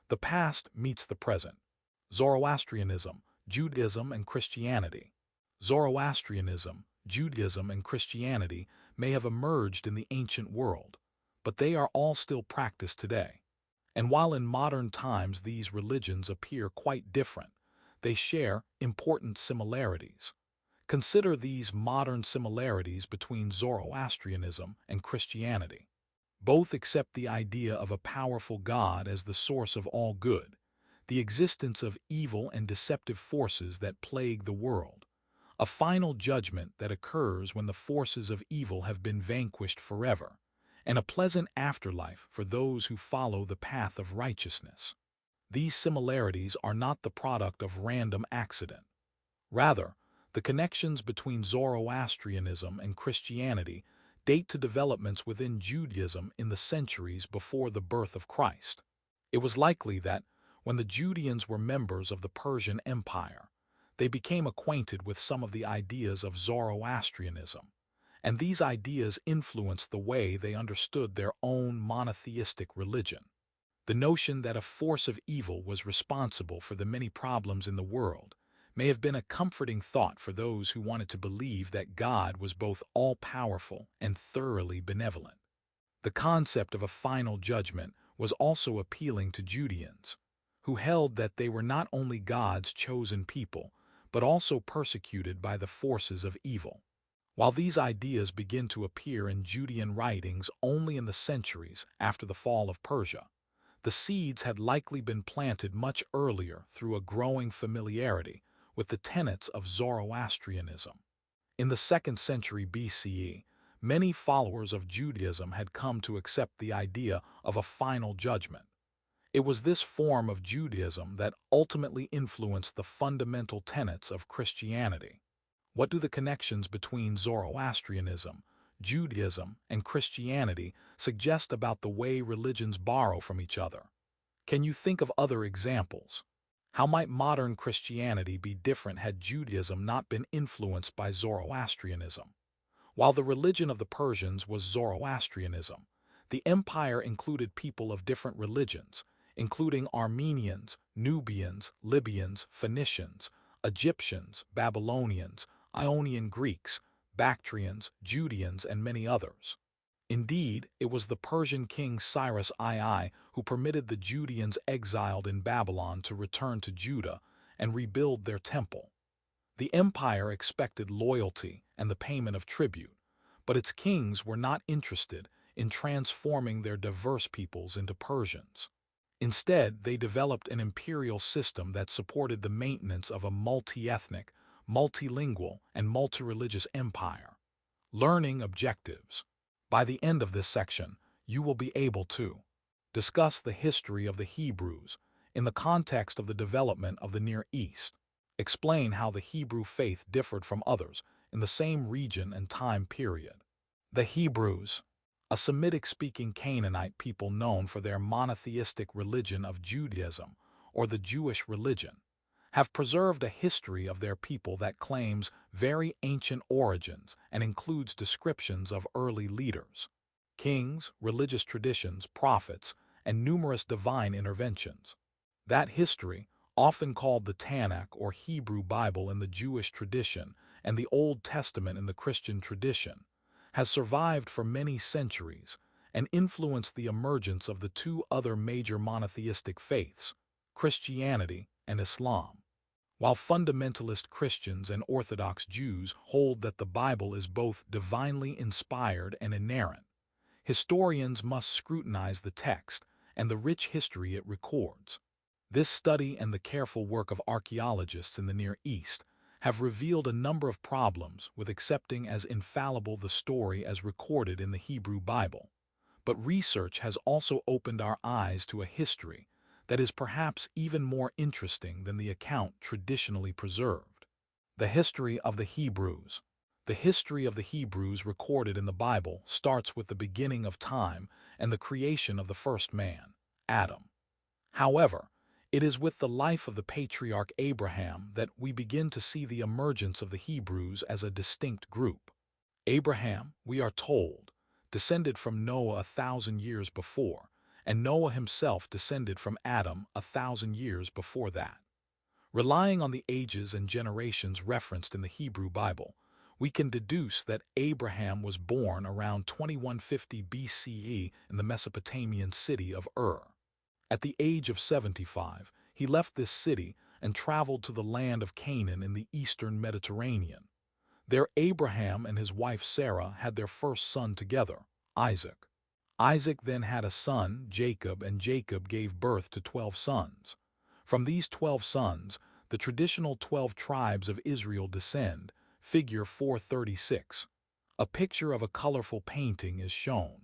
The past meets the present. Zoroastrianism, Judaism, and Christianity. Zoroastrianism, Judaism, and Christianity may have emerged in the ancient world, but they are all still practiced today. And while in modern times these religions appear quite different, they share important similarities. Consider these modern similarities between Zoroastrianism and Christianity. Both accept the idea of a powerful God as the source of all good, the existence of evil and deceptive forces that plague the world, a final judgment that occurs when the forces of evil have been vanquished forever, and a pleasant afterlife for those who follow the path of righteousness. These similarities are not the product of random accident. Rather, the connections between Zoroastrianism and Christianity date to developments within Judaism in the centuries before the birth of Christ. It was likely that, when the Judeans were members of the Persian Empire, they became acquainted with some of the ideas of Zoroastrianism, and these ideas influenced the way they understood their own monotheistic religion. The notion that a force of evil was responsible for the many problems in the world may have been a comforting thought for those who wanted to believe that God was both all-powerful and thoroughly benevolent. The concept of a final judgment was also appealing to Judeans, who held that they were not only God's chosen people, but also persecuted by the forces of evil. While these ideas begin to appear in Judean writings only in the centuries after the fall of Persia, the seeds had likely been planted much earlier through a growing familiarity with the tenets of Zoroastrianism. In the 2nd century BCE, many followers of Judaism had come to accept the idea of a final judgment. It was this form of Judaism that ultimately influenced the fundamental tenets of Christianity. What do the connections between Zoroastrianism, Judaism, and Christianity suggest about the way religions borrow from each other? Can you think of other examples? How might modern Christianity be different had Judaism not been influenced by Zoroastrianism? While the religion of the Persians was Zoroastrianism, the empire included people of different religions, including Armenians, Nubians, Libyans, Phoenicians, Egyptians, Babylonians, Ionian Greeks, Bactrians, Judeans, and many others. Indeed, it was the Persian king Cyrus II who permitted the Judeans exiled in Babylon to return to Judah and rebuild their temple. The empire expected loyalty and the payment of tribute, but its kings were not interested in transforming their diverse peoples into Persians. Instead, they developed an imperial system that supported the maintenance of a multi-ethnic, multilingual, and multi-religious empire. Learning objectives. By the end of this section, you will be able to discuss the history of the Hebrews in the context of the development of the Near East, explain how the Hebrew faith differed from others in the same region and time period. The Hebrews, a Semitic-speaking Canaanite people known for their monotheistic religion of Judaism, or the Jewish religion, have preserved a history of their people that claims very ancient origins and includes descriptions of early leaders, kings, religious traditions, prophets, and numerous divine interventions. That history, often called the Tanakh or Hebrew Bible in the Jewish tradition and the Old Testament in the Christian tradition, has survived for many centuries and influenced the emergence of the two other major monotheistic faiths, Christianity and Islam. While fundamentalist Christians and Orthodox Jews hold that the Bible is both divinely inspired and inerrant, historians must scrutinize the text and the rich history it records. This study and the careful work of archaeologists in the Near East have revealed a number of problems with accepting as infallible the story as recorded in the Hebrew Bible. But research has also opened our eyes to a history that is perhaps even more interesting than the account traditionally preserved. The history of the Hebrews. The history of the Hebrews recorded in the Bible starts with the beginning of time and the creation of the first man, Adam. However, it is with the life of the patriarch Abraham that we begin to see the emergence of the Hebrews as a distinct group. Abraham, we are told, descended from Noah 1,000 years before, and Noah himself descended from Adam 1,000 years before that. Relying on the ages and generations referenced in the Hebrew Bible, we can deduce that Abraham was born around 2150 BCE in the Mesopotamian city of Ur. At the age of 75, he left this city and traveled to the land of Canaan in the eastern Mediterranean. There Abraham and his wife Sarah had their first son together, Isaac. Isaac then had a son, Jacob, and Jacob gave birth to 12 sons. From these 12 sons, the traditional 12 tribes of Israel descend, figure 436. A picture of a colorful painting is shown.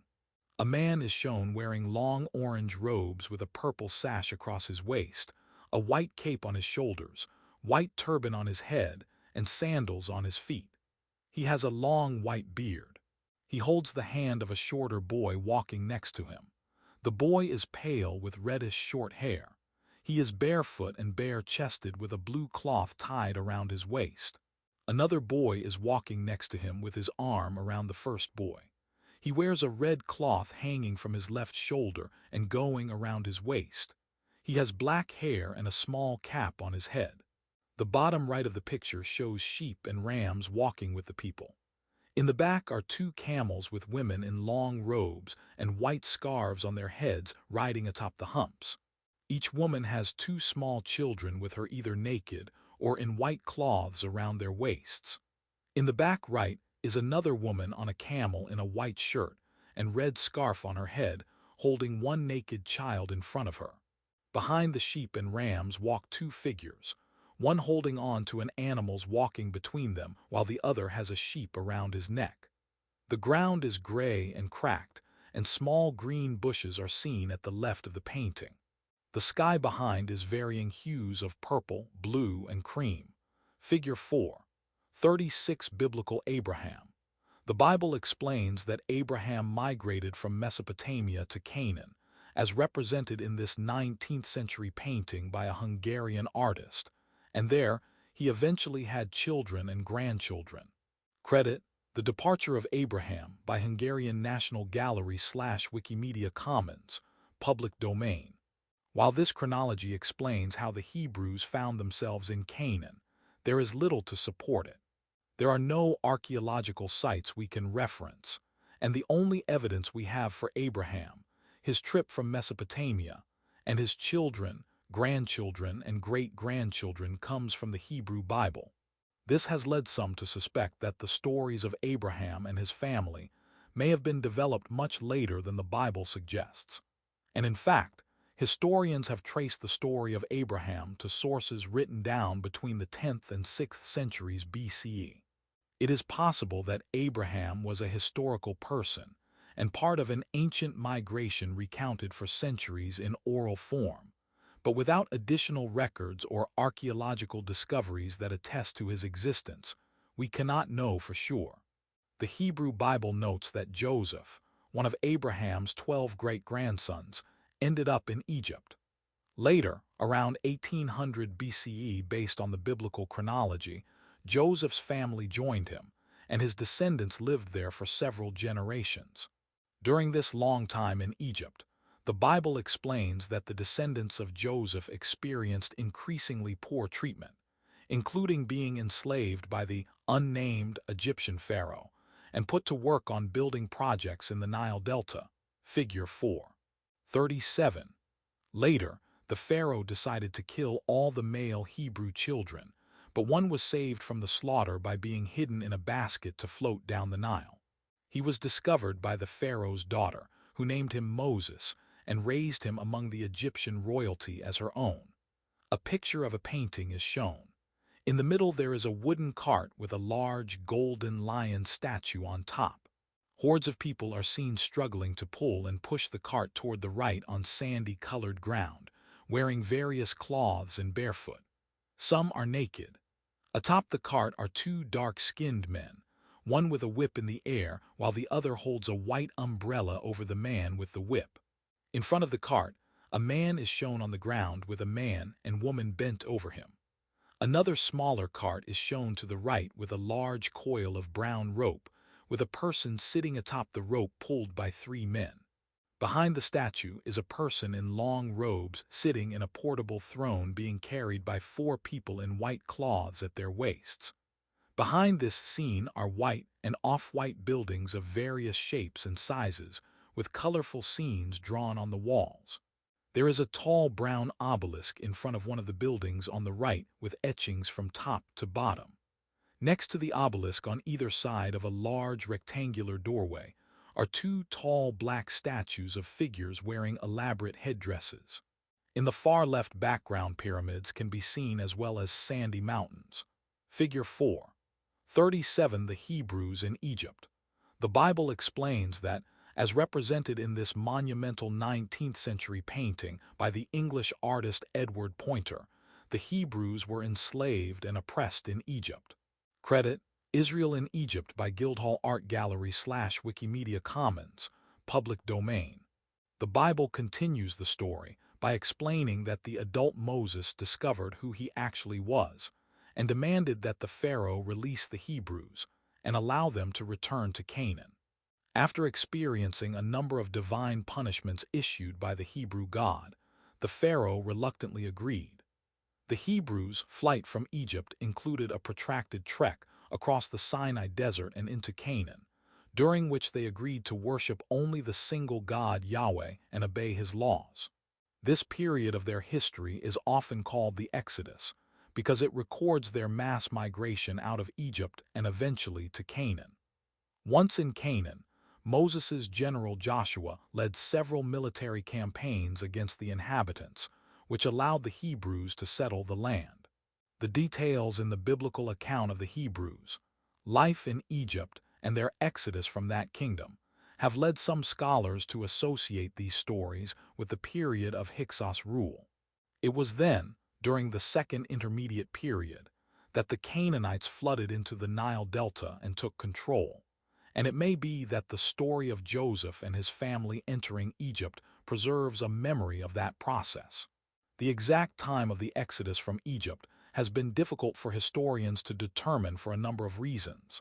A man is shown wearing long orange robes with a purple sash across his waist, a white cape on his shoulders, white turban on his head, and sandals on his feet. He has a long white beard. He holds the hand of a shorter boy walking next to him. The boy is pale with reddish short hair. He is barefoot and bare-chested with a blue cloth tied around his waist. Another boy is walking next to him with his arm around the first boy. He wears a red cloth hanging from his left shoulder and going around his waist. He has black hair and a small cap on his head. The bottom right of the picture shows sheep and rams walking with the people. In the back are 2 camels with women in long robes and white scarves on their heads riding atop the humps. Each woman has 2 small children with her either naked or in white cloths around their waists. In the back right is another woman on a camel in a white shirt and red scarf on her head, holding 1 naked child in front of her. Behind the sheep and rams walk 2 figures, one holding on to an animal's walking between them while the other has a sheep around his neck. The ground is gray and cracked, and small green bushes are seen at the left of the painting. The sky behind is varying hues of purple, blue, and cream. Figure 4. 36 Biblical Abraham. The Bible explains that Abraham migrated from Mesopotamia to Canaan, as represented in this 19th century painting by a Hungarian artist, and there he eventually had children and grandchildren. Credit, The Departure of Abraham by Hungarian National Gallery / Wikimedia Commons, public domain. While this chronology explains how the Hebrews found themselves in Canaan, there is little to support it. There are no archaeological sites we can reference, and the only evidence we have for Abraham, his trip from Mesopotamia, and his children, grandchildren, and great-grandchildren comes from the Hebrew Bible. This has led some to suspect that the stories of Abraham and his family may have been developed much later than the Bible suggests. And in fact, historians have traced the story of Abraham to sources written down between the 10th and 6th centuries BCE. It is possible that Abraham was a historical person and part of an ancient migration recounted for centuries in oral form, but without additional records or archaeological discoveries that attest to his existence, we cannot know for sure. The Hebrew Bible notes that Joseph, one of Abraham's 12 great-grandsons, ended up in Egypt. Later, around 1800 BCE, based on the biblical chronology, Joseph's family joined him, and his descendants lived there for several generations. During this long time in Egypt, the Bible explains that the descendants of Joseph experienced increasingly poor treatment, including being enslaved by the unnamed Egyptian pharaoh and put to work on building projects in the Nile Delta, figure 4:37. Later, the pharaoh decided to kill all the male Hebrew children, but one was saved from the slaughter by being hidden in a basket to float down the Nile. He was discovered by the pharaoh's daughter, who named him Moses and raised him among the Egyptian royalty as her own. A picture of a painting is shown. In the middle there is a wooden cart with a large golden lion statue on top. Hordes of people are seen struggling to pull and push the cart toward the right on sandy-colored ground, wearing various cloths and barefoot. Some are naked. Atop the cart are two dark-skinned men, one with a whip in the air while the other holds a white umbrella over the man with the whip. In front of the cart, a man is shown on the ground with a man and woman bent over him. Another smaller cart is shown to the right with a large coil of brown rope, with a person sitting atop the rope pulled by three men. Behind the statue is a person in long robes sitting in a portable throne being carried by four people in white cloths at their waists. Behind this scene are white and off-white buildings of various shapes and sizes, with colorful scenes drawn on the walls. There is a tall brown obelisk in front of one of the buildings on the right with etchings from top to bottom. Next to the obelisk on either side of a large rectangular doorway are two tall black statues of figures wearing elaborate headdresses. In the far left background, pyramids can be seen as well as sandy mountains. Figure 4:37. The Hebrews in Egypt. The Bible explains that, as represented in this monumental 19th century painting by the English artist Edward Poynter, the Hebrews were enslaved and oppressed in Egypt. Credit: Israel in Egypt by Guildhall Art Gallery / Wikimedia Commons, public domain. The Bible continues the story by explaining that the adult Moses discovered who he actually was and demanded that the Pharaoh release the Hebrews and allow them to return to Canaan. After experiencing a number of divine punishments issued by the Hebrew God, the Pharaoh reluctantly agreed. The Hebrews' flight from Egypt included a protracted trek across the Sinai Desert and into Canaan, during which they agreed to worship only the single God Yahweh and obey his laws. This period of their history is often called the Exodus, because it records their mass migration out of Egypt and eventually to Canaan. Once in Canaan, Moses' general Joshua led several military campaigns against the inhabitants, which allowed the Hebrews to settle the land. The details in the biblical account of the Hebrews' life in Egypt and their exodus from that kingdom have led some scholars to associate these stories with the period of Hyksos rule. It was then, during the Second Intermediate Period, that the Canaanites flooded into the Nile Delta and took control, and it may be that the story of Joseph and his family entering Egypt preserves a memory of that process. The exact time of the exodus from Egypt has been difficult for historians to determine for a number of reasons,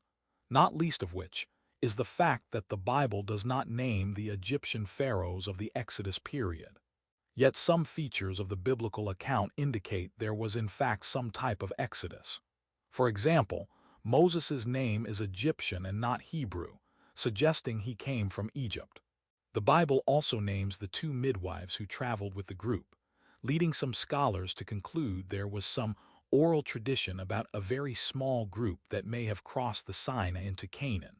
not least of which is the fact that the Bible does not name the Egyptian pharaohs of the Exodus period. Yet some features of the biblical account indicate there was in fact some type of exodus. For example, Moses' name is Egyptian and not Hebrew, suggesting he came from Egypt. The Bible also names the two midwives who traveled with the group, leading some scholars to conclude there was some oral tradition about a very small group that may have crossed the Sinai into Canaan,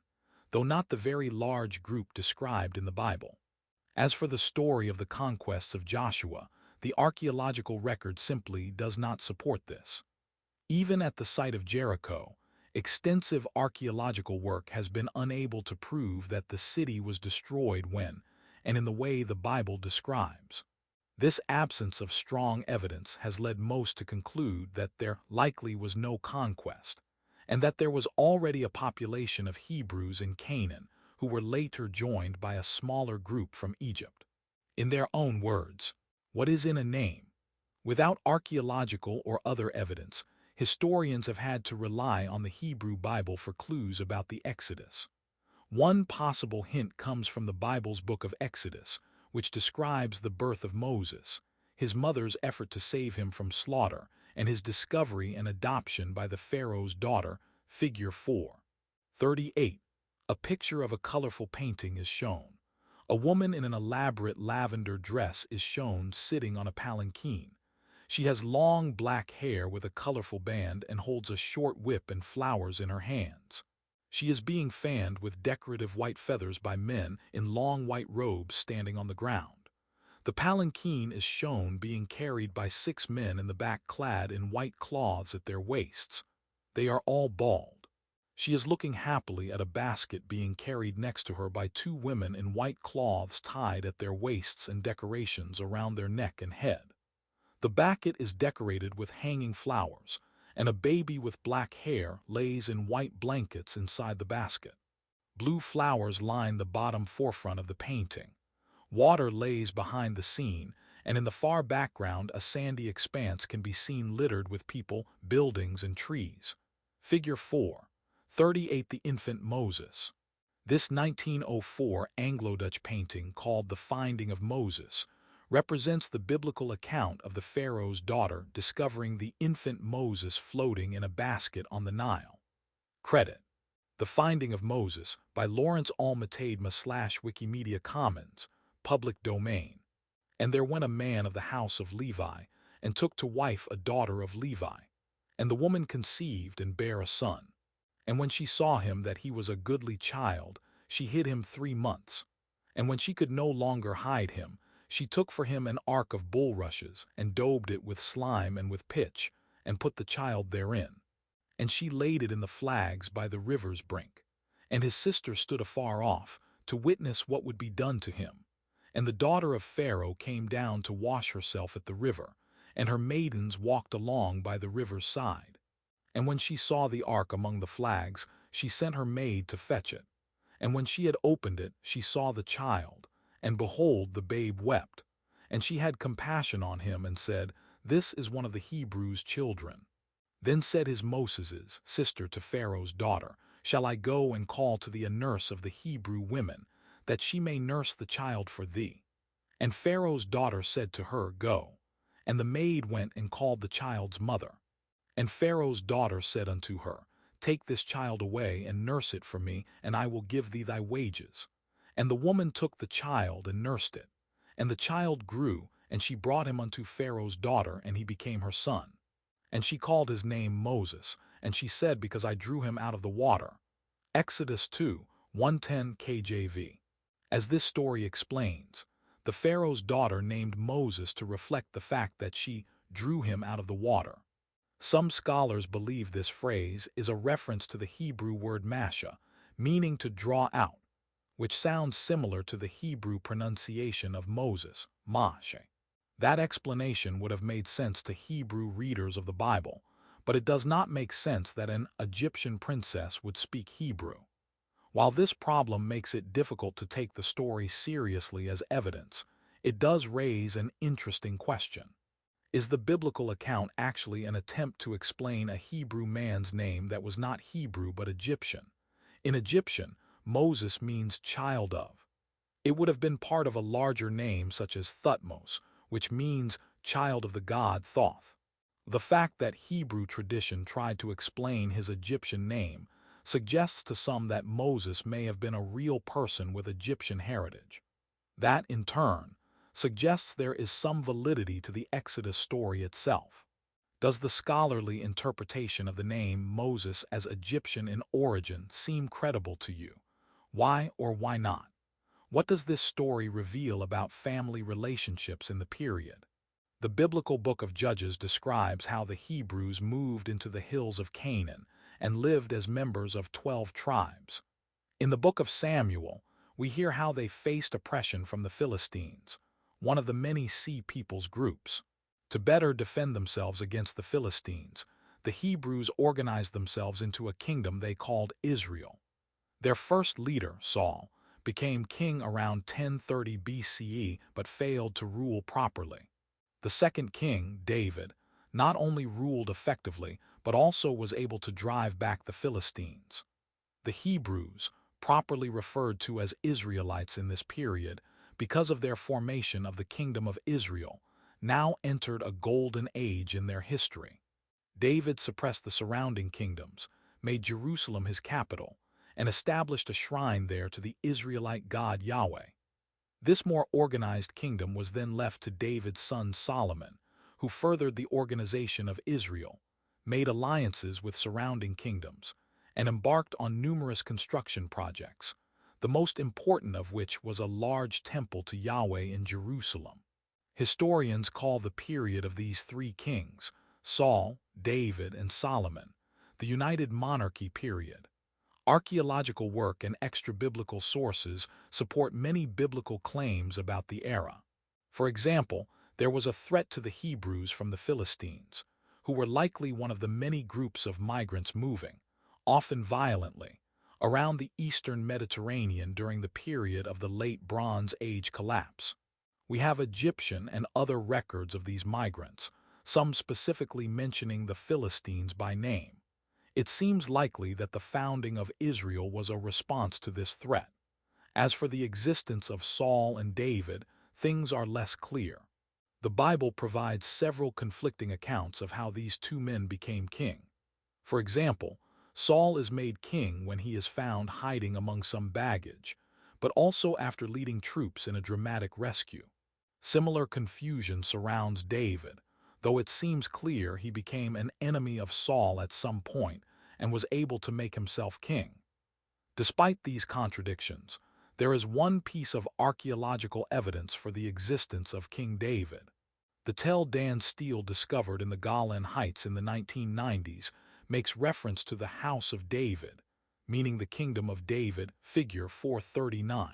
though not the very large group described in the Bible. As for the story of the conquests of Joshua, the archaeological record simply does not support this. Even at the site of Jericho, extensive archaeological work has been unable to prove that the city was destroyed when, and in the way the Bible describes. This absence of strong evidence has led most to conclude that there likely was no conquest, and that there was already a population of Hebrews in Canaan who were later joined by a smaller group from Egypt. In their own words, what is in a name? Without archaeological or other evidence, historians have had to rely on the Hebrew Bible for clues about the Exodus. One possible hint comes from the Bible's book of Exodus, which describes the birth of Moses, his mother's effort to save him from slaughter, and his discovery and adoption by the Pharaoh's daughter, figure 4:38. A picture of a colorful painting is shown. A woman in an elaborate lavender dress is shown sitting on a palanquin. She has long black hair with a colorful band and holds a short whip and flowers in her hands. She is being fanned with decorative white feathers by men in long white robes standing on the ground. The palanquin is shown being carried by 6 men in the back clad in white cloths at their waists. They are all bald. She is looking happily at a basket being carried next to her by 2 women in white cloths tied at their waists and decorations around their neck and head. The basket is decorated with hanging flowers, and a baby with black hair lays in white blankets inside the basket. Blue flowers line the bottom forefront of the painting. Water lays behind the scene, and in the far background a sandy expanse can be seen littered with people, buildings, and trees. Figure 4:38. The infant Moses. This 1904 Anglo-Dutch painting, called The Finding of Moses, represents the biblical account of the Pharaoh's daughter discovering the infant Moses floating in a basket on the Nile. Credit: The Finding of Moses by Lawrence Almataid/Wikimedia Commons, public domain. And there went a man of the house of Levi, and took to wife a daughter of Levi. And the woman conceived and bare a son. And when she saw him that he was a goodly child, she hid him 3 months. And when she could no longer hide him, she took for him an ark of bulrushes, and daubed it with slime and with pitch, and put the child therein. And she laid it in the flags by the river's brink. And his sister stood afar off, to witness what would be done to him. And the daughter of Pharaoh came down to wash herself at the river, and her maidens walked along by the river's side. And when she saw the ark among the flags, she sent her maid to fetch it. And when she had opened it, she saw the child, and behold, the babe wept. And she had compassion on him, and said, This is one of the Hebrews' children. Then said his Moses' sister to Pharaoh's daughter, Shall I go and call to thee a nurse of the Hebrew women, that she may nurse the child for thee? And Pharaoh's daughter said to her, Go. And the maid went and called the child's mother. And Pharaoh's daughter said unto her, Take this child away, and nurse it for me, and I will give thee thy wages. And the woman took the child and nursed it. And the child grew, and she brought him unto Pharaoh's daughter, and he became her son. And she called his name Moses, and she said, Because I drew him out of the water. Exodus 2:110 KJV. As this story explains, the Pharaoh's daughter named Moses to reflect the fact that she drew him out of the water. Some scholars believe this phrase is a reference to the Hebrew word masha, meaning to draw out, which sounds similar to the Hebrew pronunciation of Moses, Moshe. That explanation would have made sense to Hebrew readers of the Bible, but it does not make sense that an Egyptian princess would speak Hebrew. While this problem makes it difficult to take the story seriously as evidence, it does raise an interesting question. Is the biblical account actually an attempt to explain a Hebrew man's name that was not Hebrew but Egyptian? In Egyptian, Moses means child of. It would have been part of a larger name such as Thutmose, which means child of the god Thoth. The fact that Hebrew tradition tried to explain his Egyptian name suggests to some that Moses may have been a real person with Egyptian heritage. That, in turn, suggests there is some validity to the Exodus story itself. Does the scholarly interpretation of the name Moses as Egyptian in origin seem credible to you? Why or why not? What does this story reveal about family relationships in the period? The biblical book of Judges describes how the Hebrews moved into the hills of Canaan and lived as members of 12 tribes. In the book of Samuel, we hear how they faced oppression from the Philistines, one of the many Sea Peoples groups. To better defend themselves against the Philistines, the Hebrews organized themselves into a kingdom they called Israel. Their first leader, Saul, became king around 1030 BCE but failed to rule properly. The second king, David, not only ruled effectively but also was able to drive back the Philistines. The Hebrews, properly referred to as Israelites in this period, because of their formation of the Kingdom of Israel, now entered a golden age in their history. David suppressed the surrounding kingdoms, made Jerusalem his capital, and established a shrine there to the Israelite God Yahweh. This more organized kingdom was then left to David's son Solomon, who furthered the organization of Israel, made alliances with surrounding kingdoms, and embarked on numerous construction projects, the most important of which was a large temple to Yahweh in Jerusalem. Historians call the period of these three kings, Saul, David, and Solomon, the United Monarchy period. Archaeological work and extra-biblical sources support many biblical claims about the era. For example, there was a threat to the Hebrews from the Philistines, who were likely one of the many groups of migrants moving, often violently, around the eastern Mediterranean during the period of the Late Bronze Age collapse. We have Egyptian and other records of these migrants, some specifically mentioning the Philistines by name. It seems likely that the founding of Israel was a response to this threat. As for the existence of Saul and David, things are less clear. The Bible provides several conflicting accounts of how these two men became king. For example, Saul is made king when he is found hiding among some baggage, but also after leading troops in a dramatic rescue. Similar confusion surrounds David, though it seems clear he became an enemy of Saul at some point and was able to make himself king. Despite these contradictions, there is one piece of archaeological evidence for the existence of King David. The Tel Dan stele discovered in the Golan Heights in the 1990s makes reference to the House of David, meaning the Kingdom of David, figure 439.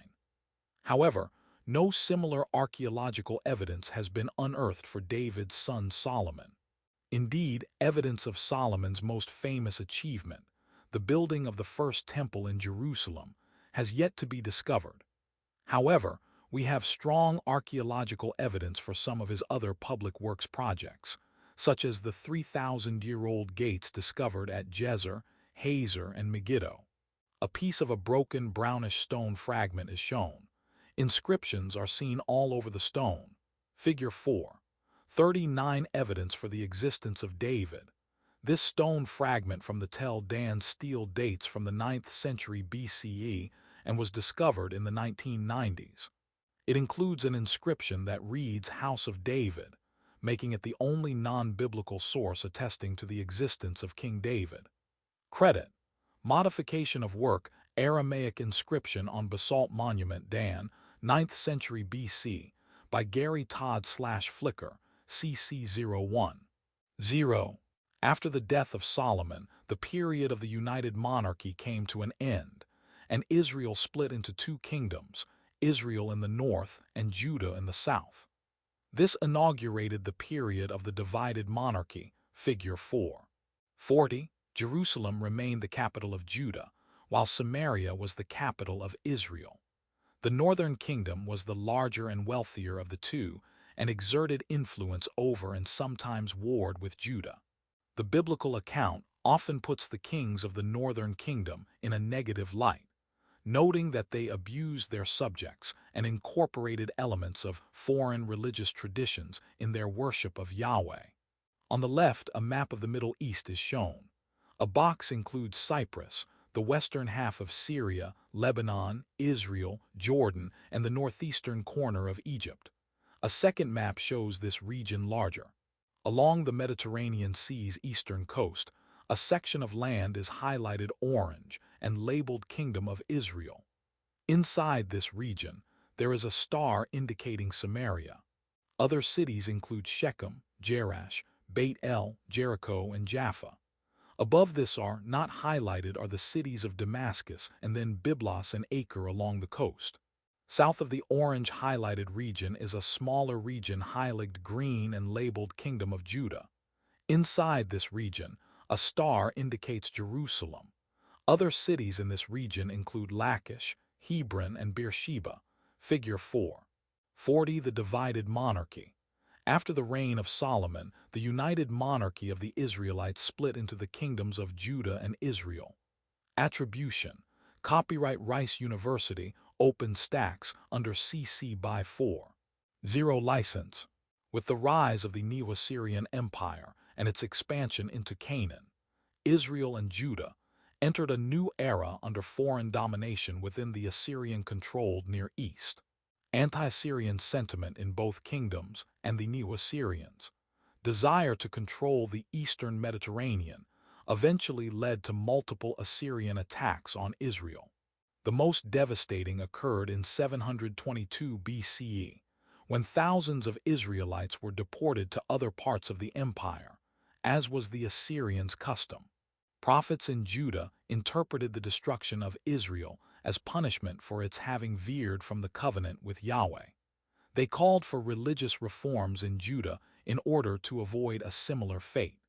However, no similar archaeological evidence has been unearthed for David's son Solomon. Indeed, evidence of Solomon's most famous achievement, the building of the first temple in Jerusalem, has yet to be discovered. However, we have strong archaeological evidence for some of his other public works projects, such as the 3,000-year-old gates discovered at Gezer, Hazer, and Megiddo. A piece of a broken brownish stone fragment is shown. Inscriptions are seen all over the stone. Figure 4. 39 evidence for the existence of David. This stone fragment from the Tel Dan stele dates from the 9th century BCE and was discovered in the 1990s. It includes an inscription that reads House of David, making it the only non-biblical source attesting to the existence of King David. Credit: Modification of work, Aramaic inscription on basalt monument Dan, 9th century BC, by Gary Todd/Flickr, CC01. 0. After the death of Solomon, the period of the United Monarchy came to an end, and Israel split into two kingdoms, Israel in the north and Judah in the south. This inaugurated the period of the divided monarchy, figure 4. 40. Jerusalem remained the capital of Judah, while Samaria was the capital of Israel. The northern kingdom was the larger and wealthier of the two and exerted influence over and sometimes warred with Judah. The biblical account often puts the kings of the northern kingdom in a negative light, noting that they abused their subjects and incorporated elements of foreign religious traditions in their worship of Yahweh. On the left, a map of the Middle East is shown. A box includes Cyprus, the western half of Syria, Lebanon, Israel, Jordan, and the northeastern corner of Egypt. A second map shows this region larger. Along the Mediterranean Sea's eastern coast, a section of land is highlighted orange and labeled Kingdom of Israel. Inside this region, there is a star indicating Samaria. Other cities include Shechem, Jerash, Beit El, Jericho, and Jaffa. Above this not highlighted are the cities of Damascus and then Byblos and Acre along the coast. South of the orange highlighted region is a smaller region highlighted green and labeled Kingdom of Judah. Inside this region, a star indicates Jerusalem. Other cities in this region include Lachish, Hebron, and Beersheba. Figure 4. 40. The divided monarchy. After the reign of Solomon, the united monarchy of the Israelites split into the kingdoms of Judah and Israel. Attribution. Copyright Rice University, OpenStax, under CC by 4. 0 license. With the rise of the Neo-Assyrian Empire and its expansion into Canaan, Israel and Judah entered a new era under foreign domination within the Assyrian-controlled Near East. Anti-Assyrian sentiment in both kingdoms and the Neo-Assyrians' desire to control the eastern Mediterranean eventually led to multiple Assyrian attacks on Israel. The most devastating occurred in 722 BCE, when thousands of Israelites were deported to other parts of the empire, as was the Assyrians' custom. Prophets in Judah interpreted the destruction of Israel as punishment for its having veered from the covenant with Yahweh. They called for religious reforms in Judah in order to avoid a similar fate.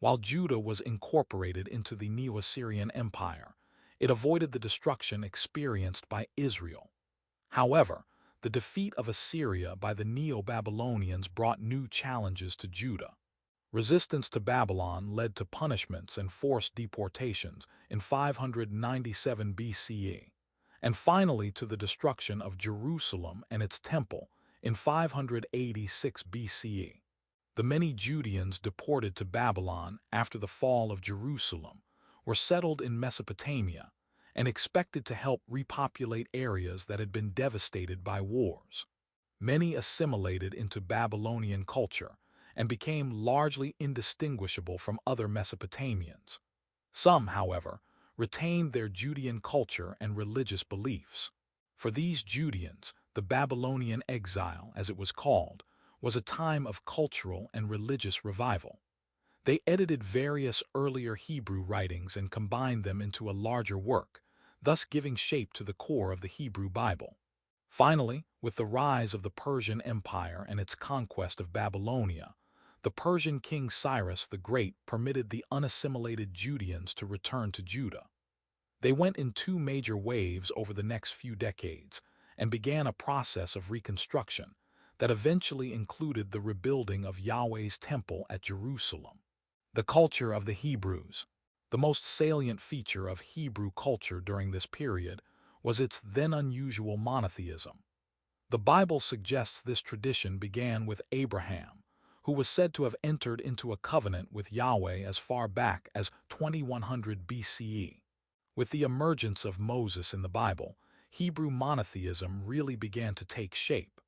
While Judah was incorporated into the Neo-Assyrian Empire, it avoided the destruction experienced by Israel. However, the defeat of Assyria by the Neo-Babylonians brought new challenges to Judah. Resistance to Babylon led to punishments and forced deportations in 597 BCE, and finally to the destruction of Jerusalem and its temple in 586 BCE. The many Judeans deported to Babylon after the fall of Jerusalem were settled in Mesopotamia and expected to help repopulate areas that had been devastated by wars. Many assimilated into Babylonian culture and became largely indistinguishable from other Mesopotamians. Some, however, retained their Judean culture and religious beliefs. For these Judeans, the Babylonian exile, as it was called, was a time of cultural and religious revival. They edited various earlier Hebrew writings and combined them into a larger work, thus giving shape to the core of the Hebrew Bible. Finally, with the rise of the Persian Empire and its conquest of Babylonia, the Persian king Cyrus the Great permitted the unassimilated Judeans to return to Judah. They went in two major waves over the next few decades and began a process of reconstruction that eventually included the rebuilding of Yahweh's temple at Jerusalem. The culture of the Hebrews. The most salient feature of Hebrew culture during this period was its then unusual monotheism. The Bible suggests this tradition began with Abraham, who was said to have entered into a covenant with Yahweh as far back as 2100 BCE. With the emergence of Moses in the Bible, Hebrew monotheism really began to take shape.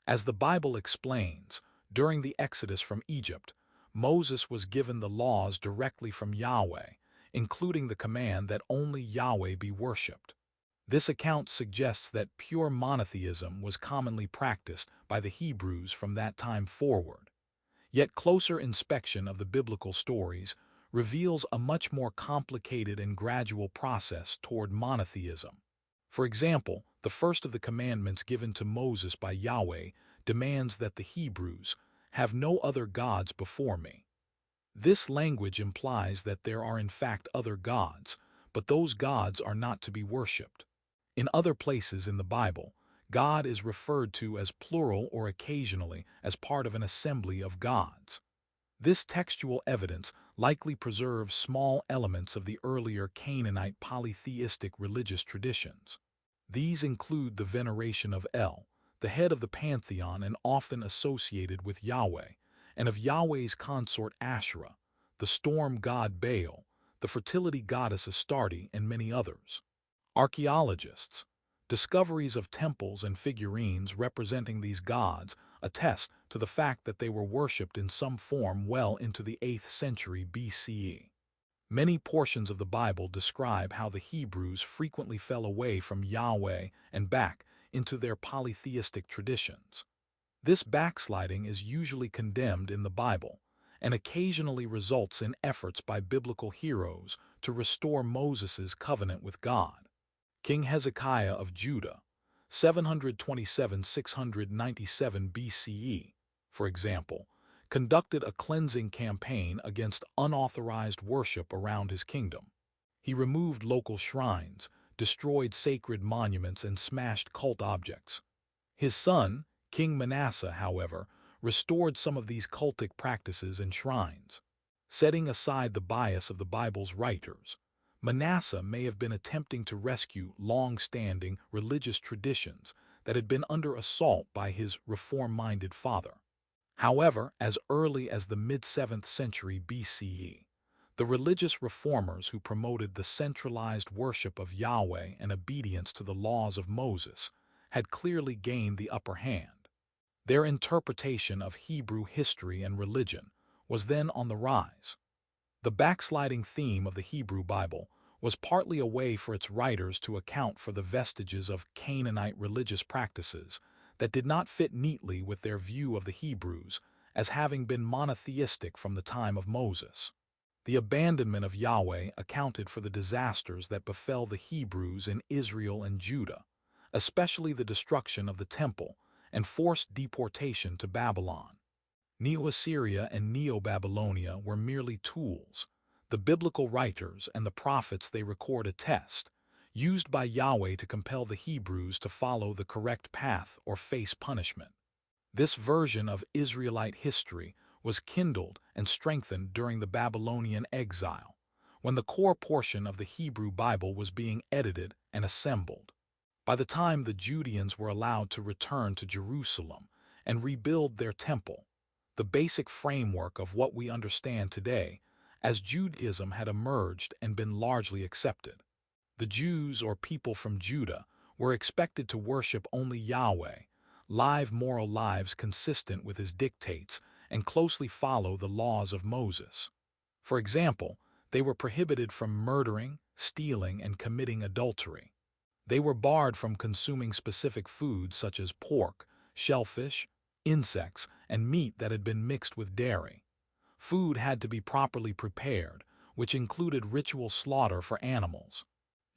As the Bible explains, during the Exodus from Egypt, Moses was given the laws directly from Yahweh, including the command that only Yahweh be worshipped. This account suggests that pure monotheism was commonly practiced by the Hebrews from that time forward. Yet closer inspection of the biblical stories reveals a much more complicated and gradual process toward monotheism. For example, the first of the commandments given to Moses by Yahweh demands that the Hebrews have no other gods before me. This language implies that there are in fact other gods, but those gods are not to be worshipped. In other places in the Bible, God is referred to as plural or occasionally as part of an assembly of gods. This textual evidence likely preserves small elements of the earlier Canaanite polytheistic religious traditions. These include the veneration of El, the head of the pantheon and often associated with Yahweh, and of Yahweh's consort Asherah, the storm god Baal, the fertility goddess Astarte, and many others. Archaeologists. Discoveries of temples and figurines representing these gods attest to the fact that they were worshipped in some form well into the 8th century BCE. Many portions of the Bible describe how the Hebrews frequently fell away from Yahweh and back into their polytheistic traditions. This backsliding is usually condemned in the Bible and occasionally results in efforts by biblical heroes to restore Moses' covenant with God. King Hezekiah of Judah, 727–697 BCE, for example, conducted a cleansing campaign against unauthorized worship around his kingdom. He removed local shrines, destroyed sacred monuments, and smashed cult objects. His son, King Manasseh, however, restored some of these cultic practices and shrines. Setting aside the bias of the Bible's writers, Manasseh may have been attempting to rescue long-standing religious traditions that had been under assault by his reform-minded father. However, as early as the mid-7th century BCE, the religious reformers who promoted the centralized worship of Yahweh and obedience to the laws of Moses had clearly gained the upper hand. Their interpretation of Hebrew history and religion was then on the rise. The backsliding theme of the Hebrew Bible was partly a way for its writers to account for the vestiges of Canaanite religious practices that did not fit neatly with their view of the Hebrews as having been monotheistic from the time of Moses. The abandonment of Yahweh accounted for the disasters that befell the Hebrews in Israel and Judah, especially the destruction of the temple and forced deportation to Babylon. Neo-Assyria and Neo-Babylonia were merely tools, the biblical writers and the prophets they record attest, used by Yahweh to compel the Hebrews to follow the correct path or face punishment. This version of Israelite history was kindled and strengthened during the Babylonian exile, when the core portion of the Hebrew Bible was being edited and assembled. By the time the Judeans were allowed to return to Jerusalem and rebuild their temple, the basic framework of what we understand today as Judaism had emerged and been largely accepted. The Jews, or people from Judah, were expected to worship only Yahweh, live moral lives consistent with his dictates, and closely follow the laws of Moses. For example, they were prohibited from murdering, stealing, and committing adultery. They were barred from consuming specific foods such as pork, shellfish, insects, and meat that had been mixed with dairy. Food had to be properly prepared, which included ritual slaughter for animals.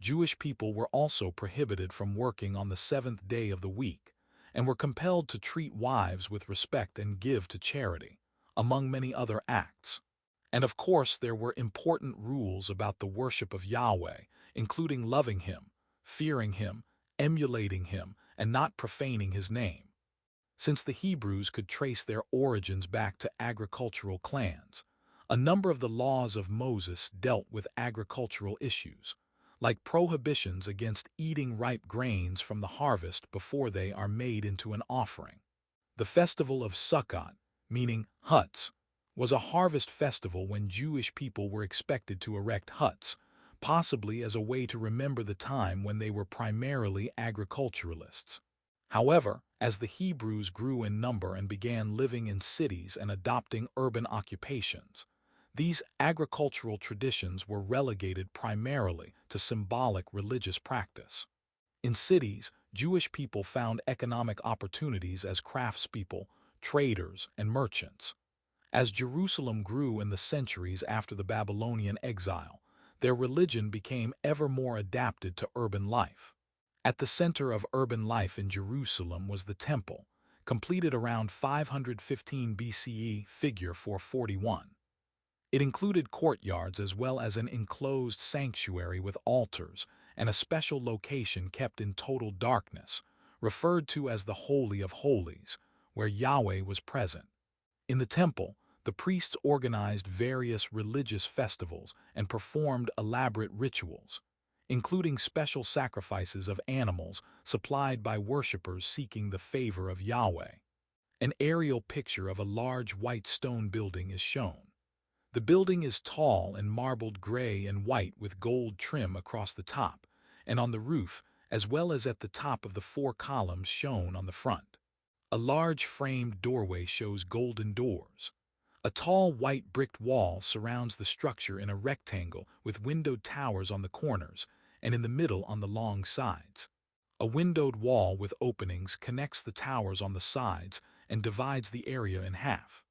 Jewish people were also prohibited from working on the 7th day of the week, and were compelled to treat wives with respect and give to charity, among many other acts. And of course, there were important rules about the worship of Yahweh, including loving him, fearing him, emulating him, and not profaning his name. Since the Hebrews could trace their origins back to agricultural clans, a number of the laws of Moses dealt with agricultural issues, like prohibitions against eating ripe grains from the harvest before they are made into an offering. The festival of Sukkot, meaning huts, was a harvest festival when Jewish people were expected to erect huts, possibly as a way to remember the time when they were primarily agriculturalists. However, as the Hebrews grew in number and began living in cities and adopting urban occupations, these agricultural traditions were relegated primarily to symbolic religious practice. In cities, Jewish people found economic opportunities as craftspeople, traders, and merchants. As Jerusalem grew in the centuries after the Babylonian exile, their religion became ever more adapted to urban life. At the center of urban life in Jerusalem was the temple, completed around 515 BCE, figure 441. It included courtyards as well as an enclosed sanctuary with altars and a special location kept in total darkness, referred to as the Holy of Holies, where Yahweh was present. In the temple, the priests organized various religious festivals and performed elaborate rituals, including special sacrifices of animals supplied by worshippers seeking the favor of Yahweh. An aerial picture of a large white stone building is shown. The building is tall and marbled gray and white with gold trim across the top and on the roof, as well as at the top of the 4 columns shown on the front. A large framed doorway shows golden doors. A tall white bricked wall surrounds the structure in a rectangle with windowed towers on the corners and in the middle on the long sides. A windowed wall with openings connects the towers on the sides and divides the area in half.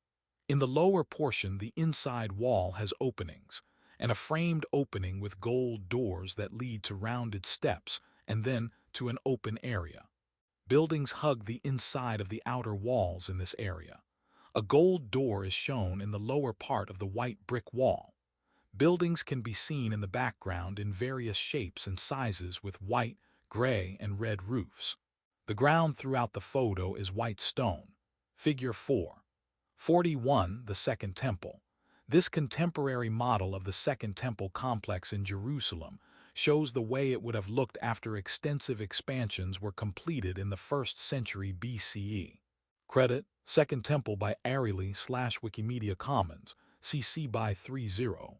In the lower portion, the inside wall has openings, and a framed opening with gold doors that lead to rounded steps and then to an open area. Buildings hug the inside of the outer walls in this area. A gold door is shown in the lower part of the white brick wall. Buildings can be seen in the background in various shapes and sizes with white, gray, and red roofs. The ground throughout the photo is white stone. Figure 4:41, the Second Temple. This contemporary model of the Second Temple complex in Jerusalem shows the way it would have looked after extensive expansions were completed in the 1st century BCE. Credit, Second Temple by Ariely /Wikimedia Commons, CC by 30.